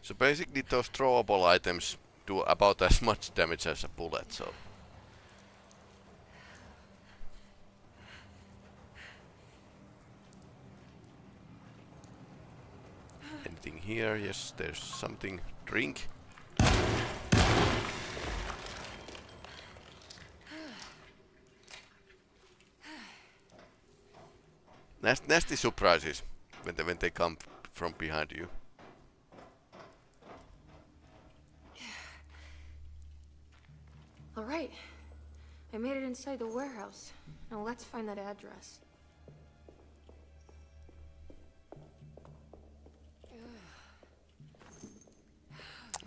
So basically those throwable items do about as much damage as a bullet, so... Anything here? Yes, there's something. Drink. Nasty surprises when they come from behind you. All right. I made it inside the warehouse. Now let's find that address.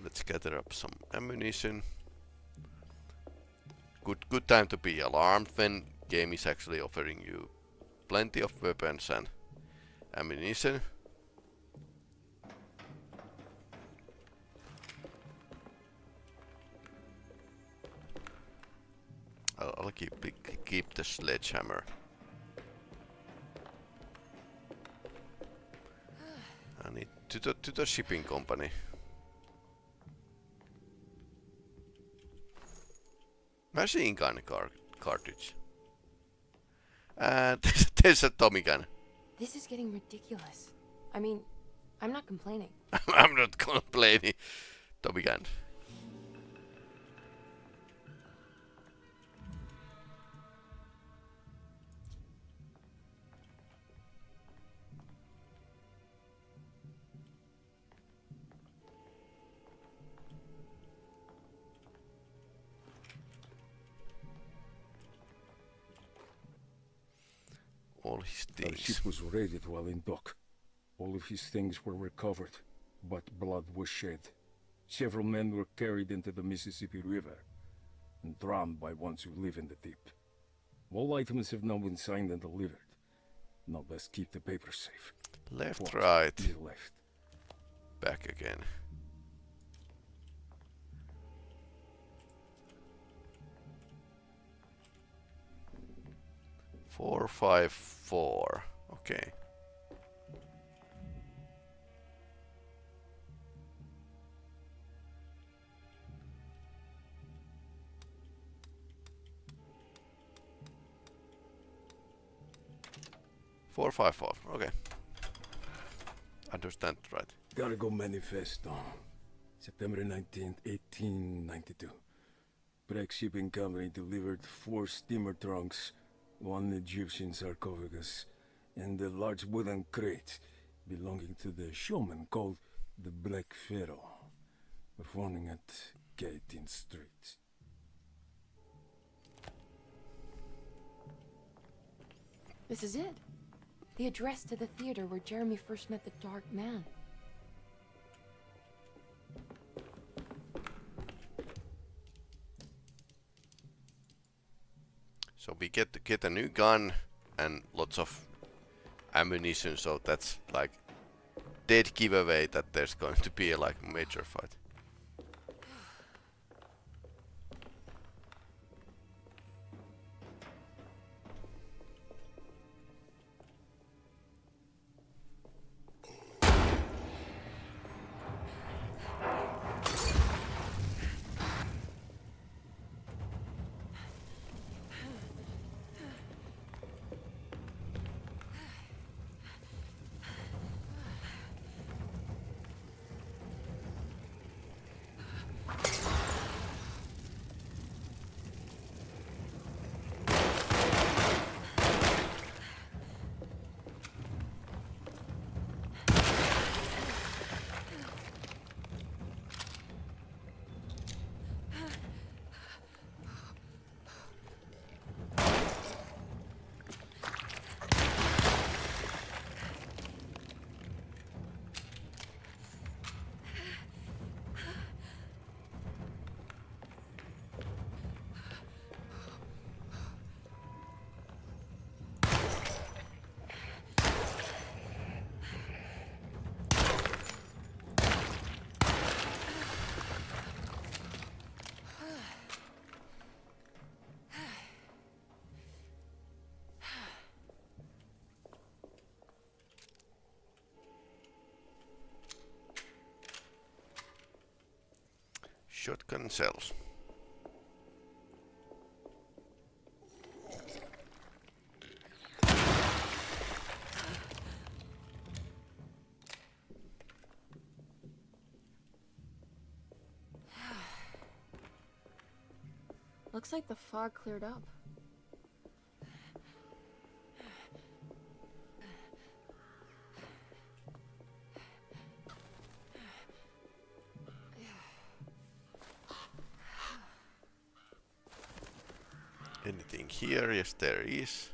Let's gather up some ammunition. Good time to be alarmed when game is actually offering you plenty of weapons and ammunition. I'll keep the sledgehammer. I need to the shipping company. Machine gun cartridge. And there's a Tommy gun. This is getting ridiculous. I mean, I'm not complaining. I'm not complaining. Tommy gun. All his things. The ship was raided while in dock. All of his things were recovered, but blood was shed. Several men were carried into the Mississippi River and drowned by ones who live in the deep. All items have now been signed and delivered. Now let's keep the papers safe. Left, What? right. Left. Back again. Four, 5, 4. Okay. Four, 5, 4. Okay. Understand, right? Cargo Manifesto. September 19th, 1892. Break Shipping Company delivered 4 steamer trunks, 1 Egyptian sarcophagus, and a large wooden crate belonging to the showman called the Black Pharaoh, performing at 18th Street. This is it. The address to the theater where Jeremy first met the Dark Man. So we get a new gun and lots of ammunition, so that's like dead giveaway that there's going to be a like major fight. Shotgun cells. Looks like the fog cleared up. Anything here? Yes, there is.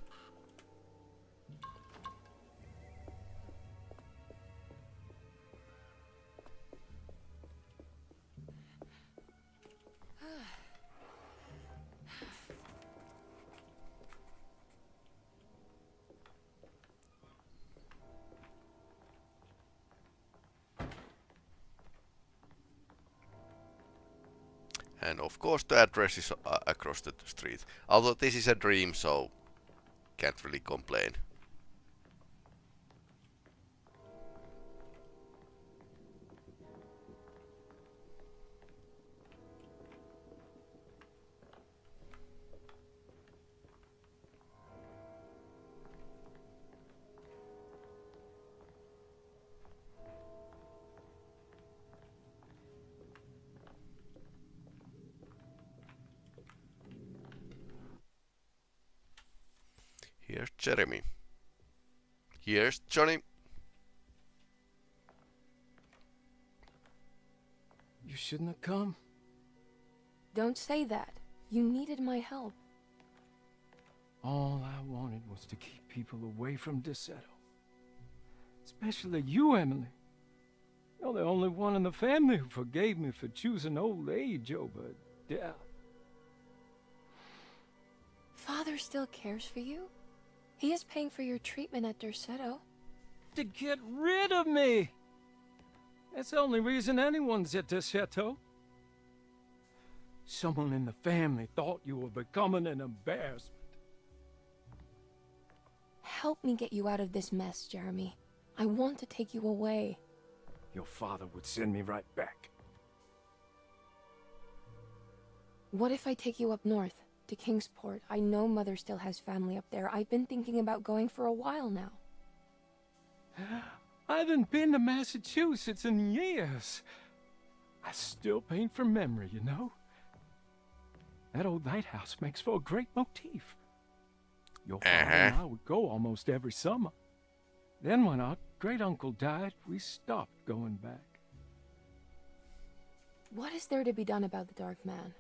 And of course the address is across the street. Although this is a dream, so can't really complain. Here's Jeremy. Here's Johnny. You shouldn't have come. Don't say that. You needed my help. All I wanted was to keep people away from Desetto. Especially you, Emily. You're the only one in the family who forgave me for choosing old age over death. Father still cares for you? He is paying for your treatment at Derceto. To get rid of me! That's the only reason anyone's at Derceto. Someone in the family thought you were becoming an embarrassment. Help me get you out of this mess, Jeremy. I want to take you away. Your father would send me right back. What if I take you up north, to Kingsport? I know Mother still has family up there. I've been thinking about going for a while now. I haven't been to Massachusetts in years. I still paint from memory, you know? That old lighthouse makes for a great motif. Your father and I would go almost every summer. Then when our great-uncle died, we stopped going back. What is there to be done about the Dark Man?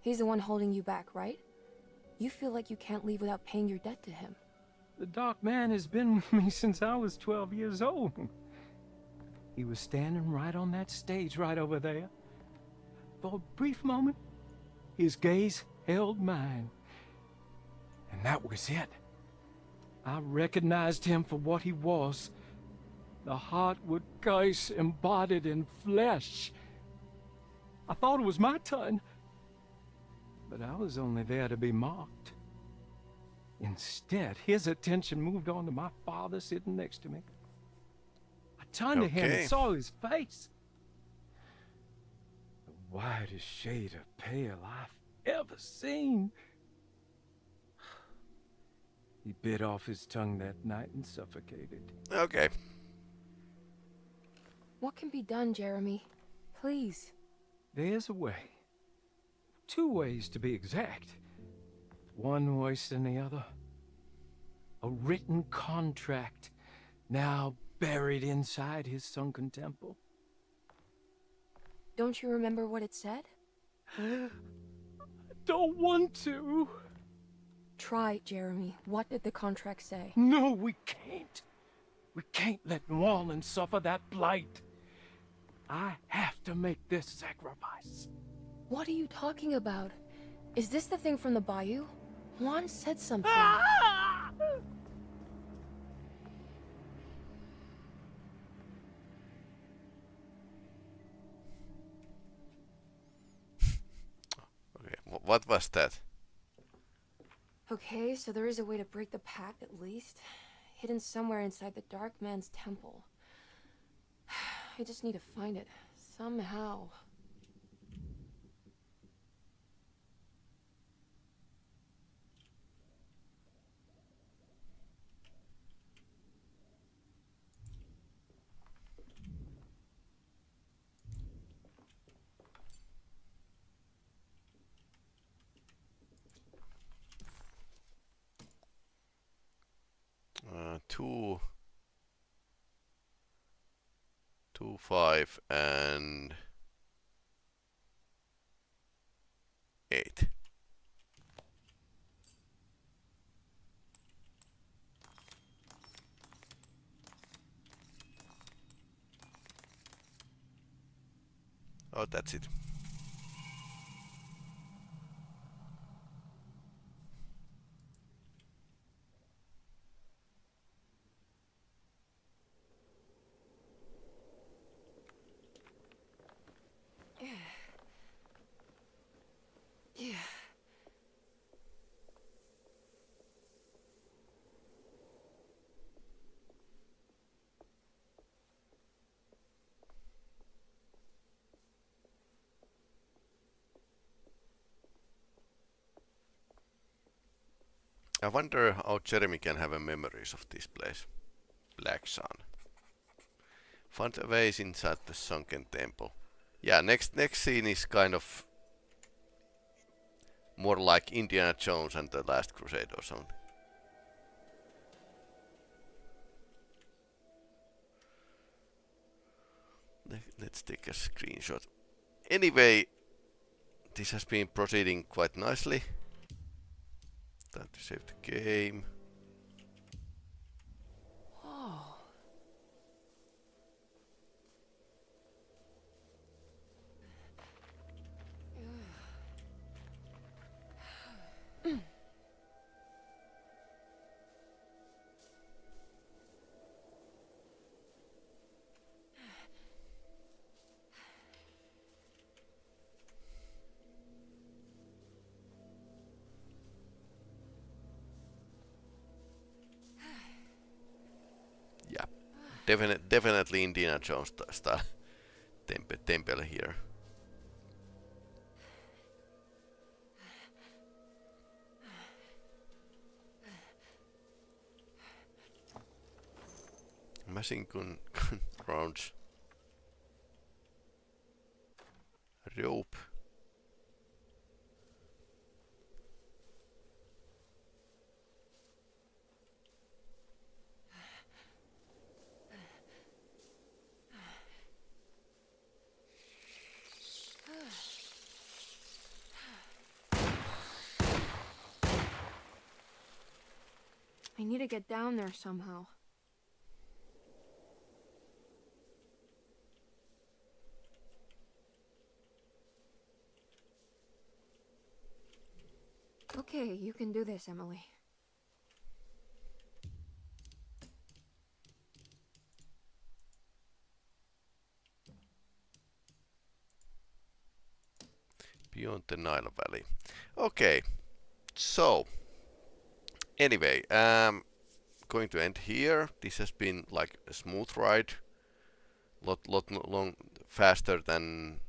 He's the one holding you back, right? You feel like you can't leave without paying your debt to him. The Dark Man has been with me since I was 12 years old. He was standing right on that stage right over there. For a brief moment, his gaze held mine. And that was it. I recognized him for what he was. The Hartwood curse embodied in flesh. I thought it was my turn. But I was only there to be mocked. Instead, his attention moved on to my father sitting next to me. I turned to him and saw his face. The whitest shade of pale I've ever seen. He bit off his tongue that night and suffocated. Okay. What can be done, Jeremy? Please. There's a way. 2 ways to be exact. One worse than the other. A written contract, now buried inside his sunken temple. Don't you remember what it said? I don't want to. Try, Jeremy. What did the contract say? No, we can't. We can't let New Orleans suffer that blight. I have to make this sacrifice. What are you talking about? Is this the thing from the bayou? Juan said something. Okay, what was that? Okay, so there is a way to break the pact at least. Hidden somewhere inside the Dark Man's temple. I just need to find it. Somehow. 2, 2, 5, and 8. Oh, that's it. Yeah. I wonder how Jeremy can have a memories of this place. Black Sun. Found a ways inside the sunken temple. Yeah, next scene is kind of more like Indiana Jones and the Last Crusade or something. Let's take a screenshot. Anyway, this has been proceeding quite nicely. Time to save the game. Oh. Yeah, definitely Indiana Jones style temple here. Machine gun rounds. Rope. I need to get down there somehow. Okay, you can do this, Emily. Beyond the Nile Valley. Okay, so anyway, going to end here. This has been like a smooth ride, long faster than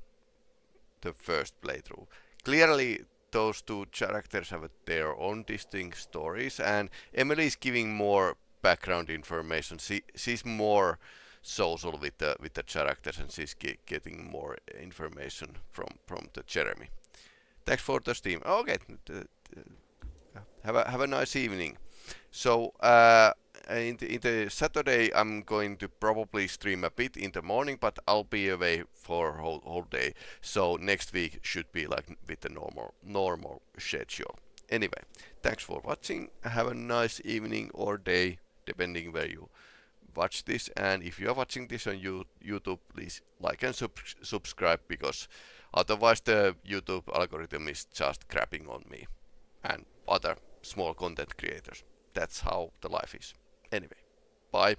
the first playthrough. Clearly, those two characters have their own distinct stories, and Emily is giving more background information. She's more social with the characters, and she's getting more information from the Jeremy. Thanks for the stream. Okay, have a nice evening. So in the Saturday I'm going to probably stream a bit in the morning, but I'll be away for whole day. So next week should be like with the normal schedule. Anyway, thanks for watching. Have a nice evening or day, depending where you watch this. And if you are watching this on YouTube, please like and subscribe, because otherwise the YouTube algorithm is just crapping on me and other small content creators. That's how the life is. Anyway, bye.